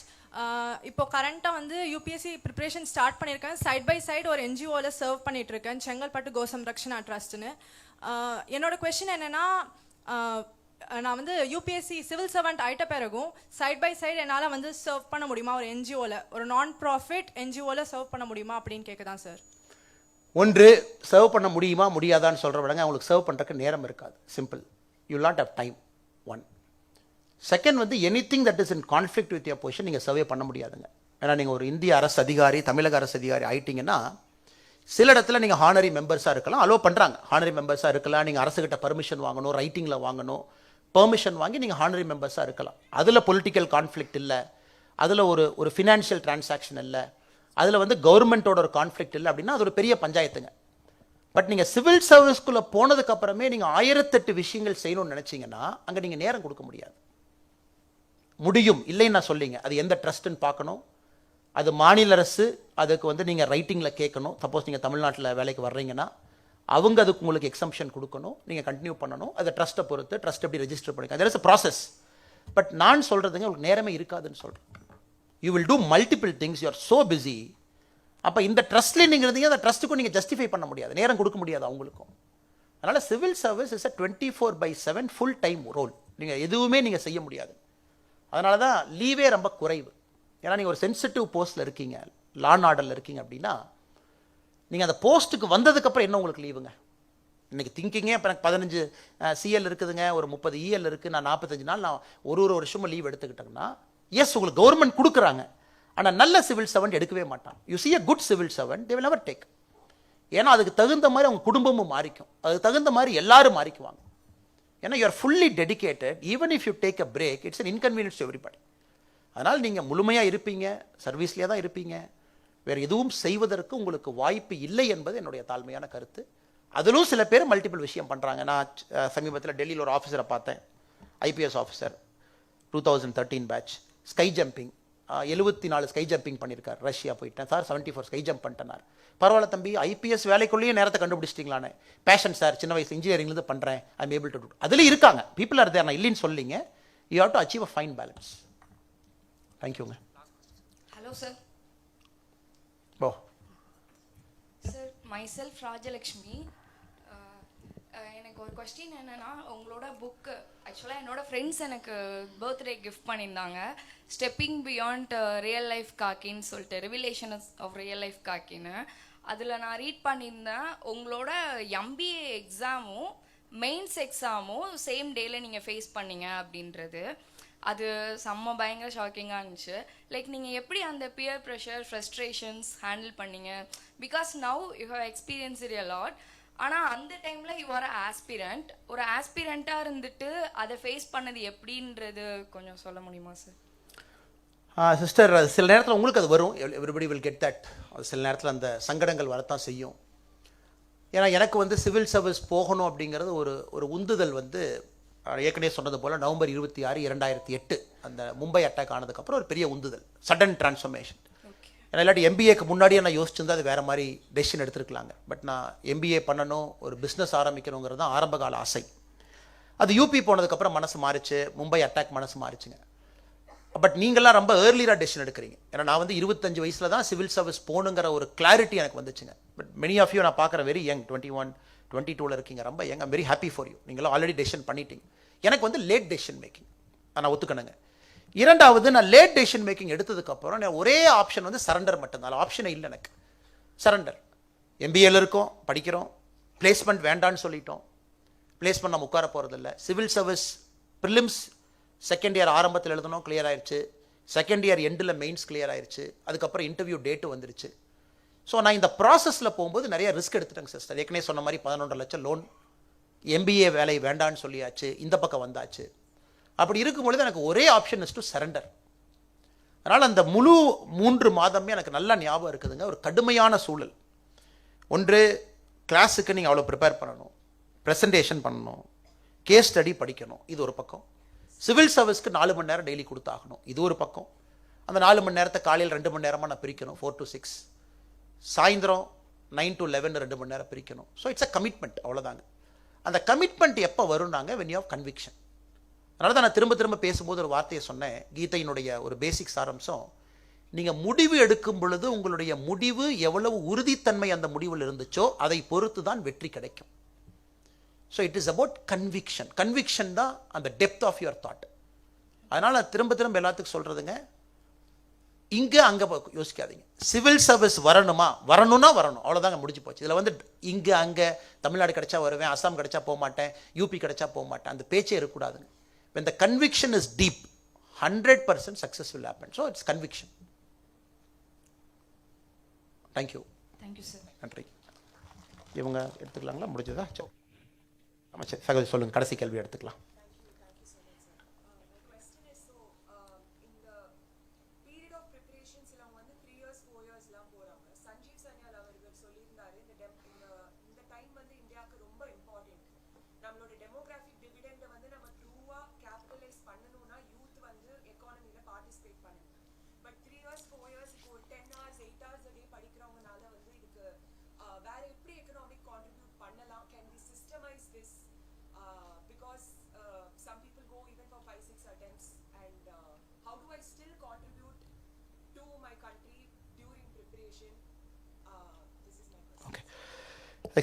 இப்போ கரண்ட்டாக வந்து யூபிஎஸ்சி ப்ரிப்ரேஷன் ஸ்டார்ட் பண்ணியிருக்கேன். சைட் பை சைடு ஒரு என்ஜிஓவில் சர்வ் பண்ணிகிட்ருக்கேன், செங்கல்பட்டு கோசம் ரக்ஷனா ட்ரஸ்ட்னு. என்னோட கொஷின் என்னென்னா, நான் வந்து யூபிஎஸ்சி சிவில் சர்வெண்ட் ஆகிட்ட பிறகும் சைட் பை சைடு என்னால் வந்து சர்வ் பண்ண முடியுமா, ஒரு என்ஜிஓவில், ஒரு நான் ப்ராஃபிட் என்ஜிஓவில் சர்வ் பண்ண முடியுமா அப்படின்னு கேட்க தான் சார். ஒன்று, சர்வ் பண்ண முடியுமா முடியாதான்னு சொல்கிற விடங்க அவங்களுக்கு சர்வ் பண்ணுறதுக்கு நேரம் இருக்காது. Simple, you not have time. One. Second வந்து anything that is in conflict with your position நீங்கள் சர்வே பண்ண முடியாதுங்க. ஏன்னா நீங்கள் ஒரு இந்திய அரசு அதிகாரி, தமிழக அரசு அதிகாரி ஆயிட்டீங்கன்னா சில இடத்துல நீங்கள் ஹானரி மெம்பர்ஸாக இருக்கலாம், அலோவ் பண்ணுறாங்க. ஹானரி மெம்பர்ஸாக இருக்கலாம், நீங்கள் அரசுகிட்ட பர்மிஷன் வாங்கணும், ரைட்டிங்கில் வாங்கணும், பெர்மிஷன் வாங்கி நீங்கள் ஹானரி மெம்பர்ஸாக இருக்கலாம். அதில் பொலிட்டிக்கல் கான்ஃப்ளிக்ட் இல்லை, அதில் ஒரு ஃபினான்ஷியல் டிரான்சாக்ஷன் இல்லை, அதில் வந்து கவர்மெண்ட்டோட ஒரு கான்ஃப்ளிக்ட் இல்லை அப்படின்னா அது ஒரு பெரிய பஞ்சாயத்துங்க. பட் நீங்கள் சிவில் சர்வீஸ்குள்ளே போனதுக்கு அப்புறமே நீங்கள் 1008 விஷயங்கள் செய்யணும்னு நினச்சிங்கன்னா அங்கே நீங்கள் நேரம் கொடுக்க முடியாது. முடியும் இல்லைன்னு நான் சொல்லிங்க, அது எந்த ட்ரஸ்ட்டுன்னு பார்க்கணும், அது மாநில அரசு, அதுக்கு வந்து நீங்கள் ரைட்டிங்கில் கேட்கணும். சப்போஸ் நீங்கள் தமிழ்நாட்டில் வேலைக்கு வர்றீங்கன்னா அவங்க அதுக்கு உங்களுக்கு எக்ஸம்ஷன் கொடுக்கணும், நீங்கள் கண்டினியூ பண்ணணும். அதை ட்ரஸ்ட்டை பொறுத்து ட்ரஸ்ட் எப்படி ரெஜிஸ்டர் பண்ணிக்க, அது இஸ் ப்ராசஸ். பட் நான் சொல்கிறதுங்க உங்களுக்கு நேரமே இருக்காதுன்னு சொல்கிறேன். You will do multiple things, you are so busy. அப்போ இந்த ட்ரஸ்ட்லேயே நீங்கள் இருந்தீங்க, அந்த ட்ரஸ்ட்டுக்கும் நீங்கள் ஜஸ்டிஃபை பண்ண முடியாது, நேரம் கொடுக்க முடியாது அவங்களுக்கும். அதனால் civil service is a 24/7 full time role. நீங்கள் எதுவுமே நீங்கள் செய்ய முடியாது. அதனால தான் லீவே ரொம்ப குறைவு. ஏன்னா நீங்கள் ஒரு சென்சிட்டிவ் போஸ்ட்டில் இருக்கீங்க, லா அண்ட் ஆர்டரில் இருக்கீங்க அப்படின்னா நீங்கள் அந்த போஸ்ட்டுக்கு வந்ததுக்கப்புறம் என்ன உங்களுக்கு லீவுங்க? இன்றைக்கி திங்கிங்கே இப்போ எனக்கு 15 சிஎல் இருக்குதுங்க, ஒரு 30 இஎல் இருக்குது, நான் 45 நாள் நான் ஒரு வருஷமும் லீவ் எடுத்துக்கிட்டேங்கன்னா எஸ் உங்களுக்கு கவர்மெண்ட் கொடுக்குறாங்க. ஆனால் நல்ல சிவில் சர்வெண்ட் எடுக்கவே மாட்டான். You see a good civil servant, they will never take. ஏன்னா அதுக்கு தகுந்த மாதிரி அவங்க குடும்பமும் மாறிக்கும், அதுக்கு தகுந்த மாதிரி எல்லாரும் மாறிக்குவாங்க. ஏன்னா you are fully dedicated. Even if you take a break, it's an inconvenience to everybody. அதனால் நீங்கள் முழுமையாக இருப்பீங்க, சர்வீஸ்லேயே தான் இருப்பீங்க, வேறு எதுவும் செய்வதற்கு உங்களுக்கு வாய்ப்பு இல்லை என்பது என்னுடைய தாழ்மையான கருத்து. அதிலும் சில பேர் மல்டிபிள் விஷயம் பண்ணுறாங்க. நான் சமீபத்தில் டெல்லியில் ஒரு ஆஃபீஸரை பார்த்தேன், IPS officer, 2013 batch, sky jumping 74 sky jumping பண்ணியிருக்கார். ரஷ்யா போயிட்டேன் சார், 74 ஸ்கை ஜம்ப் பண்ணிட்டேனார். பரவாயில்ல தம்பி, ஐபிஎஸ் வேலைக்குள்ளேயே நேரத்தை கண்டுபிடிச்சிட்டிங்களானே. பேஷன் சார், சின்ன வயசு இன்ஜினியரிங்லேருந்து பண்ணுறேன், I am able to do. அதில் இருக்காங்க, பீப்புள் ஆர் தேர், நான் இல்லைன்னு சொல்லிங்க. You have to achieve a fine balance. தேங்க்யூங்க. Hello sir. Oh sir, myself Rajalakshmi. எனக்கு ஒரு கொஸ்டின் என்னன்னா, உங்களோட புக்கு ஆக்சுவலாக என்னோட ஃப்ரெண்ட்ஸ் எனக்கு பர்த்டே கிஃப்ட் பண்ணியிருந்தாங்க, ஸ்டெப்பிங் பியாண்ட் ரியல் லைஃப் காக்கின்னு சொல்லிட்டு, ரிவிலேஷன் ஆஃப் ரியல் லைஃப் காக்கின்னு. அதில் நான் ரீட் பண்ணியிருந்தேன், உங்களோட எம்பிஏ எக்ஸாமும் மெயின்ஸ் எக்ஸாமும் சேம் டேல நீங்கள் ஃபேஸ் பண்ணீங்க அப்படின்றது. அது செம்ம பயங்கர ஷாக்கிங்காக இருந்துச்சு. லைக் நீங்கள் எப்படி அந்த பியர் ப்ரெஷர், ஃப்ரஸ்ட்ரேஷன்ஸ் ஹேண்டில் பண்ணீங்க? Because now you have experience it a lot. ஆனால் அந்த டைமில் யூ ஆர் ஆஸ்பிரண்ட். ஒரு ஆஸ்பிரண்ட்டாக இருந்துட்டு அதை ஃபேஸ் பண்ணது எப்படின்றது கொஞ்சம் சொல்ல முடியுமா சார்? சிஸ்டர், சில நேரத்தில் உங்களுக்கு அது வரும், எவ்ரிபடி வில் கெட் தட். சில நேரத்தில் அந்த சங்கடங்கள் வரத்தான் செய்யும். ஏன்னா எனக்கு வந்து சிவில் சர்வீஸ் போகணும் அப்படிங்கிறது ஒரு உந்துதல் வந்து ஏற்கனவே சொன்னது போல் நவம்பர் 26, 2008 அந்த மும்பை அட்டாக் ஆனதுக்கப்புறம் ஒரு பெரிய உந்துதல், சடன் டிரான்ஸ்ஃபர்மேஷன். ஏன்னா இல்லாட்டி எம்பிஏக்கு முன்னாடியே நான் யோசிச்சிருந்தா அது வேறு மாதிரி டெசிஷன் எடுத்துருக்கலாங்க. பட் நான் எம்பிஏ பண்ணணும், ஒரு பிஸ்னஸ் ஆரம்பிக்கணுங்கிறது தான் ஆரம்பகால ஆசை. அது யூபி போனதுக்கப்புறம் மனசு மாறிச்சு, மும்பை அட்டாக் மனசு மாறிச்சுங்க. பட் நீங்கள்லாம் ரொம்ப ஏர்லியராக டெசிஷன் எடுக்கிறீங்க. ஏன்னா நான் வந்து 25 வயசில் தான் சிவில் சர்வீஸ் போகணுங்கிற ஒரு கிளாரிட்டி எனக்கு வந்துச்சுங்க. பட் மெனி ஆஃப் யூ நான் பார்க்குறேன் வெரி யங், 21, 22 இருக்கீங்க, ரொம்ப young. I'm very happy for you. நீங்களும் ஆல்ரெடி டெசிஷன் பண்ணிட்டீங்க. எனக்கு வந்து லேட் டெசிஷன் மேக்கிங், நான் ஒத்துக்கணுங்க. இரண்டாவது, நான் லேட் டெசிஷன் மேக்கிங் எடுத்ததுக்கப்புறம் நான் ஒரே ஆப்ஷன் வந்து சரண்டர் மட்டும்தான். ஆப்ஷனே இல்லை எனக்கு, சரண்டர். எம்பிஏல இருக்கோம், படிக்கிறோம், பிளேஸ்மெண்ட் வேண்டான்னு சொல்லிட்டோம், பிளேஸ்மெண்ட் நம்ம உட்கார போகிறதில்ல. Civil service prelims second year ஆரம்பத்தில் எழுதணும், கிளியர் ஆயிடுச்சு. செகண்ட் இயர் எண்டில் மெயின்ஸ் கிளியர் ஆயிடுச்சு. அதுக்கப்புறம் இன்டர்வியூ டேட்டு வந்துருச்சு. ஸோ நான் இந்த ப்ராசஸில் போகும்போது நிறைய ரிஸ்க் எடுத்துட்டேங்க சிஸ்டர். ஏற்கனவே சொன்ன மாதிரி 11.5 லட்சம் லோன், எம்பிஏ வேலை வேண்டான்னு சொல்லியாச்சு, இந்த பக்கம் வந்தாச்சு. அப்படி இருக்கும்பொழுது எனக்கு ஒரே ஆப்ஷன் இஸ் டு சரண்டர். அதனால் அந்த முழு 3 மாதமே எனக்கு நல்லா ஞாபகம் இருக்குதுங்க. ஒரு கடுமையான சூழல். ஒன்று, கிளாஸுக்கு நீங்கள் அவ்வளோ ப்ரிப்பேர் பண்ணணும், ப்ரெசன்டேஷன் பண்ணணும், கேஸ் ஸ்டடி படிக்கணும், இது ஒரு பக்கம். சிவில் சர்வீஸ்க்கு 4 மணி நேரம் டெய்லி கொடுத்தாகணும், இது ஒரு பக்கம். அந்த 4 மணி நேரத்தை காலையில் 2 மணி நேரமாக நான் பிரிக்கணும், 4 to 6, சாயந்தரம் 9 to 11 2 மணி நேரம் பிரிக்கணும். ஸோ இட்ஸ் அ கமிட்மெண்ட், அவ்வளோதாங்க. அந்த கமிட்மெண்ட் எப்போ வரும்னாங்க, when you have conviction. அதனால தான் நான் திரும்ப பேசும்போது ஒரு வார்த்தையை சொன்னேன், கீதையினுடைய ஒரு பேசிக் சாரம்சம், நீங்கள் முடிவு எடுக்கும் பொழுது உங்களுடைய முடிவு எவ்வளவு உறுதித்தன்மை அந்த முடிவில் இருந்துச்சோ அதை பொறுத்து தான் வெற்றி கிடைக்கும். So it is about conviction. Conviction தான் அந்த டெப்த் ஆஃப் யுவர் தாட். அதனால் நான் திரும்ப எல்லாத்துக்கும் சொல்கிறதுங்க, இங்கே அங்கே யோசிக்காதீங்க. சிவில் சர்வீஸ் வரணுமா, வரணும்னா வரணும், அவ்வளோதாங்க, முடிஞ்சு போச்சு. இதில் வந்து இங்கே அங்கே தமிழ்நாடு கிடைச்சா வருவேன், அசாம் கிடைச்சா போக மாட்டேன், யூபி கிடைச்சா போக மாட்டேன், அந்த பேச்சே இருக்கக்கூடாதுங்க. when the conviction is deep, 100% success will happen. So it's conviction. Thank you. Thank you, sir. நன்றி. இவங்க எடுத்துக்கலாங்களா, முடிஞ்சதா? சரி, ஆமாம், சரி சகோதரி சொல்லுங்கள், கடைசி கேள்வி எடுத்துக்கலாம்.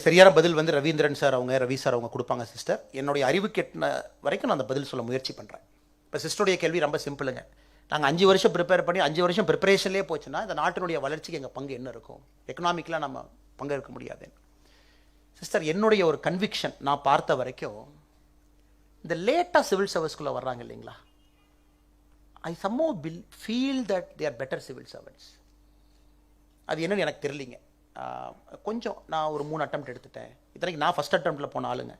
சரியான பதில் வந்து ரவீந்திரன் சார் ரவி சார் அவங்க கொடுப்பாங்க சிஸ்டர். என்னுடைய அறிவு கெட்டின வரைக்கும் நான் அந்த பதில் சொல்ல முயற்சி பண்ணுறேன். இப்போ சிஸ்டருடைய கேள்வி ரொம்ப சிம்பிளுங்க. நாங்கள் 5 வருஷம் ப்ரிப்பேர் பண்ணி 5 வருஷம் ப்ரிப்பரேஷன்லேயே போச்சுன்னா இந்த நாட்டினுடைய வளர்ச்சிக்கு எங்கள் பங்கு என்ன இருக்கும்? எக்கனாமிக்கெலாம் நம்ம பங்கெடுக்க முடியாது. சிஸ்டர், என்னுடைய ஒரு கன்விக்ஷன் நான் பார்த்த வரைக்கும், இந்த லேட்டாக சிவில் சர்வீஸ்குள்ளே வர்றாங்க இல்லைங்களா, I somehow feel that they are better civil servants. அது என்னன்னு எனக்கு தெரியலிங்க. கொஞ்சம் நான் ஒரு 3 அட்டெம்ப்ட் எடுத்துட்டேன். இத்தனைக்கு நான் ஃபஸ்ட் அட்டெம்ப்டில் போன ஆளுங்க.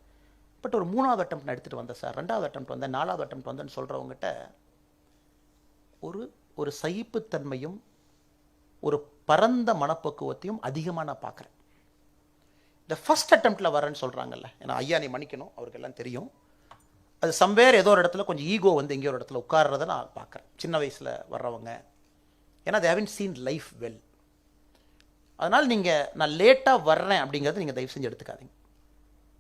பட் ஒரு 3வது அட்டெம்ப்ட் நான் எடுத்துகிட்டு வந்தேன் சார், 2வது அட்டெம்ப்ட் வந்தேன், 4வது அட்டெம்ப்ட் வந்தேன்னு சொல்கிறவங்ககிட்ட ஒரு சகிப்புத்தன்மையும் ஒரு பரந்த மனப்பக்குவத்தையும் அதிகமாக நான் பார்க்குறேன். இந்த ஃபர்ஸ்ட் அட்டெம்ப்டில் வரேன்னு சொல்கிறாங்கல்ல, ஏன்னா ஐயா நீ மன்னிக்கணும், அவருக்கு எல்லாம் தெரியும், அது சம்வேர் ஏதோ ஒரு இடத்துல கொஞ்சம் ஈகோ வந்து எங்கேயோ ஒரு இடத்துல உட்கார்றதை நான் பார்க்குறேன். சின்ன வயசில் வர்றவங்க, ஏன்னா தே ஹேவன்ட் சீன் லைஃப் வெல். அதனால் நீங்கள் நான் லேட்டாக வர்றேன் அப்படிங்கிறத நீங்கள் தயவு செஞ்சு எடுத்துக்காதீங்க.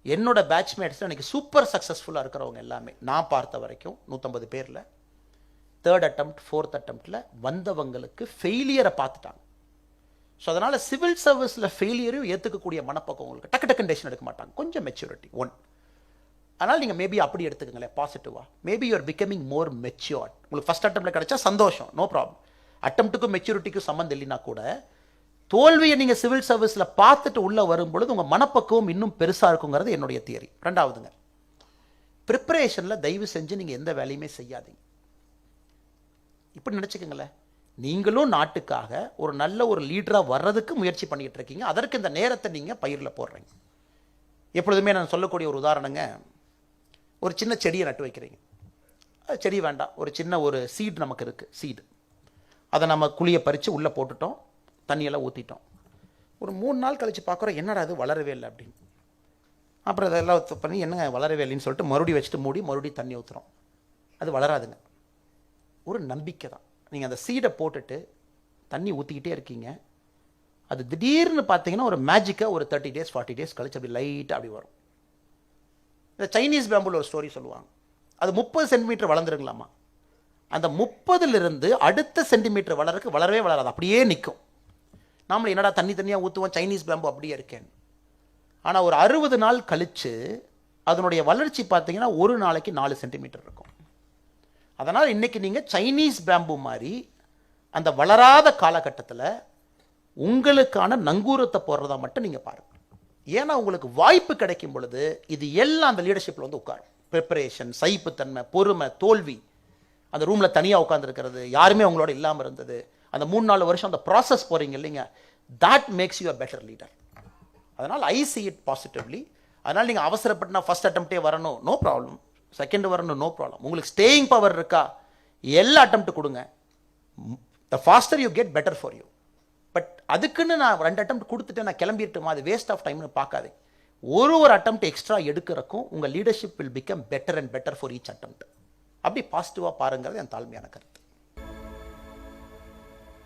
என்னோட பேட்ச்மேட்ஸில் இன்றைக்கி சூப்பர் சக்ஸஸ்ஃபுல்லாக இருக்கிறவங்க எல்லாமே நான் பார்த்த வரைக்கும் 150 பேரில் தேர்ட் அட்டெம்ப்ட் ஃபோர்த் அட்டெம்ப்டில் வந்தவங்களுக்கு ஃபெயிலியரை பார்த்துட்டாங்க. ஸோ அதனால் சிவில் சர்வீஸில் ஃபெயிலியரையும் ஏற்றுக்கக்கூடிய மனப்பக்கம் உங்களுக்கு டக்கு டக்குன்னு டெசிஷன் எடுக்க மாட்டாங்க, கொஞ்சம் மெச்சூரிட்டி ஒன். அதனால் நீங்கள் மேபி அப்படி எடுத்துக்கங்களேன் பாசிட்டிவாக. Maybe you are becoming more matured. உங்களுக்கு ஃபஸ்ட் அட்டெம்ப்டில் கிடைச்சா சந்தோஷம், நோ ப்ராப்ளம். அட்டெம்ப்ட்டுக்கும் மெச்சூரிட்டிக்கும் சம்மந்தம் இல்லைன்னா கூட தோல்வியை நீங்கள் சிவில் சர்வீஸில் பார்த்துட்டு உள்ளே வரும்பொழுது உங்கள் மனப்பக்குவம் இன்னும் பெருசாக இருக்குங்கிறது என்னுடைய தியரி. ரெண்டாவதுங்க, ப்ரிப்பரேஷனில் தயவு செஞ்சு நீங்கள் எந்த வேலையுமே செய்யாதீங்க. இப்படி நினச்சிக்கங்களேன், நீங்களும் நாட்டுக்காக ஒரு நல்ல ஒரு லீடராக வர்றதுக்கு முயற்சி பண்ணிகிட்டு இருக்கீங்க, அதற்கு இந்த நேரத்தை நீங்கள் பயிரில் போடுறீங்க. எப்பொழுதுமே நான் சொல்லக்கூடிய ஒரு உதாரணங்க, ஒரு சின்ன செடியை நட்டு வைக்கிறீங்க. அது செடி வேண்டாம், ஒரு சின்ன ஒரு சீடு நமக்கு இருக்குது, சீடு. அதை நம்ம குழியை பறித்து உள்ளே போட்டுட்டோம், தண்ணியெல்லாம் ஊற்றிட்டோம். ஒரு 3 நாள் கழித்து பார்க்குறோம், என்னடா அது வளரவே இல்லை அப்படின்னு. அப்புறம் அதெல்லாம் பண்ணி என்னங்க வளரவே இல்லைன்னு சொல்லிட்டு மறுபடியும் வச்சுட்டு மூடி மறுபடியும் தண்ணி ஊற்றுறோம். அது வளராதுங்க. ஒரு நம்பிக்கை தான். நீங்கள் அந்த சீடை போட்டுட்டு தண்ணி ஊற்றிக்கிட்டே இருக்கீங்க, அது திடீர்னு பார்த்தீங்கன்னா ஒரு மேஜிக்காக ஒரு 30 days 40 days கழிச்சு அப்படி லைட்டாக அப்படி வரும். இந்த சைனீஸ் பேம்புல ஒரு ஸ்டோரி சொல்லுவாங்க, அது 30 சென்டிமீட்டர் வளர்ந்துருங்களாமா. அந்த 30லிருந்து அடுத்த சென்டிமீட்டர் வளரக்கு வளரவே வளராது, அப்படியே நிற்கும். நாமளும் என்னடா தண்ணி தண்ணியாக ஊற்றுவோம், சைனீஸ் பேம்பு அப்படியே இருக்கேன். ஆனால் ஒரு 60 நாள் கழித்து அதனுடைய வளர்ச்சி பார்த்தீங்கன்னா ஒரு நாளைக்கு 4 சென்டிமீட்டர் இருக்கும். அதனால் இன்றைக்கி நீங்கள் சைனீஸ் பேம்பு மாதிரி அந்த வளராத காலகட்டத்தில் உங்களுக்கான நங்கூரத்தை போடுறதா மட்டும் நீங்கள் பாருங்கள். ஏன்னா உங்களுக்கு வாய்ப்பு கிடைக்கும் பொழுது இது எல்லாம் அந்த லீடர்ஷிப்பில் வந்து உட்காரும். ப்ரிப்பரேஷன், சகிப்புத்தன்மை, பொறுமை, தோல்வி, அந்த ரூமில் தனியாக உட்காந்துருக்கிறது, யாருமே உங்களோட இல்லாமல் இருந்தது, அந்த 3-4 வருஷம் அந்த ப்ராசஸ் போகிறீங்க இல்லைங்க, that makes you a better leader. அதனால் I see it positively. அதனால் நீங்கள் அவசரப்பட்டு நான் ஃபஸ்ட் அட்டெம்ப்டே வரணும், நோ ப்ராப்ளம். செகண்ட் வரணும், நோ ப்ராப்ளம். உங்களுக்கு ஸ்டேயிங் பவர் இருக்கா, எல்லா அட்டெம்ப்ட் கொடுங்க. The faster you get better for you. But அதுக்குன்னு நான் 2 அட்டெம்ப்ட் கொடுத்துட்டு நான் கிளம்பிட்டுமா, அது வேஸ்ட் ஆஃப் டைம்னு பார்க்காதே. ஒரு அட்டெம்ப்ட் எக்ஸ்ட்ரா எடுக்கிறக்கும் உங்கள் leadership will become better and better for each attempt. அப்படி பாசிட்டிவாக பாருங்கிறது என் தாழ்மையான கருத்து.